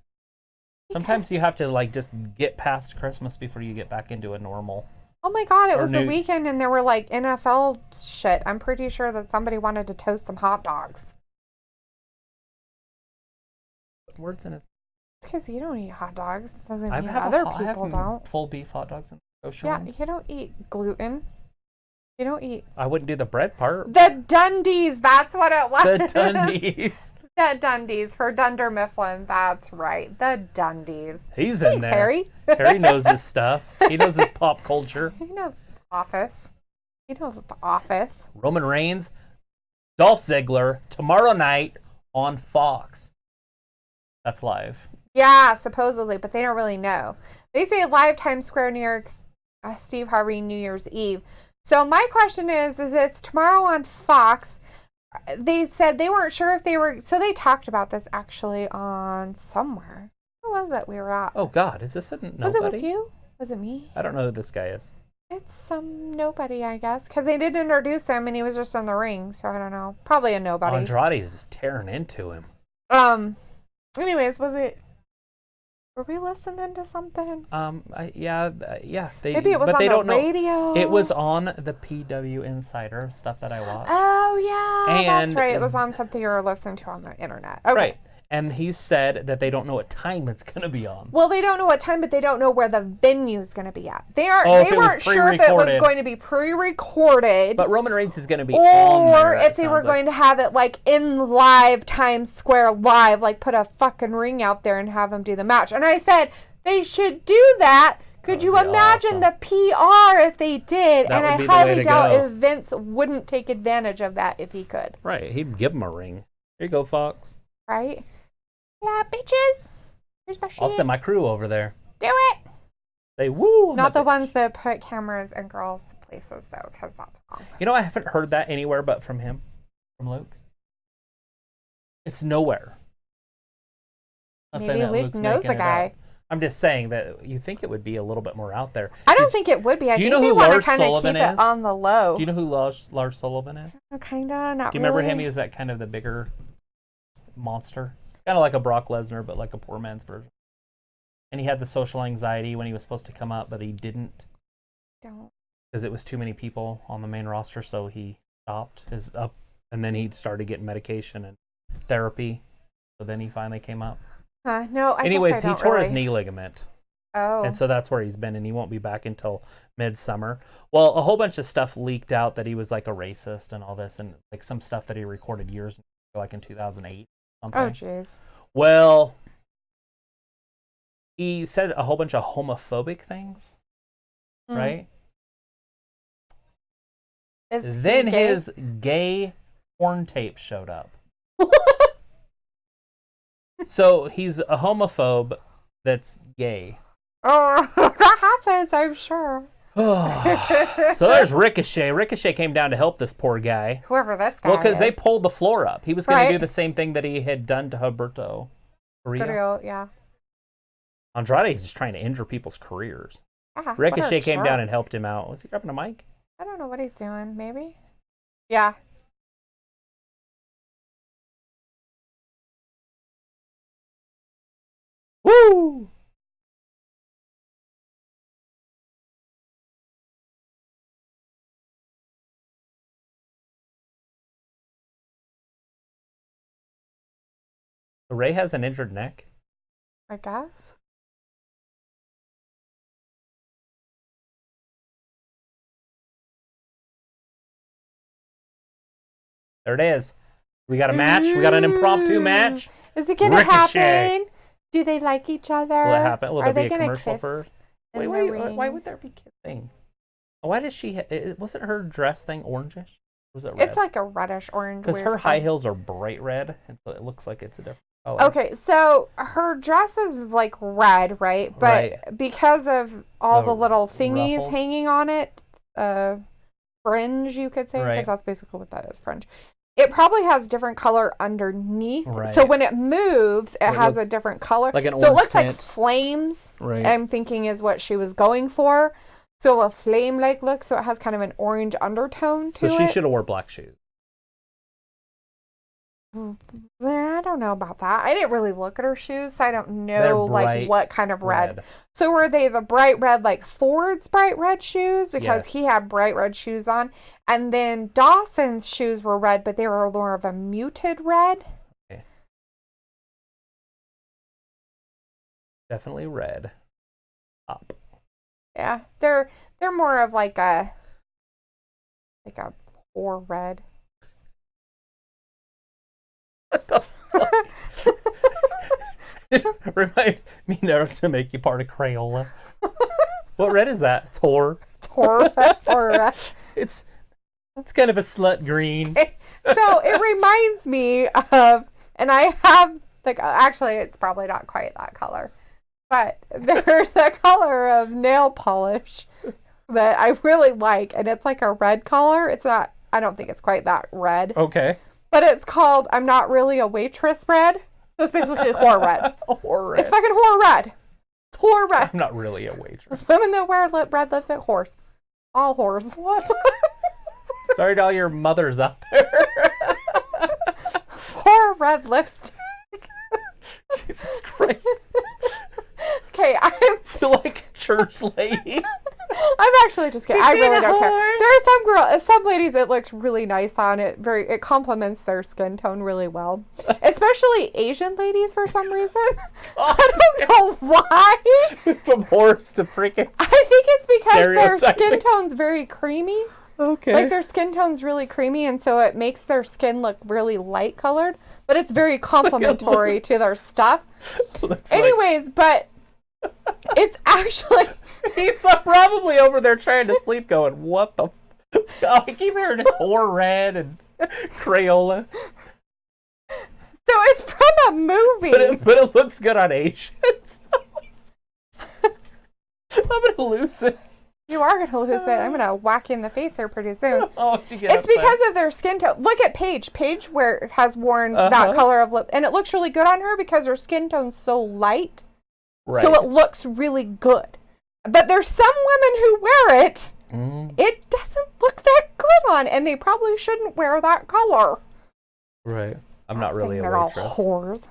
Sometimes you have to like just get past Christmas before you get back into a normal. Oh my God, it was the weekend and there were like NFL shit. I'm pretty sure that somebody wanted to toast some hot dogs. Words in his. Because you don't eat hot dogs. It doesn't mean I other have people don't. Full beef hot dogs and kosher Yeah, ones. you don't eat gluten. You don't eat. I wouldn't do the bread part. The Dundies, that's what it was. The Dundies. The Dundies for Dunder Mifflin. That's right. The Dundies. He's in there. Harry. Harry knows his stuff. He knows his pop culture. He knows The Office. He knows The Office. Roman Reigns, Dolph Ziggler, tomorrow night on Fox. That's live. Yeah, supposedly, but they don't really know. They say live Times Square, New York, Steve Harvey, New Year's Eve. So my question is it's tomorrow on Fox. They said they weren't sure if they were, so they talked about this actually on somewhere. Where was it we were at? Oh God, is this a nobody? Was it with you? Was it me? I don't know who this guy is. It's some nobody, I guess, because they didn't introduce him and he was just in the ring, so I don't know. Probably a nobody. Andrade's just tearing into him. Anyways, were we listening to something? Yeah. Maybe it was on the radio. It was on the PW Insider stuff that I watched. Oh yeah, And that's right. It was on something you were listening to on the internet. Okay. Right. And he said that they don't know what time it's going to be on. Well, they don't know what time, but they don't know where the venue's going to be at. They weren't sure if it was going to be pre-recorded. But Roman Reigns is going to be on there, or if they were going to have it like in live Times Square live, like put a fucking ring out there and have them do the match. And I said they should do that. Could you imagine the PR if they did? And I highly doubt if Vince wouldn't take advantage of that if he could. Right. He'd give him a ring. Here you go, Fox. Right? Yeah, bitches. Here's my shit. I'll send my crew over there. Do it. They woo. Not the ones that put cameras in girls' places, though, because that's wrong. You know, I haven't heard that anywhere but from him, from Luke. It's nowhere. Maybe Luke knows the guy. I'm just saying that you think it would be a little bit more out there. I don't think it would be. I think they want to kind of keep it on the low. Do you know who Lars Sullivan is? Kind of, not really. Do you remember him? He was that kind of the bigger monster. It's kind of like a Brock Lesnar, but like a poor man's version. And he had the social anxiety when he was supposed to come up, but he didn't. Don't. Because it was too many people on the main roster, so he stopped his up, and then he started getting medication and therapy. So then he finally came up. No, I Anyways, guess I he don't tore his really. knee ligament. Oh. And so that's where he's been, and he won't be back until midsummer. Well, a whole bunch of stuff leaked out that he was like a racist and all this, and like some stuff that he recorded years ago, like in 2008. Something. Oh, jeez. Well, he said a whole bunch of homophobic things, right? Then his gay porn tape showed up. So he's a homophobe that's gay. Oh, that happens, I'm sure. So there's Ricochet. Ricochet came down to help this poor guy. Whoever this guy Well, because they is. pulled the floor up. He was going to do Right. the same thing that he had done to Humberto Carrillo. Carrillo, yeah. Andrade is just trying to injure people's careers. Ah, what a Ricochet came jerk. down and helped him out. Was he grabbing a mic? I don't know what he's doing. Maybe. Yeah. Woo! Ray has an injured neck. I guess. There it is. We got a match. We got an impromptu match. Is it gonna Ricochet. happen? Do they like each other? Will it happen? Will Are there they be a gonna commercial kiss for? in the Why ring? would there be kissing? Why does she? Wasn't her dress thing orangish? Was it red? It's like a reddish orange. Because weird her high color. heels are bright red, and so it looks like it's a different color. Okay, so her dress is like red, right? But Right. because of all The the little thingies ruffles? hanging on it, fringe, you could say, because Right. that's basically what that is, fringe. It probably has different color underneath. Right. So when it moves, it has a looks different color. like an So it orange looks like tint. flames, Right. I'm thinking is what she was going for. So a flame-like look, so it has kind of an orange undertone to So she it. should have wore black shoes. I don't know about that. I didn't really look at her shoes, so I don't They're know like bright what kind of red. So were they the bright red, like Ford's bright red shoes? Because he Yes. had bright red shoes on. And then Dawson's shoes were red, but they were more of a muted red. Definitely red. Up. Yeah. They're more of like a poor red. What the fuck? Remind me never to make you part of Crayola. What red is that? Tor. Poor red. It's kind of a slut green. So it reminds me of, and I have actually it's probably not quite that color, but there's a color of nail polish that I really like, and it's like a red color. It's not, I don't think it's quite that red, Okay. but it's called I'm Not Really a Waitress red. So it's basically whore red. Or red. It's fucking whore red. It's whore red. I'm not really a waitress. It's women that wear red lipstick, whores. All whores. What? Sorry to all your mothers out there. Whore red lipstick. Jesus Christ. Okay, I feel like a church lady. I'm actually just kidding. You I see really the don't care. horse? There are some ladies it looks really nice on it. It complements their skin tone really well. Especially Asian ladies for some reason. I don't know why. From horse to freaking. I think it's because their skin Stereotyping. tone's very creamy. Okay. Like their skin tone's really creamy, and so it makes their skin look really light colored. But it's very complementary to their stuff. Looks like- Anyways, but it's actually. He's probably over there trying to sleep going, what the I keep hearing this whore red and Crayola. So it's from a movie. But it looks good on Asians. I'm going to lose it. You are going to lose it. I'm going to whack you in the face here pretty soon. Oh, did you get It's upset? because of their skin tone. Look at Paige. Paige has worn Uh-huh. that color of lip. And it looks really good on her because her skin tone's so light. Right. So it looks really good. But there's some women who wear it. It doesn't look that good on. And they probably shouldn't wear that color. Right. I'm not really a They're all waitress. whores.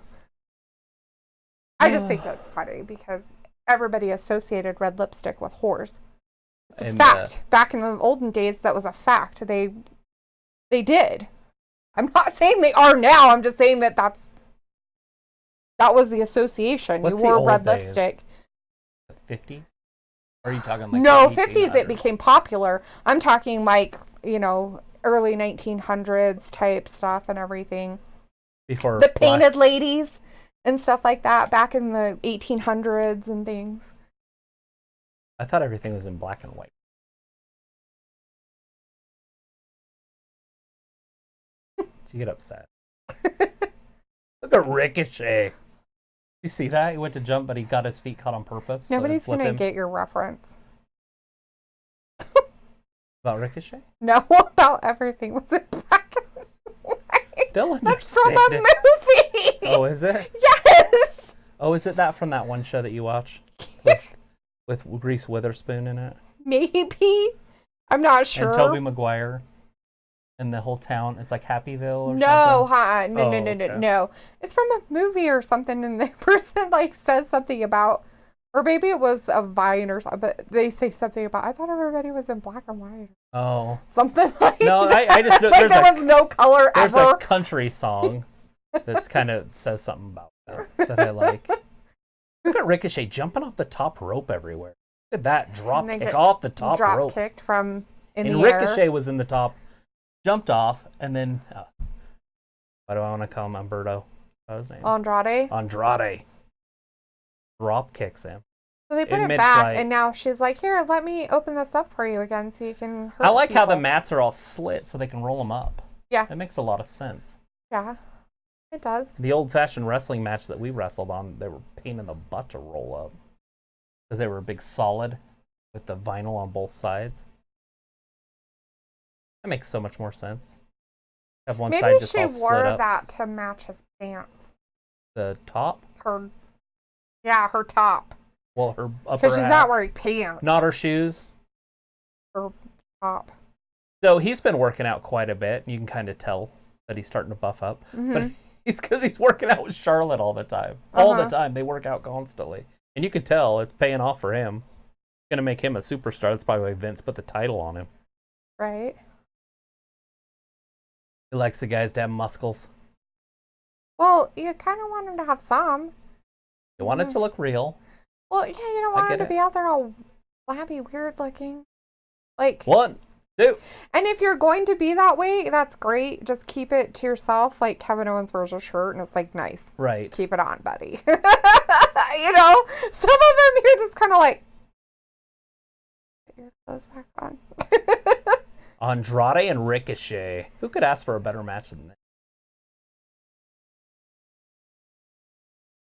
I just think that's funny because everybody associated red lipstick with whores. It's a And, fact. Back in the olden days, that was a fact. They did. I'm not saying they are now. I'm just saying that that's That was the association. What's you the wore old red days? lipstick. The 50s? Or are you talking like No, the 50s it 1800s? became popular. I'm talking like, early 1900s type stuff and everything. Before The black- painted ladies and stuff like that back in the 1800s and things. I thought everything was in black and white. You get upset. Look at Ricochet. You see that? He went to jump, but he got his feet caught on purpose. so it Nobody's flipped going to him. get your reference. About Ricochet? No, about everything was in black and white. They'll That's understand from a it. movie. Oh, is it? Yes. Oh, is it that from that one show that you watch? With Reese Witherspoon in it? Maybe. I'm not sure. And Tobey Maguire? And the whole town? It's like Happyville or No, something? no, Oh, no, no, no, okay. no. It's from a movie or something, and the person says something about, or maybe it was a Vine or something. But they say something about. I thought everybody was in black and white. Oh. Something like No, that. I just know like there was no color There's ever. a country song that's kind of says something about that I like. Look at Ricochet jumping off the top rope everywhere. Look at that drop And then kick get off the top Drop rope. kicked from in And the Ricochet air. was in the top, jumped off, and then why do I want to call him Umberto? What was his name? Andrade. Andrade. Drop kicks him. So they put in it back, mid-flight. and now she's like, "Here, let me open this up for you again, so you can." Hurt I like how the people." mats are all slit so they can roll them up. Yeah. It makes a lot of sense. Yeah, it does. The old-fashioned wrestling match that we wrestled on, they were a pain in the butt to roll up because they were a big solid with the vinyl on both sides. That makes so much more sense. Have one side Maybe just she all split wore up. that to match his pants. The top, Her top. well, her upper Because she's half, not wearing pants. not her shoes. Her top. So he's been working out quite a bit. You can kind of tell that he's starting to buff up. But it's because he's working out with Charlotte all the time. All the time. They work out constantly. And you can tell it's paying off for him. Going to make him a superstar. That's probably why Vince put the title on him. Right. He likes the guys to have muscles. Well, you kind of want him to have some. You want it to look real. Well, yeah, you don't want him get to it. be out there all flabby, weird looking. Like, 1, 2. and if you're going to be that way, that's great. Just keep it to yourself. Like Kevin Owens wears a shirt, and it's like, nice. Right. Keep it on, buddy. Some of them you're just kind of like, put your clothes back on. Andrade and Ricochet. Who could ask for a better match than that?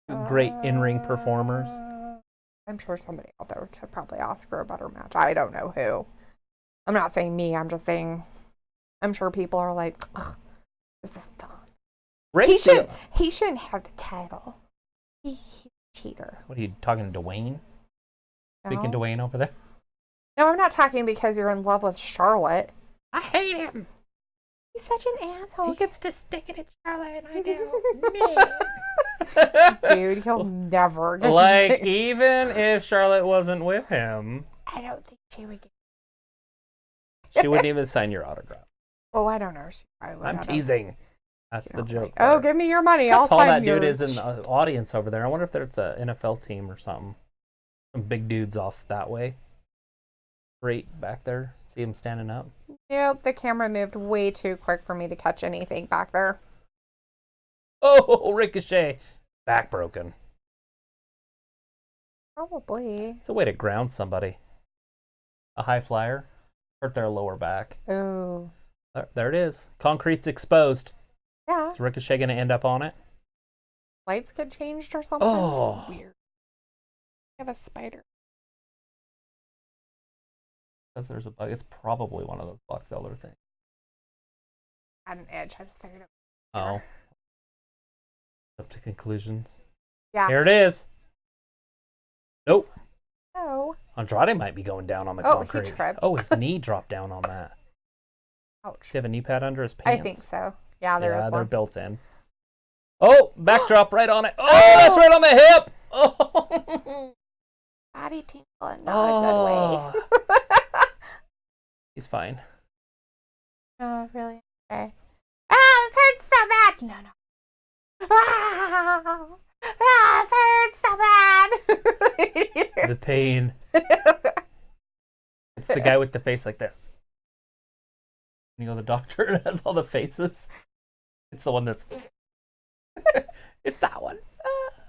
Two great in-ring performers. I'm sure somebody out there could probably ask for a better match. I don't know who. I'm not saying me. I'm just saying I'm sure people are like, ugh, this is dumb. Ricochet. He shouldn't have the title. He's a cheater. What are you talking to Dwayne? Speaking No? Dwayne over there? No, I'm not talking because you're in love with Charlotte. I hate him. He's such an asshole. He gets to stick it at Charlotte. I do. Dude, he'll never get to Like, say- even if Charlotte wasn't with him, I don't think she would get. she wouldn't even sign your autograph. Oh, I don't know. She probably would. I'm I don't- teasing. That's you the know, joke. like, oh, give me your money. I'll How tall sign that your dude is in the audience over there. I wonder if there's an NFL team or something. Some big dudes off that way. Great back there. See him standing up. Nope, the camera moved way too quick for me to catch anything back there. Oh, Ricochet. Back broken. Probably. It's a way to ground somebody. A high flyer. Hurt their lower back. Oh. There it is. Concrete's exposed. Yeah. Is Ricochet going to end up on it? Lights get changed or something. Oh. Weird. I have a spider. Because there's a bug. It's probably one of those Box Elder things. I had an edge. I just figured it. Oh. Up to conclusions. Yeah. Here it is. Nope. Oh. Andrade might be going down on the Oh, he concrete. tripped. Oh, his knee dropped down on that. Ouch. Does he have a knee pad under his I pants? think so. Yeah, there is they're one. built in. Oh, backdrop right on it. Oh, that's right on the hip. Oh. Body tinkle in not a good way. He's fine. Oh, really? Okay. Ah, this hurts so bad. No, no. Ah! Ah, it hurts so bad. The pain. It's the guy with the face like this. When you go to the doctor, it has all the faces. It's the one that's. It's that one.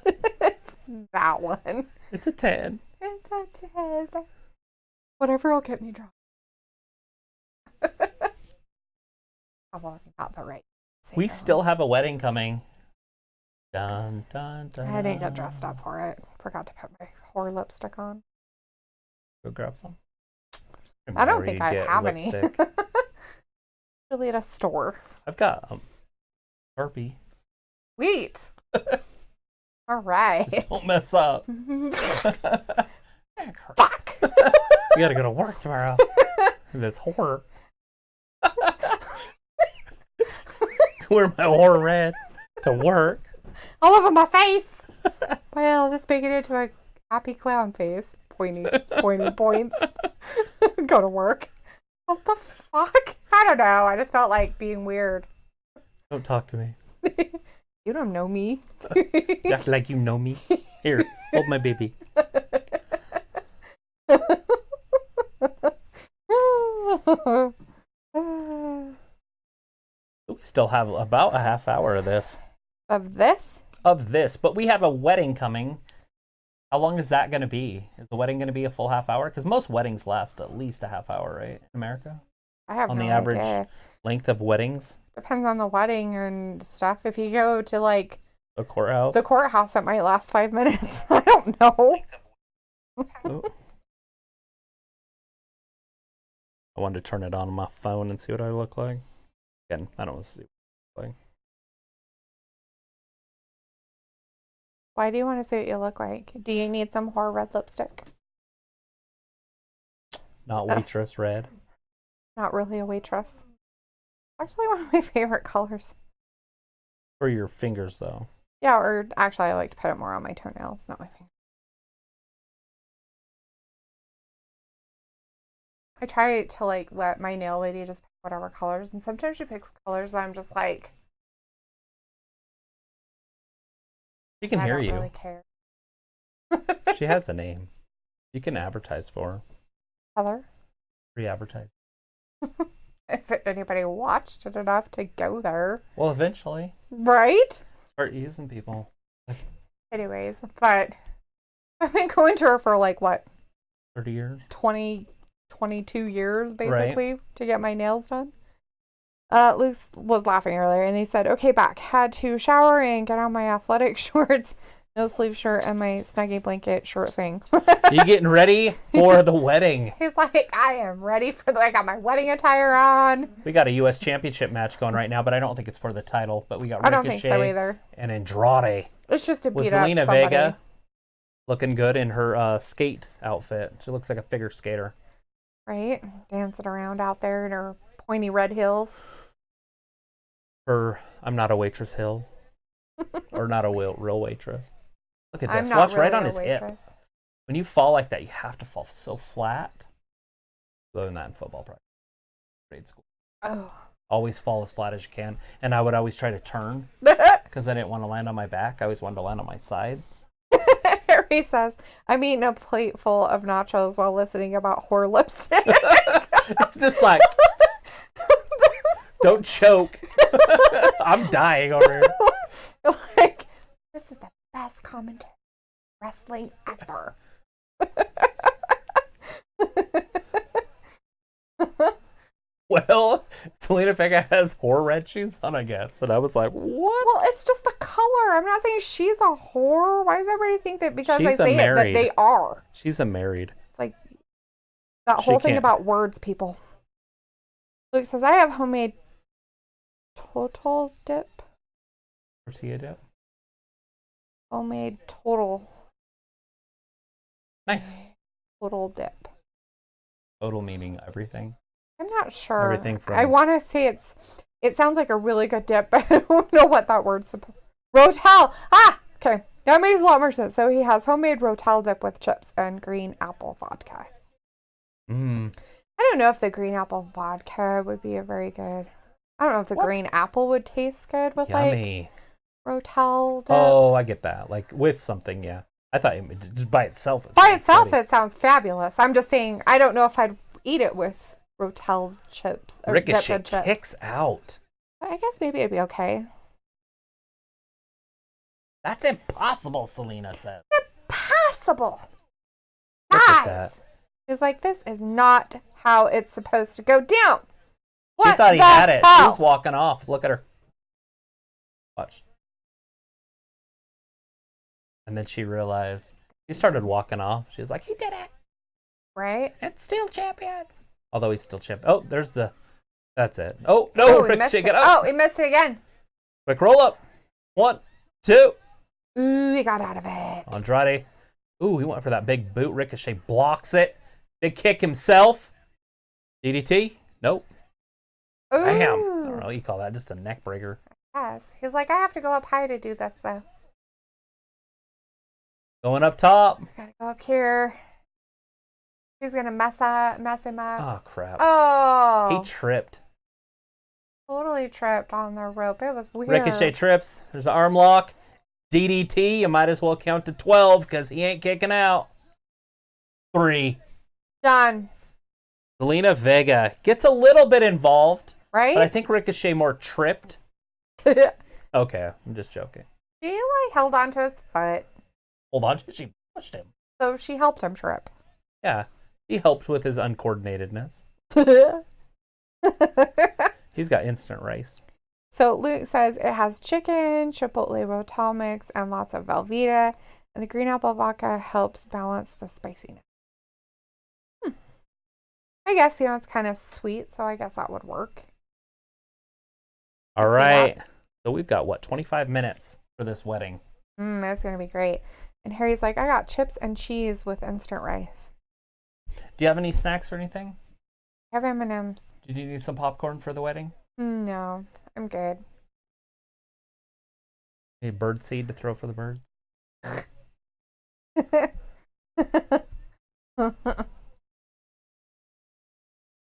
It's that one. It's a 10. It's a 10. Whatever will get me drunk. I got the right. We still have a wedding coming. Dun, dun, dun. I didn't get dressed up for it. Forgot to put my whore lipstick on. Go grab some. I don't think I have any. Really at a store. I've got Sharpie. Sweet. All right. Just don't mess up. Fuck. We gotta go to work tomorrow. This whore. Wear my whore red to work. All over my face. Well, just making it into a happy clown face. Pointy points. Go to work. What the fuck? I don't know. I just felt like being weird. Don't talk to me. You don't know me. You act like you know me. Here, hold my baby. We still have about a half hour of this. Of this? Of this, but we have a wedding coming. How long is that going to be? Is the wedding going to be a full half hour? Because most weddings last at least a half hour, right? In America? I have On no the average idea. length of weddings? Depends on the wedding and stuff. If you go to like The courthouse? the courthouse, it might last 5 minutes. I don't know. Oh. I wanted to turn it on my phone and see what I look like. Again, I don't want to see what I look like. Why do you want to see what you look like? Do you need some whore red lipstick? Not waitress red. Not really a waitress. Actually, one of my favorite colors. For your fingers, though. Yeah, or actually, I like to put it more on my toenails, not my fingers. I try to like let my nail lady just pick whatever colors, and sometimes she picks colors that I'm just like, She can I hear don't you. really care. She has a name. You can advertise for her. Heather. Free advertise. If anybody watched it enough to go there. Well, eventually. Right? Start using people. Anyways, but I've been going to her for like, what, 30 years. 22 years, basically, to get my nails done. Luke was laughing earlier, and he said, okay, back. Had to shower and get on my athletic shorts, no sleeve shirt, and my Snuggie blanket short thing. You getting ready for the wedding? He's like, I am ready for I got my wedding attire on. We got a U.S. Championship match going right now, but I don't think it's for the title. But we got I Ricochet don't think so either. and Andrade. It's just to Was beat up Zelina somebody. Vega looking good in her skate outfit? She looks like a figure skater. Right? Dancing around out there in her pointy red heels. Her I'm not a waitress hills. Or not a real waitress. Look at I'm this. not Watch really right on a his hip. waitress. When you fall like that, you have to fall so flat. Learn that in football practice. Grade school. Oh. Always fall as flat as you can. And I would always try to turn because I didn't want to land on my back. I always wanted to land on my side. Harry says, I'm eating a plate full of nachos while listening about whore lipstick. It's just like, don't choke. I'm dying over here. Like, this is the best commentary wrestling ever. Well, Zelina Vega has whore red shoes on, I guess. And I was like, what? Well, it's just the color. I'm not saying she's a whore. Why does everybody think that because She's I say it that married. they are? She's a married. It's like that She whole thing can't- about words, people. Luke says, I have homemade total dip. Tortilla dip. Homemade total Nice. dip. Total meaning everything. I'm not sure. Everything from- I want to say it sounds like a really good dip, but I don't know what that word's supposed. Rotel. Ah, okay. That makes a lot more sense. So he has homemade Rotel dip with chips and green apple vodka. Mmm. I don't know if the green apple vodka would be a very good. I don't know if the What? green apple would taste good with like Yummy. Rotel dip. Oh, I get that. Like with something, yeah. I thought just by itself. By itself, it sounds fabulous. I'm just saying, I don't know if I'd eat it with Rotel chips or Ricochet chips. kicks out. I guess maybe it'd be okay. That's impossible, Selena says. Impossible. Look at Guys. It's like, this is not how it's supposed to go down. What She thought he the had it. hell? He was walking off. Look at her. Watch. And then she realized. She started walking off. She was like, he did it. Right? It's still champion. Although he's still champion. Oh, there's the... That's it. Oh, no. he missed Ricochet it. got up. Oh, he missed it again. Quick roll up. 1, 2. Ooh, he got out of it. Andrade. Ooh, he went for that big boot. Ricochet blocks it. Big kick himself. DDT. Nope. Ooh. Bam. I don't know what you call that. Just a neck breaker. Yes. He's like, I have to go up high to do this, though. Going up top. Gotta go up here. She's gonna mess him up. Oh, crap. Oh. He tripped. Totally tripped on the rope. It was weird. Ricochet trips. There's an arm lock. DDT. You might as well count to 12 because he ain't kicking out. 3. Done. Zelina Vega gets a little bit involved, Right? but I think Ricochet more tripped. She Okay, I'm just joking. like held onto his foot. Hold on, she pushed him. So she helped him trip. Yeah, he helped with his uncoordinatedness. He's got instant rice. So Luke says it has chicken, chipotle rotel mix, and lots of Velveeta. And the green apple vodka helps balance the spiciness. I guess, it's kind of sweet, so I guess that would work. All right. So we've got, 25 minutes for this wedding. That's going to be great. And Harry's like, I got chips and cheese with instant rice. Do you have any snacks or anything? I have M&Ms. Do you need some popcorn for the wedding? No, I'm good. Need bird seed to throw for the birds?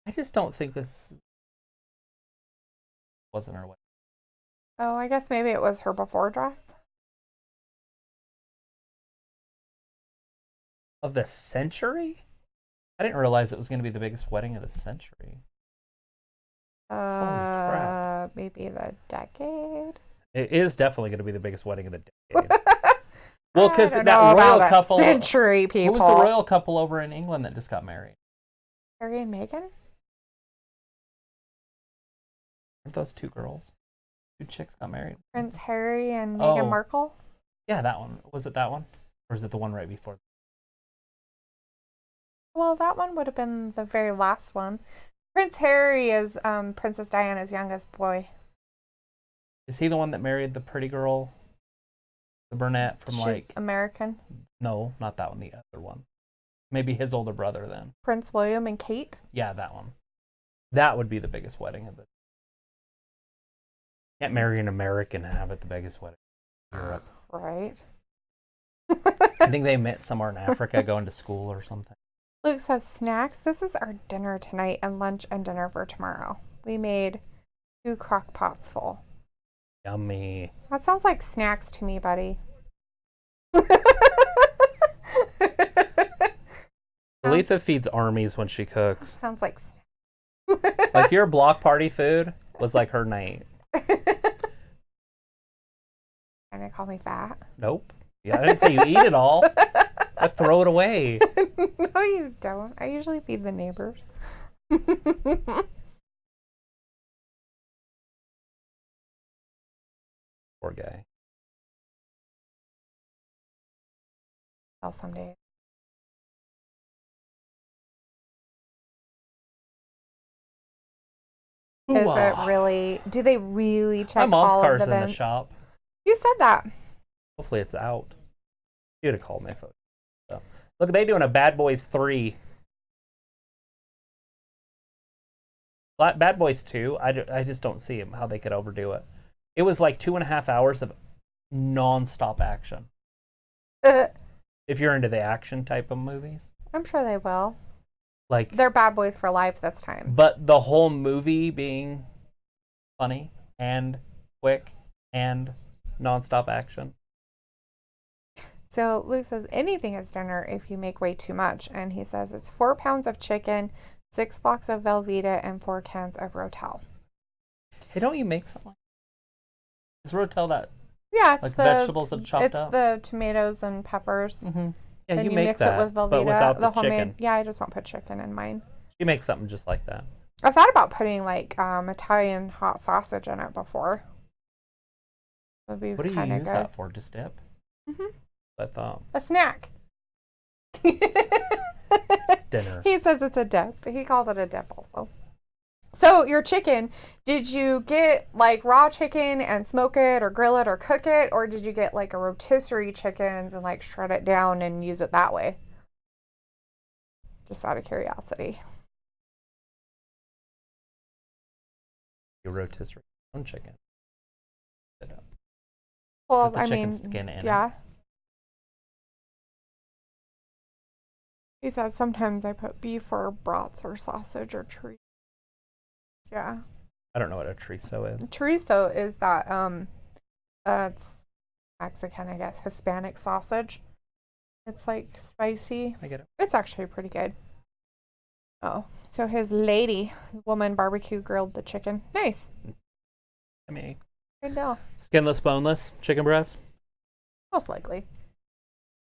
I just don't think this wasn't her wedding. Oh, I guess maybe it was her before dress. Of the century? I didn't realize it was going to be the biggest wedding of the century. crap. Maybe the decade. It is definitely going to be the biggest wedding of the decade. Well, because that royal royal couple, century people. who was the royal couple over in England that just got married? Harry and Meghan? Aren't those 2 girls? 2 chicks got married. Prince Harry and Meghan Oh. Markle? Yeah, that one. Was it that one? Or is it the one right before? Well, that one would have been the very last one. Prince Harry is Princess Diana's youngest boy. Is he the one that married the pretty girl? The brunette from She's American. No, not that one, the other one. Maybe his older brother then. Prince William and Kate. Yeah, that one. That would be the biggest wedding of it. Can't marry an American and have it the biggest wedding in Europe. Right. I think they met somewhere in Africa going to school or something. Luke says snacks. This is our dinner tonight and lunch and dinner for tomorrow. We made 2 crock pots full. Yummy. That sounds like snacks to me, buddy. Aletha feeds armies when she cooks. Sounds like Like your block party food was like her night. Trying to call me fat? Nope. Yeah, I didn't say you eat it all. I throw it away. No, you don't. I usually feed the neighbors. Poor guy. Well, someday. Is it really? Do they really check My mom's all car's of the in the vents? shop. You said that. Hopefully it's out. You would have called my phone. So. Look, they doing a Bad Boys 3. Bad Boys 2, I just don't see how they could overdo it. It was like 2.5 hours of non-stop action. If you're into the action type of movies. I'm sure they will. Like, They're bad boys for life this time. but the whole movie being funny and quick and nonstop action. So Luke says anything is dinner if you make way too much. And he says it's 4 pounds of chicken, 6 blocks of Velveeta, and 4 cans of Rotel. Hey, don't you make something? Is Rotel that? Yeah, it's like the vegetables that are chopped up? It's the tomatoes and peppers. Mm-hmm. Yeah, and you you make mix that, it with Velveeta, but without the homemade. chicken. Yeah, I just don't put chicken in mine. You make something just like that. I've thought about putting like Italian hot sausage in it before. Would be What do you kind of use good. that for? Just dip? Mm-hmm. I thought. A snack. It's dinner. He says it's a dip. He called it a dip also. So your chicken, did you get like raw chicken and smoke it or grill it or cook it? Or did you get like a rotisserie chickens and like shred it down and use it that way? Just out of curiosity. You rotisserie own chicken. Well, Put the I chicken mean, skin in it. yeah. He says sometimes I put beef or brats or sausage or chorizo. Yeah. I don't know what a chorizo is. Chorizo is that it's Mexican, I guess, Hispanic sausage. It's like spicy. I get it. It's actually pretty good. Oh, so his woman barbecue grilled the chicken. Nice. I mean, Good deal. skinless, boneless chicken breast, Most likely.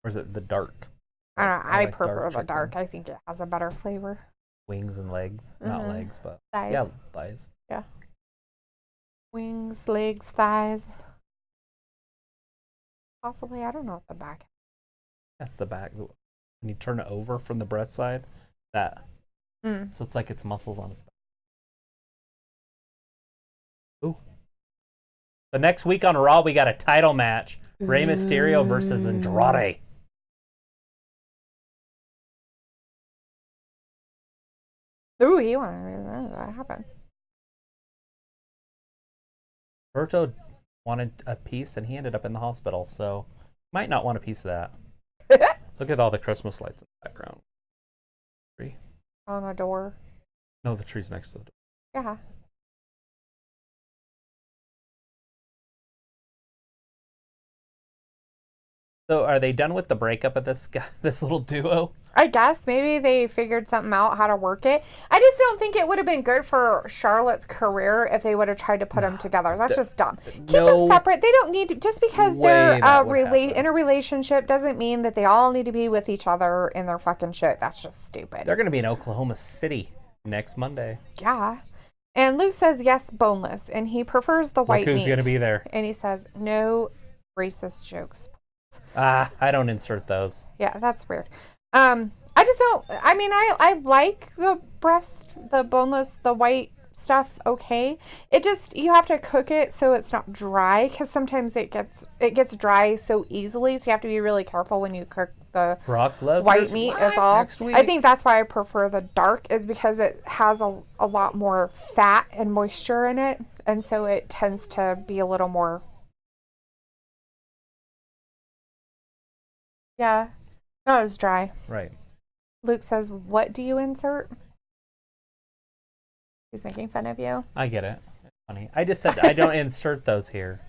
or is it the dark? I don't know. I like prefer the chicken. dark. I think it has a better flavor. Wings and legs, not Mhm. legs, but Thighs. yeah, thighs. Wings, legs, thighs. Possibly, I don't know what the back. That's the back. When you turn it over from the breast side, that. Mm. So it's like it's muscles on its back. Ooh. So next week on Raw, we got a title match: Rey Mysterio versus Andrade. Ooh, he wanted that happen. Berto wanted a piece, and he ended up in the hospital. So might not want a piece of that. Look at all the Christmas lights in the background. Tree. On a door. No, the tree's next to the door. Yeah. So are they done with the breakup of this guy, this little duo? I guess maybe they figured something out how to work it. I just don't think it would have been good for Charlotte's career if they would have tried to put them together. That's just dumb. Keep them separate. They don't need to, just because they're in a relationship doesn't mean that they all need to be with each other in their fucking shit. That's just stupid. They're going to be in Oklahoma City next Monday. Yeah. And Luke says yes, boneless, and he prefers the white Look who's meat. going to be there. And he says no racist jokes. I don't insert those. Yeah, that's weird. I just don't. I mean, I like the breast, the boneless, the white stuff. Okay, it just you have to cook it so it's not dry because sometimes it gets dry so easily. So you have to be really careful when you cook the Brock Lesnar's white meat as all. next week. I think that's why I prefer the dark is because it has a lot more fat and moisture in it, and so it tends to be a little more. Yeah, not as dry. Right. Luke says, "What do you insert?" He's making fun of you. I get it. It's funny. I just said I don't insert those here.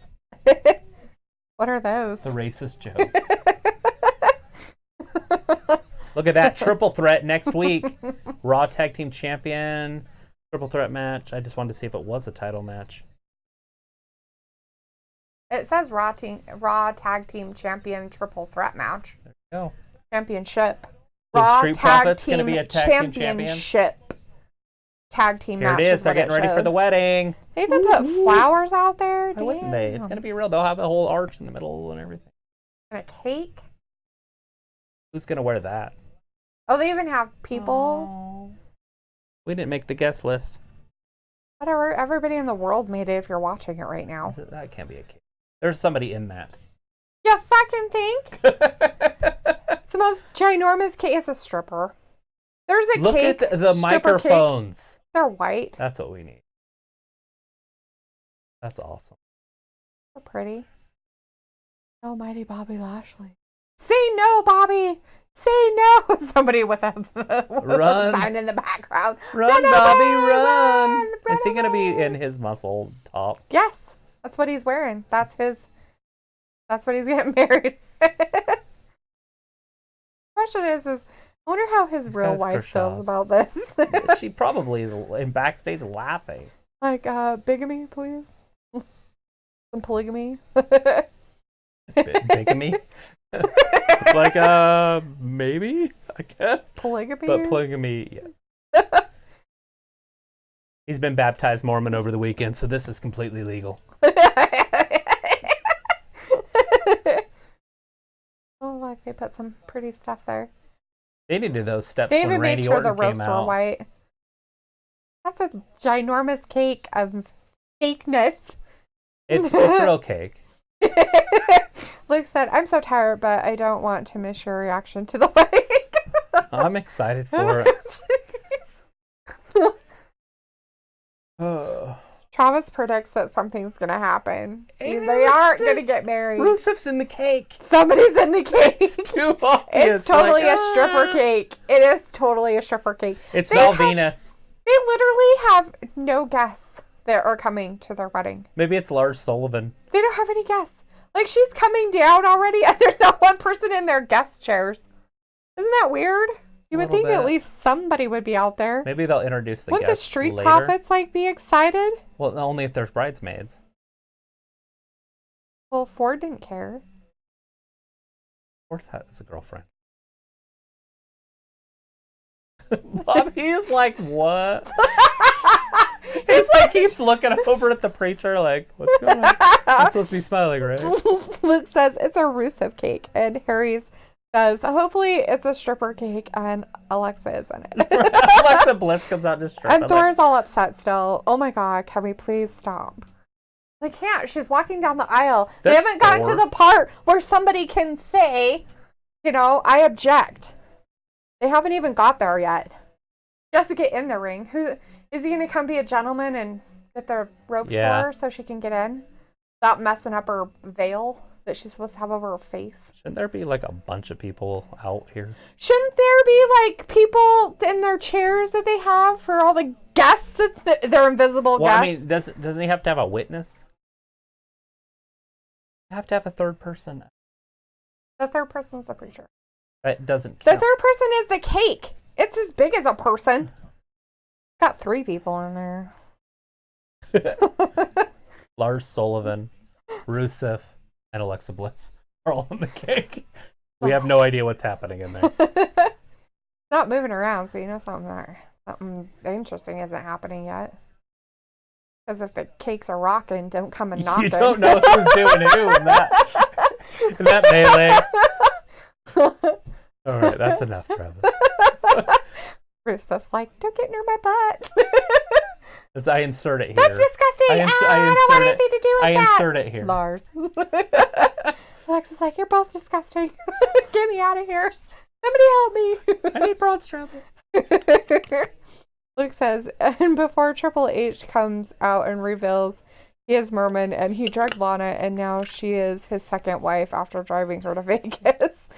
What are those? The racist jokes. Look at that triple threat next week. Raw Tag Team Champion, triple threat match. I just wanted to see if it was a title match. It says Raw Tag Team Champion Triple Threat Match. There you go. Championship. The Raw Street Tag Profits Team gonna be a tag team champion? Championship. Tag team Here match. it is. They're what getting ready for showed. the wedding. They even put flowers out there. Why wouldn't they? It's Damn. gonna be real. They'll have a whole arch in the middle and everything. And a cake. Who's gonna wear that? Oh, they even have people. Oh. We didn't make the guest list. Whatever. Everybody in the world made it if you're watching it right now. That can't be a cake. There's somebody in that. You fucking think? It's the most ginormous cake. It's a stripper. There's a Look cake. at the stripper cake. microphones. They're white. That's what we need. That's awesome. They're pretty. Almighty Bobby Lashley. Say no, Bobby. Say no. Somebody with a Run. sign in the background. Run, Run Bobby, away, run! run Is he going to be away. in his muscle top? Yes. That's what he's wearing. That's his That's when he's getting married. Question is, I wonder how his real wife feels about this. She probably is in backstage laughing. Like, bigamy, please. Some polygamy. Bigamy? Like, maybe, I guess. Polygamy? But polygamy, yeah. He's been baptized Mormon over the weekend, so this is completely legal. Oh, look, they put some pretty stuff there. They needed those steps They when even made Randy sure Orton the ropes came were out. white. That's a ginormous cake of fakeness. It's real cake. Luke said, I'm so tired, but I don't want to miss your reaction to the wedding. I'm excited for it. Travis predicts that something's going to happen. They aren't going to get married. Rusev's in the cake. Somebody's in the cake. It's too obvious. It's totally a stripper cake. It is totally a stripper cake. It's Val Venus. They literally have no guests that are coming to their wedding. Maybe it's Lars Sullivan. They don't have any guests. Like, she's coming down already, and there's not one person in their guest chairs. Isn't that weird? You would think at least somebody would be out there. Maybe they'll introduce the Wouldn't the guests Street later. Profits, like, be excited? Well, only if there's bridesmaids. Well, Ford didn't care. Of course, has a girlfriend. Bobby's like, what? He's like, keeps looking over at the preacher, like, what's going on? I'm supposed to be smiling, right? Luke says it's a Rusev cake, and Harry's says, hopefully it's a stripper cake, and Alexa is in it. Alexa Bliss comes out just stripping. And Thor's all upset still. Oh my God, can we please stop? They can't. She's walking down the aisle. They haven't gotten to the part where somebody can say, you know, I object. They haven't even got there yet. She has to get in the ring. Who is he going to come be a gentleman and get the ropes for her so she can get in without messing up her veil that she's supposed to have over her face? Shouldn't there be like a bunch of people out here? Shouldn't there be like people in their chairs that they have for all the guests that they're invisible Well, guests? I mean, doesn't he have to have a witness? You have to have a third person. The third person's the preacher. That doesn't The count. third person is the cake. It's as big as a person. Got 3 people in there. Lars Sullivan, Rusev, and Alexa Bliss are all on the cake. We have no idea what's happening in there. Not moving around, so you know something interesting isn't happening yet. Because if the cakes are rocking, don't come and knock You them. don't know who's doing who in that melee. All right, that's enough, Travis. Rusev's like, don't get near my butt. I insert it here. That's disgusting. I don't want anything to do with that. I insert it here. Lars. Alexa's like, you're both disgusting. Get me out of here. Somebody help me. I need broad travel. Luke says, and before Triple H comes out and reveals he is Merman and he drugged Lana and now she is his second wife after driving her to Vegas.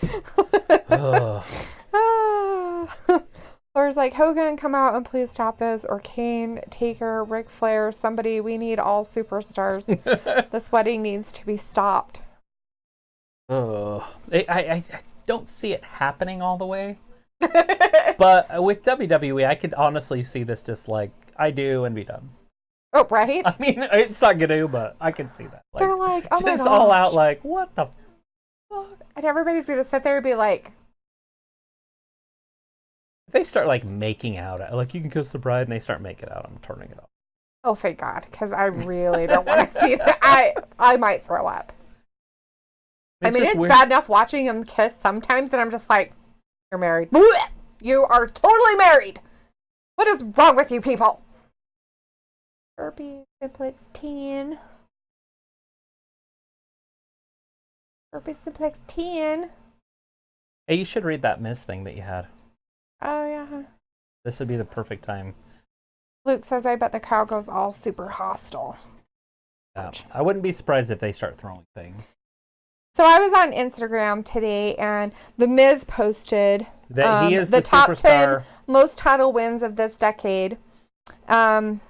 Thor's like, Hogan, come out and please stop this. Or Kane, Taker, Ric Flair, somebody. We need all superstars. This wedding needs to be stopped. I don't see it happening all the way. But with WWE, I could honestly see this just like, I do and be done. Oh, right? I mean, it's not going to, but I can see that. Like, they're like, oh my gosh. just all out like, what the fuck? And everybody's going to sit there and be like, If they start like making out, like you can kiss the bride and they start making out, I'm turning it off. oh, thank God, because I really don't want to see that. I might throw up. It's weird. bad enough watching them kiss sometimes that I'm just like, you're married. You are totally married. What is wrong with you people? Burpee Simplex 10. Burpee Simplex 10. Hey, you should read that Miz thing that you had. Oh, yeah. This would be the perfect time. Luke says, I bet the crowd goes all super hostile. I wouldn't be surprised if they start throwing things. So I was on Instagram today, and The Miz posted That he is the top superstar. 10 most title wins of this decade. And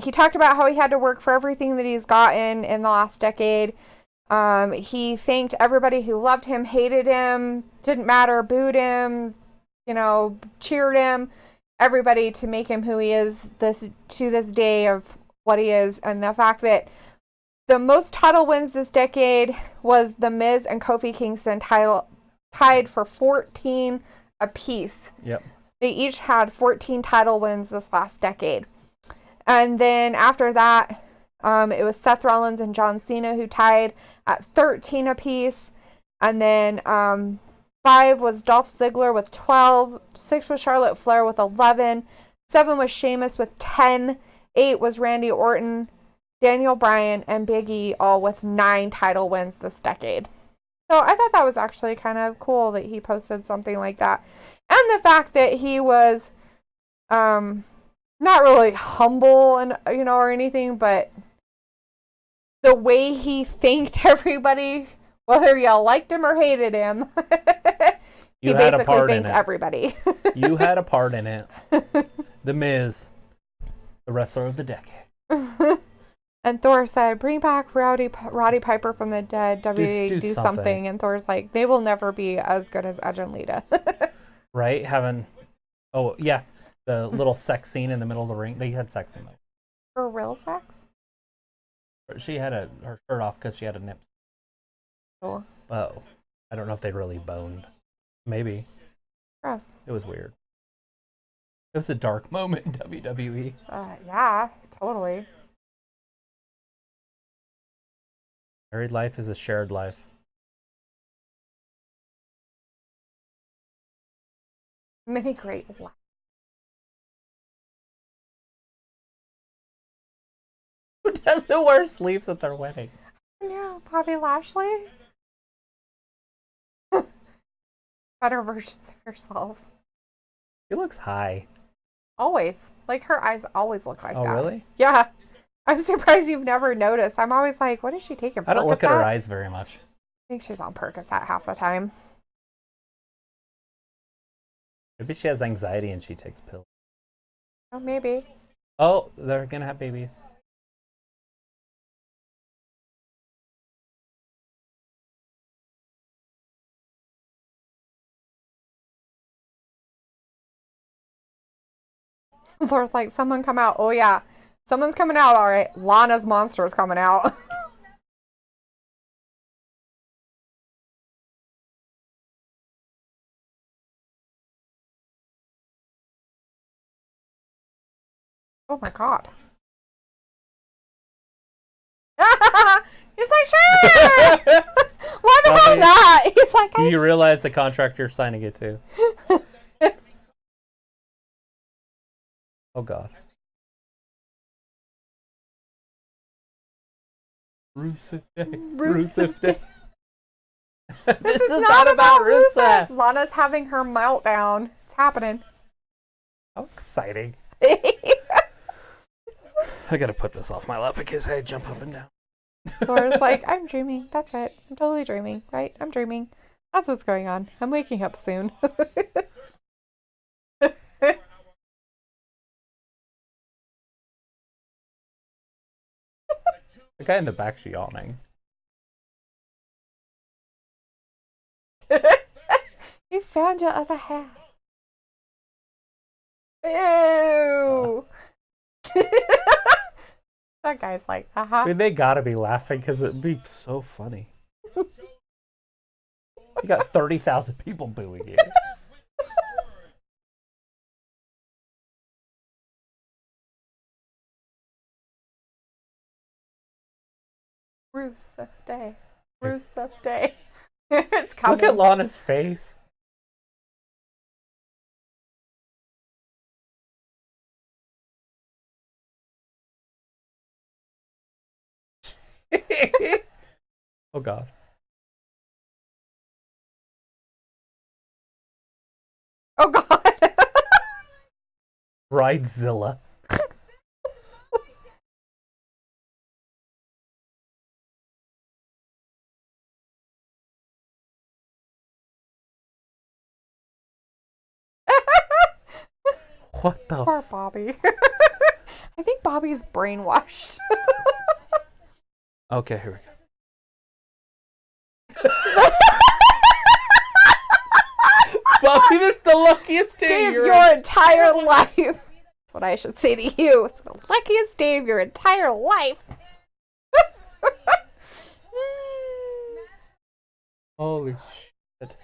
he talked about how he had to work for everything that he's gotten in the last decade. He thanked everybody who loved him, hated him, didn't matter, booed him, cheered him, everybody to make him who he is to this day of what he is. And the fact that the most title wins this decade was The Miz and Kofi Kingston tied for 14 apiece. Yep. They each had 14 title wins this last decade. And then after that, it was Seth Rollins and John Cena who tied at 13 apiece. And then 5 was Dolph Ziggler with 12. 6 was Charlotte Flair with 11. 7 was Sheamus with 10. 8 was Randy Orton, Daniel Bryan, and Big E, all with 9 title wins this decade. So I thought that was actually kind of cool that he posted something like that. And the fact that he was not really humble and or anything, but the way he thanked everybody, whether y'all liked him or hated him, he basically thanked everybody. You had a part in it. The Miz, the wrestler of the decade. And Thor said, "Bring back Roddy Piper from the dead. WWE, do something." And Thor's like, "They will never be as good as Edge and Lita." Right? The little sex scene in the middle of the ring. They had sex in there. For real sex? She had her shirt off because she had a nip. Cool. Oh, I don't know if they really boned. Maybe. Gross. It was weird. It was a dark moment in WWE. Yeah, totally. Married life is a shared life. Many great lives. Who doesn't wear sleeves at their wedding? Yeah, Bobby Lashley. Better versions of yourselves. She looks high. Always. Like, her eyes always look like that. Oh, really? Yeah. I'm surprised you've never noticed. I'm always like, what is she taking? Percocet? I don't look at her eyes very much. I think she's on Percocet half the time. Maybe she has anxiety and she takes pills. Oh, maybe. Oh, they're going to have babies. Thor's like, someone come out. Oh, yeah. Someone's coming out, all right. Lana's monster is coming out. Oh, my God. He's like, sure. Why the hell not? He's like, you realize the contract you're signing it to. Oh, God. Rusev Day. Rusev Day. This is not about Rusev. Lana's having her meltdown. It's happening. How exciting. I gotta put this off my lap because I jump up and down. Thor's like, I'm dreaming. That's it. I'm totally dreaming, right? I'm dreaming. That's what's going on. I'm waking up soon. The guy in the back's yawning. You found your other half. Ew. That guy's like, I mean, they gotta be laughing because it'd be so funny. You got 30,000 people booing you. Rusev Day. Rusev Day. It's coming. Look at Lana's face. Oh, God. Oh, God. Bridezilla. What the? Poor Bobby. I think Bobby's brainwashed. Okay, here we go. Bobby, this is the luckiest day of your entire life. That's what I should say to you. It's the luckiest day of your entire life. Holy shit.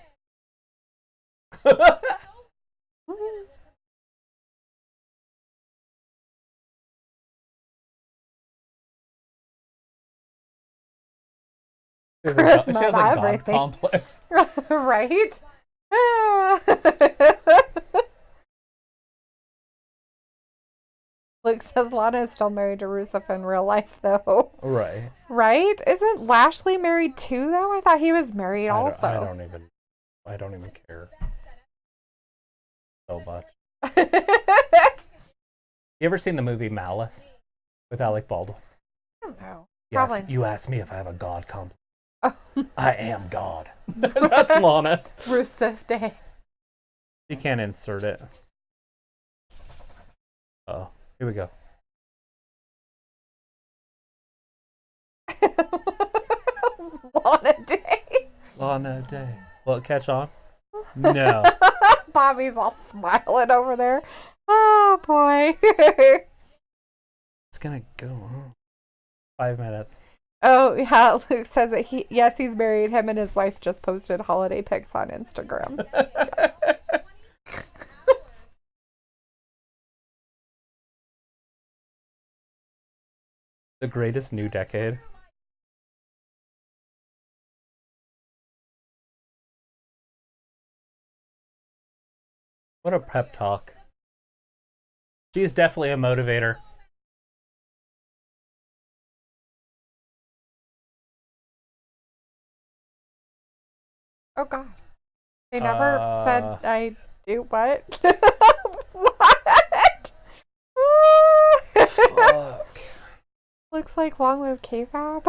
She has a God everything. complex. Right? Luke says Lana is still married to Rusev in real life, though. Right. Right? Isn't Lashley married too, though? I thought he was married also. I don't even care so much. You ever seen the movie Malice with Alec Baldwin? I don't know. Yes. Probably. You asked me if I have a God complex. Oh. I am God. That's Lana. Rusev Day. You can't insert it. Oh, here we go. Lana Day. Lana Day. Will it catch on? No. Bobby's all smiling over there. Oh, boy. It's gonna go on. 5 minutes. Oh, yeah. Luke says that he's married. Him and his wife just posted holiday pics on Instagram. The greatest new decade. What a pep talk. She is definitely a motivator. Oh, God. They never said I do what? What? Fuck. Looks like long live K-Fab.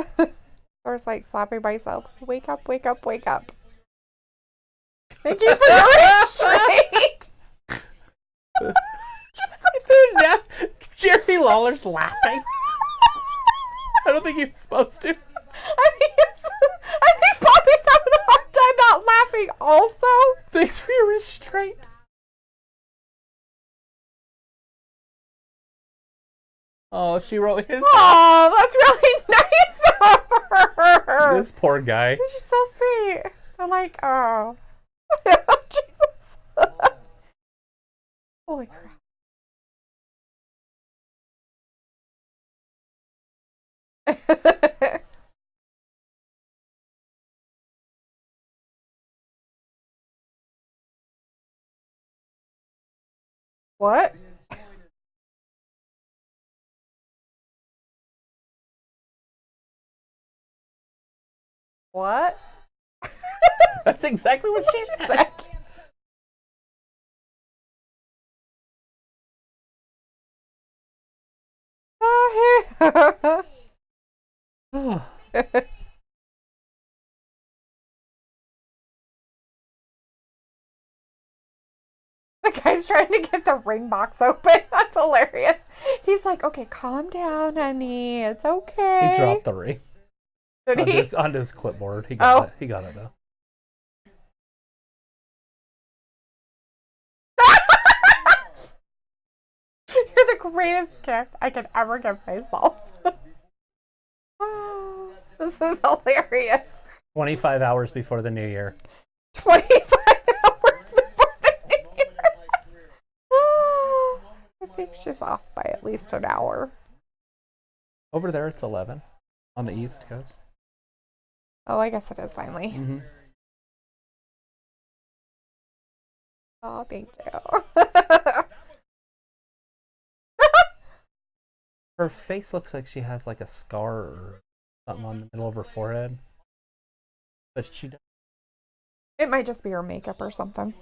Or it's like slapping myself. Wake up, wake up, wake up. Thank you for your restraint. Jerry Lawler's laughing. I don't think he was supposed to. I think Bobby's having a hard time not laughing also. Thanks for your restraint. Oh, she wrote his. Oh, that's really nice of her. This poor guy. She's so sweet. I'm like, oh. Jesus. Holy crap. What? What? That's exactly what she said. Oh, the guy's trying to get the ring box open. That's hilarious. He's like, okay, calm down, honey. It's okay. He dropped the ring. Did he? Onto his clipboard. He got Oh. it. He got it though. You're the greatest gift I could ever give myself. Oh, this is hilarious. 25 hours before the new year. 25 hours before the new year. Oh, I think she's off by at least an hour. Over there, it's 11 on the East Coast. Oh, I guess it is finally. Mm-hmm. Oh, thank you. Her face looks like she has like a scar or something on the middle of her forehead. But she doesn't. It might just be her makeup or something.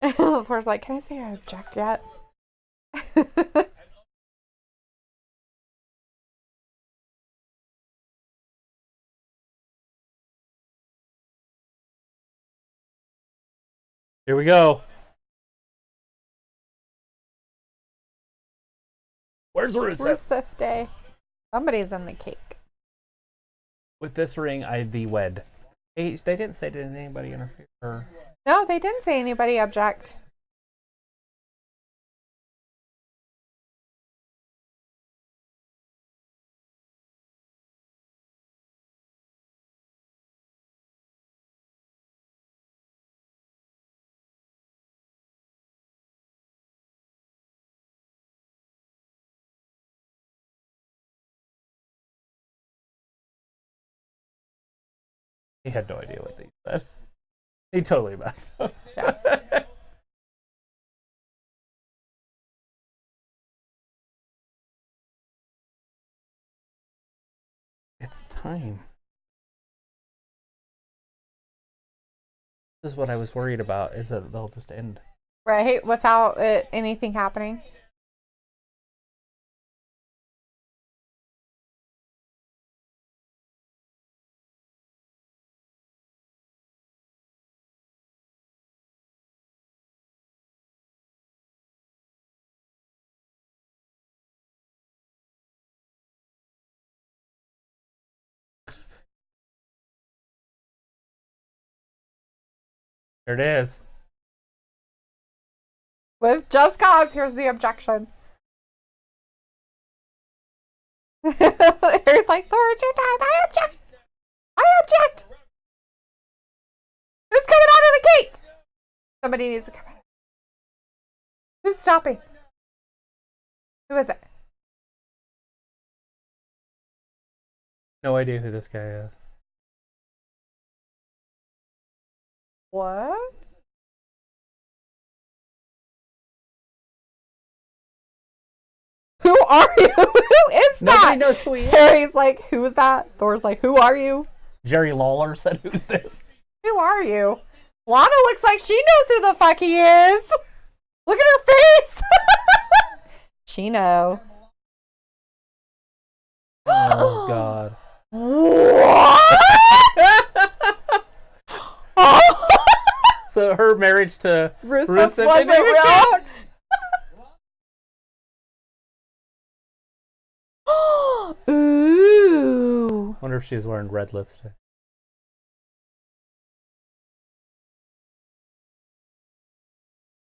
Thor's like, can I say I object yet? Here we go. Where's Rusev? Rusev Day. Somebody's in the cake. With this ring, I thee wed. They didn't say did anybody interfere. Or... No, they didn't say anybody object. He had no idea what they said. He totally messed up. Yeah. It's time. This is what I was worried about, is that they'll just end. Right, without anything happening. There it is. With just cause, here's the objection. Here's like, Thor, it's your time. I object. I object. Who's coming out of the cake? Somebody needs to come out. Who's stopping? Who is it? No idea who this guy is. What? Who are you? Who is that? Nobody knows who he is. Harry's like, who is that? Thor's like, who are you? Jerry Lawler said, who's this? Who are you? Lana looks like she knows who the fuck he is. Look at her face. She know. Oh, God. What? So her marriage to Rusev wasn't real. Ooh. Wonder if she's wearing red lipstick.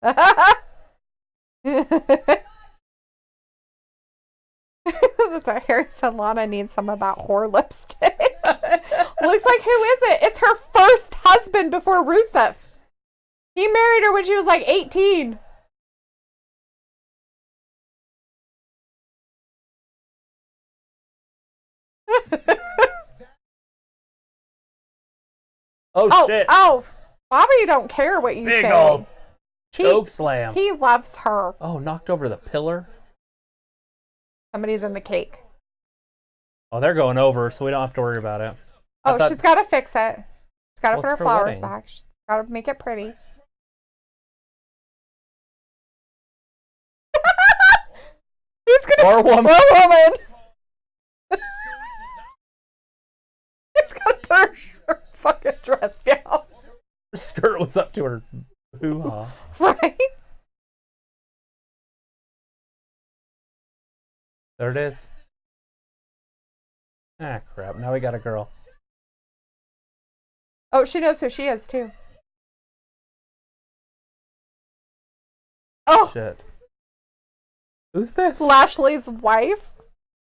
That's what Harry said. Lana needs some of that whore lipstick. Looks like, who is it? It's her first husband before Rusev. He married her when she was like 18. Oh, shit. Oh, Bobby don't care what you Big say. old choke slam. He loves her. Oh, knocked over the pillar. Somebody's in the cake. Oh, they're going over, so we don't have to worry about it. Oh, she's got to fix it. She's got to Well, put her it's her flowers wedding. back. She's got to make it pretty. Who's gonna? Or woman. Or woman. She's got to put her fucking dress down. Her skirt was up to her hoo-ha. Right? There it is. Ah, crap. Now we got a girl. Oh, she knows who she is, too. Oh, Shit. Who's this? Lashley's wife?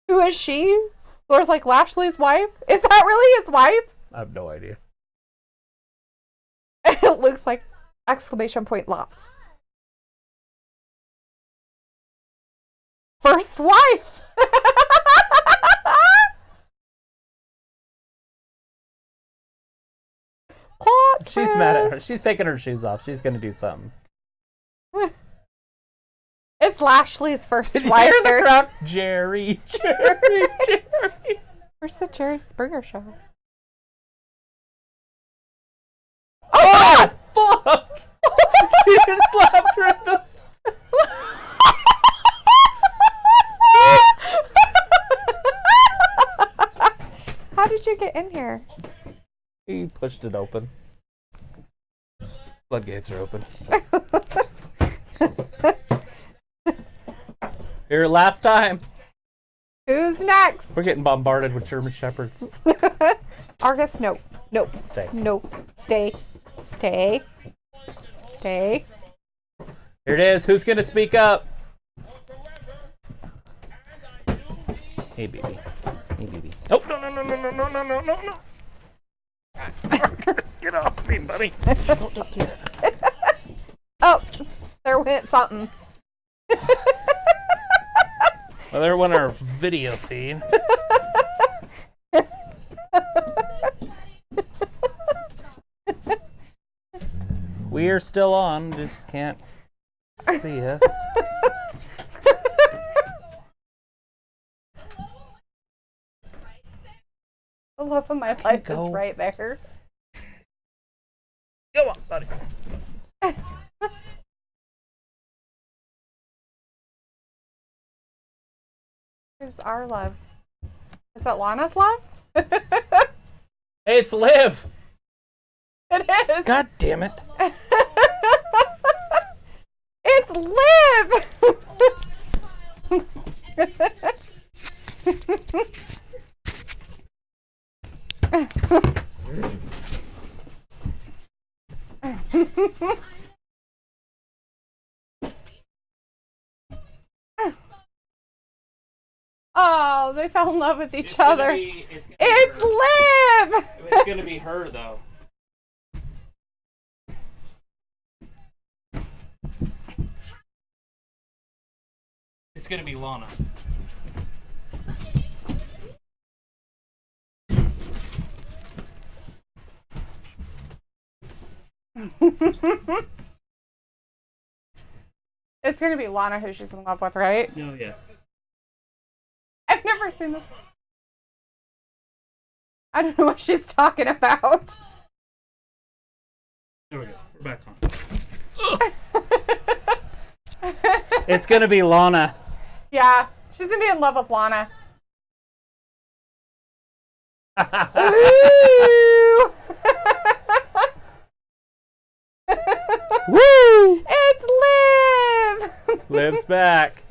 Who is she? Laura's like, Lashley's wife? Is that really his wife? I have no idea. It looks like exclamation point lots. First wife. Plot She's mad at her. twist. She's taking her shoes off. She's going to do something. It's Lashley's first Did you wife. hear in the Harry. crowd? Jerry, Jerry, Jerry. Where's the Jerry Springer show? Oh, fuck! She just slapped her in the... How did you get in here? He pushed it open. Floodgates are open. Here, last time. Who's next? We're getting bombarded with German Shepherds. Argus, nope. Nope. Stay. Nope. Stay. Stay. Stay. Here it is. Who's gonna speak up? Hey, baby. Hey, baby. Oh, no. Get off me, buddy. Don't do that. Oh, there went something. Well, there went our video feed. We are still on, just can't see us. The love of my life go. is right there. Go on, buddy. Who's our love? Is that Lana's love? Hey, it's Liv. It is. God damn it. It's Liv. Oh, they fell in love with each other. It's Liv. It's gonna be her, though. It's gonna be Lana. It's gonna be Lana who she's in love with, right? Oh, yeah. I've never seen this. I don't know what she's talking about. There we go. We're back on. It's gonna be Lana. Yeah, she's gonna be in love with Lana. Ooh! Woo! It's Liv! Liv's back.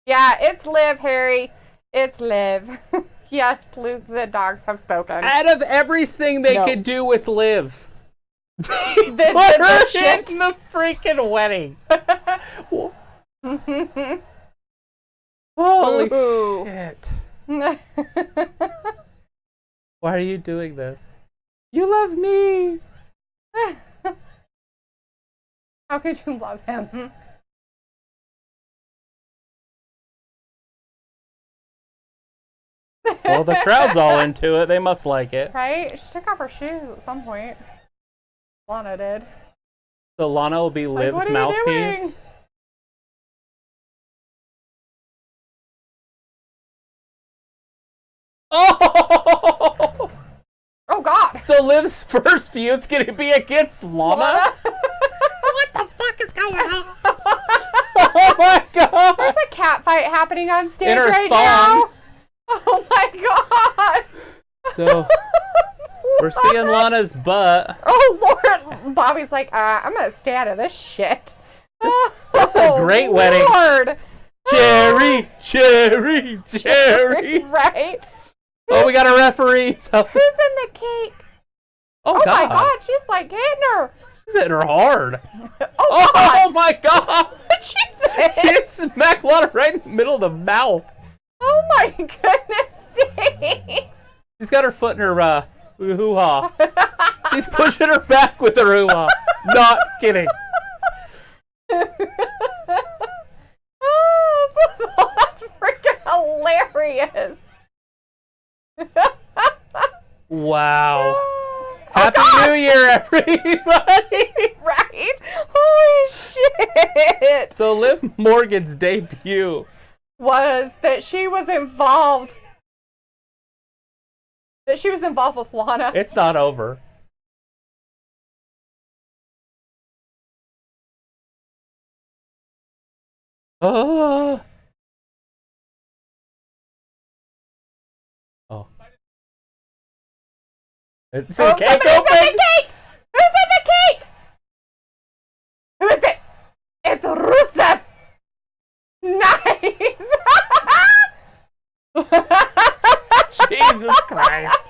Yeah, it's Liv, Harry. It's Liv. Yes, Luke, the dogs have spoken. Out of everything they No. could do with Liv, The put her shit. in the freaking wedding. Holy Ooh. shit. Why are you doing this? You love me. How could you love him? Well, the crowd's all into it. They must like it. Right? She took off her shoes at some point. Lana did. So Lana will be Like, Liv's what are you mouthpiece. doing? Oh! Oh, God. So Liv's first feud's gonna be against Lana? Lana? What the fuck is going on? Oh my god! There's a cat fight happening on stage In her right thong. now. Oh, my God. So we're seeing Lana's butt. Oh, Lord. Bobby's like, I'm going to stay out of this shit. That's a great wedding. Lord. Cherry, cherry, cherry. Right? Oh, we got a referee. So. Who's in the cake? Oh, Oh, god. my God. She's like hitting her. She's hitting her hard. Oh, Oh my god. Jesus. She smacked Lana right in the middle of the mouth. Oh, my goodness sakes. She's got her foot in her hoo-ha. She's pushing her back with her hoo-ha. Not kidding. Oh, that's freaking hilarious. Wow. Oh, Happy God. New Year, everybody. Right? Holy shit. So Liv Morgan's debut. Was that she was involved. That she was involved with Lana. It's not over. Oh. Oh. It's a cake somebody's in open. the cake! Who's in the cake? Who is it? It's Rusev. Nice. Jesus Christ.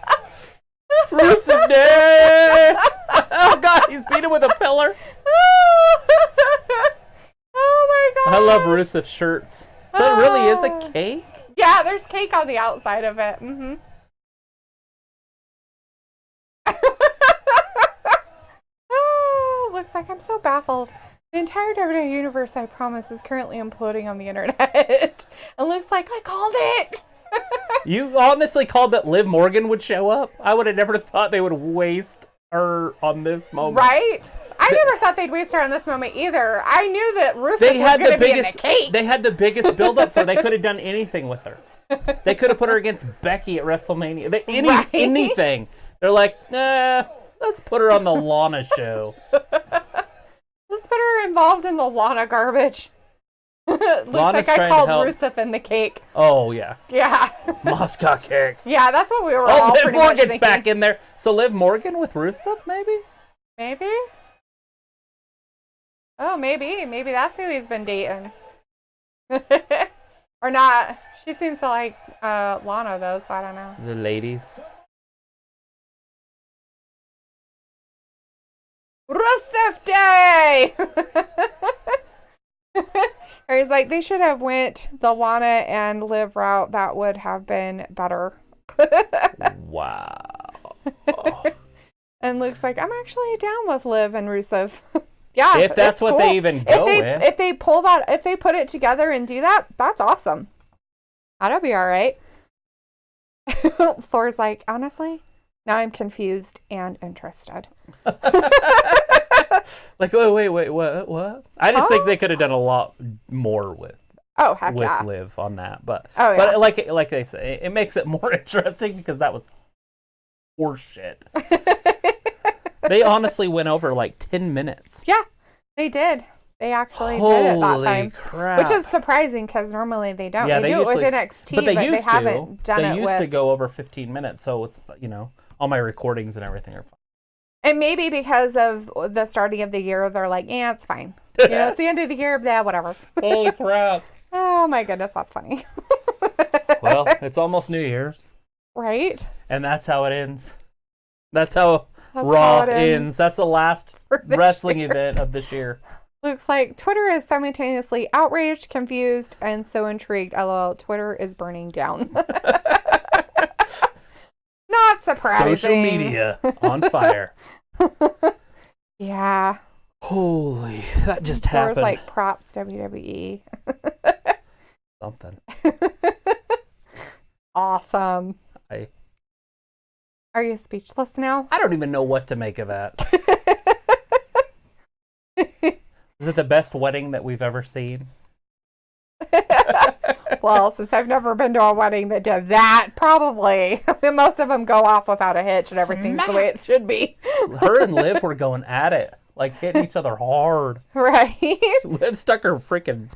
Rusev beat him with a pillar. Oh my god! I love Rusev's shirts. So it really is a cake? Yeah, there's cake on the outside of it. Mm-hmm. Oh, looks like I'm so baffled. The entire WWE universe, I promise, is currently imploding on the internet. It looks like I called it. You honestly called that Liv Morgan would show up? I would have never thought they would waste her on this moment. Right? I never thought they'd waste her on this moment either. I knew that Rusev was going to be in the cake. They had the biggest build-up for her. They could have done anything with her. They could have put her against Becky at WrestleMania. Anything. They're like, let's put her on the Lana show. Let's put her involved in the Lana garbage. Looks Lana's like I trying to called help. Rusev in the cake. Oh, yeah. Yeah. Moscow cake. Yeah, that's what we were Oh, all Liv pretty much Morgan's thinking. back in there. So Liv Morgan with Rusev, maybe? Maybe? Oh, maybe. Maybe that's who he's been dating. Or not. She seems to like Lana, though, so I don't know. The ladies. Rusev Day! Or he's like, they should have went the Lana and Liv route. That would have been better. Wow. And looks like I'm actually down with Liv and Rusev. Yeah, If that's it's what cool. they even go with. If they pull that, if they put it together and do that, that's awesome. That'll be all right. Thor's like, honestly, now I'm confused and interested. Like, wait, what? I just think they could have done a lot more with Oh, heck yeah. Liv on that, but Oh, yeah. but like they say, it makes it more interesting because that was horseshit. They honestly went over like 10 minutes. Yeah, they did. They actually did it that Holy time. crap. Which is surprising because normally they don't. Yeah, they do it with NXT, but they haven't done it They used with... to go over 15 minutes, so it's, all my recordings and everything are fine. And maybe because of the starting of the year, they're like, yeah, it's fine. It's the end of the year, yeah, whatever. Holy crap. Oh my goodness, that's funny. Well, it's almost New Year's, Right? and that's how it ends. That's how That's Raw how it ends. That's the last For this wrestling year. event of this year. Looks like Twitter is simultaneously outraged, confused, and so intrigued. LOL, Twitter is burning down. Not surprising. Social media on fire. Yeah. Holy, that just Thor's happened. like, props, WWE. Something. Awesome. I Are you speechless now? don't even know what to make of that. Is it the best wedding that we've ever seen? Well, since I've never been to a wedding that did that, probably. I mean, most of them go off without a hitch and everything's the way it should be. Her and Liv were going at it, like hitting each other hard. Right? Liv stuck her freaking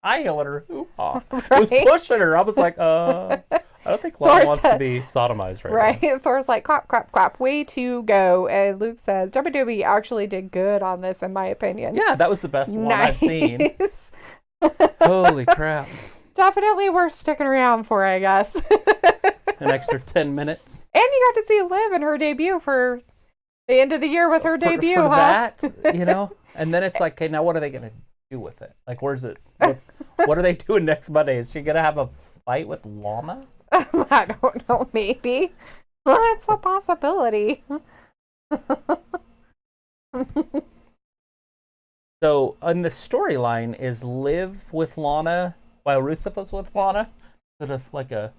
high heel in her hoo-ha. It was pushing her. I was like, I don't think Lana wants to be sodomized right now. Right? Thor's like, clap, clap, clap. Way to go. And Luke says, WWE actually did good on this, in my opinion. Yeah, that was the best one I've seen. Nice. Holy crap. Definitely worth sticking around for, I guess. An extra 10 minutes. And you got to see Liv in her debut for the end of the year with her debut, for huh? that, and then it's like, okay, now what are they going to do with it? Like, where's it? What are they doing next Monday? Is she going to have a fight with Lana? I don't know, maybe. Well, it's a possibility. So, in the storyline, is Liv with Lana while Rusev was with Lana? Is it like a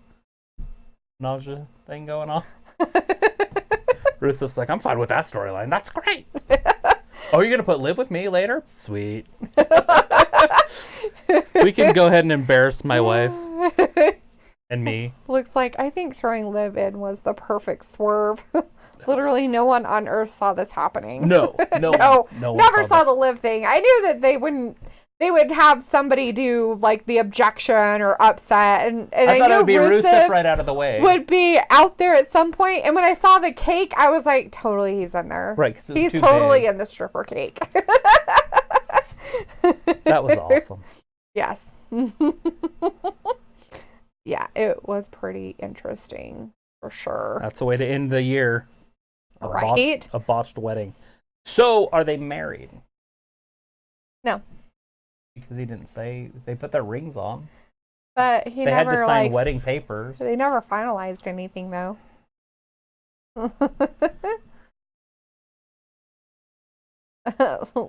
nausea thing going on? Rusev's like, I'm fine with that storyline. That's great. Oh, you're going to put Liv with me later? Sweet. We can go ahead and embarrass my wife and me. Looks like I think throwing Liv in was the perfect swerve. Literally no one on earth saw this happening. No, No, one never saw the Liv thing. I knew that they would have somebody do like the objection or upset, and I thought knew it would be Rusev Rusev right out of the way. would be out there at some point. And when I saw the cake, I was like, totally, he's in there. Right, 'cause it was he's too totally big. in the stripper cake. That was awesome. Yes. Yeah, it was pretty interesting for sure. That's the way to end the year. Right? A botched wedding. So, are they married? No. Because he didn't say. They put their rings on. But he They had never to sign wedding papers. They never finalized anything though.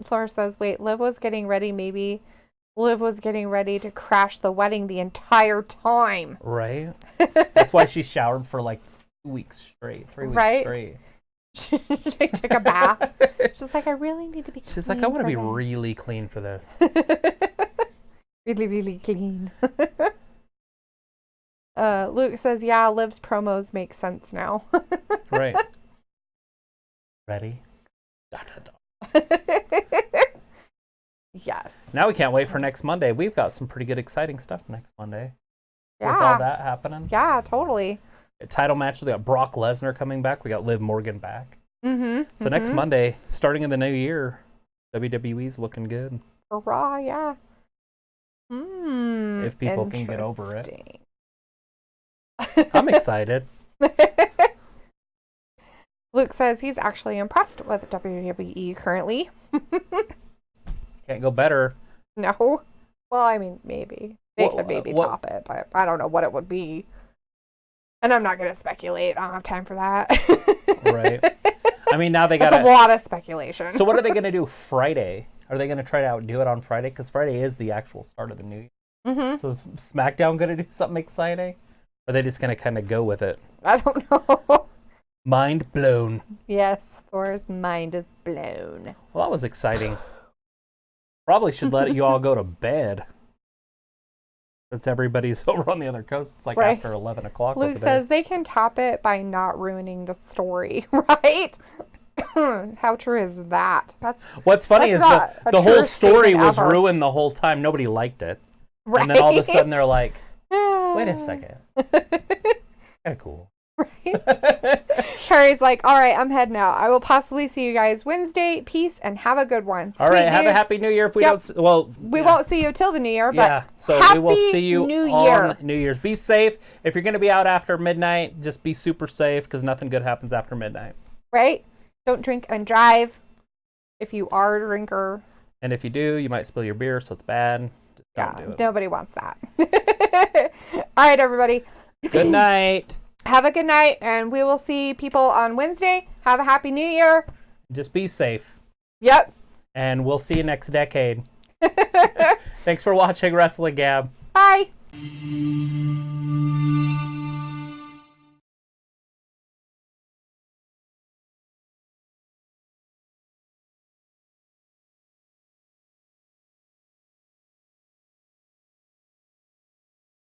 Laura says, wait, Liv was getting ready. Maybe Liv was getting ready to crash the wedding the entire time. Right. That's why she showered for like 2 weeks straight, 3 weeks Right? straight. She took a bath. She's like, I really need to be clean. She's like, I want to be for this." really clean for this. Really, really clean. Luke says, yeah, Liv's promos make sense now. Right. Ready? Da, da, da. Yes. Now we can't wait for next Monday. We've got some pretty good, exciting stuff next Monday. Yeah. With all that happening. Yeah, totally. Title matches. We got Brock Lesnar coming back. We got Liv Morgan back. Mm-hmm. So next Monday, starting in the new year, WWE's looking good. For Raw, yeah. If people can get over it. Interesting. I'm excited. Luke says he's actually impressed with WWE currently. Can't go better. No. Well, I mean, maybe. They What- could maybe what- top it, but I don't know what it would be. And I'm not going to speculate. I don't have time for that. Right. I mean, now they got That's a lot of speculation. So what are they going to do Friday? Are they going to try to outdo it on Friday? Because Friday is the actual start of the new year. Mm-hmm. So is SmackDown going to do something exciting? Or are they just going to kind of go with it? I don't know. Mind blown. Yes, Thor's mind is blown. Well, that was exciting. Probably should let you all go to bed. Since everybody's over on the other coast. It's like Right. after 11 o'clock Luke over says they can top it by not ruining the story, right? How true is that? That's What's funny that's is not a the whole true story statement was ever. ruined the whole time. Nobody liked it. right. And then all of a sudden they're like, wait a second. Kind of cool. Right? Sherry's like, all right, I'm heading out. I will possibly see you guys Wednesday. Peace and have a good one. All right, Sweet have a dude. happy New Year. If we Yep. don't, well, We yeah. won't see you till the New Year, but Yeah, so we will Happy see you New on Year. New Year's. Be safe. If you're going to be out after midnight, just be super safe because nothing good happens after midnight. right? Don't drink and drive if you are a drinker. And if you do, you might spill your beer, so it's bad. Just don't Yeah, do it. nobody wants that. All right, everybody. Good night. Have a good night, and we will see people on Wednesday. Have a happy New Year. Just be safe. Yep. And we'll see you next decade. Thanks for watching Wrestling Gab. Bye.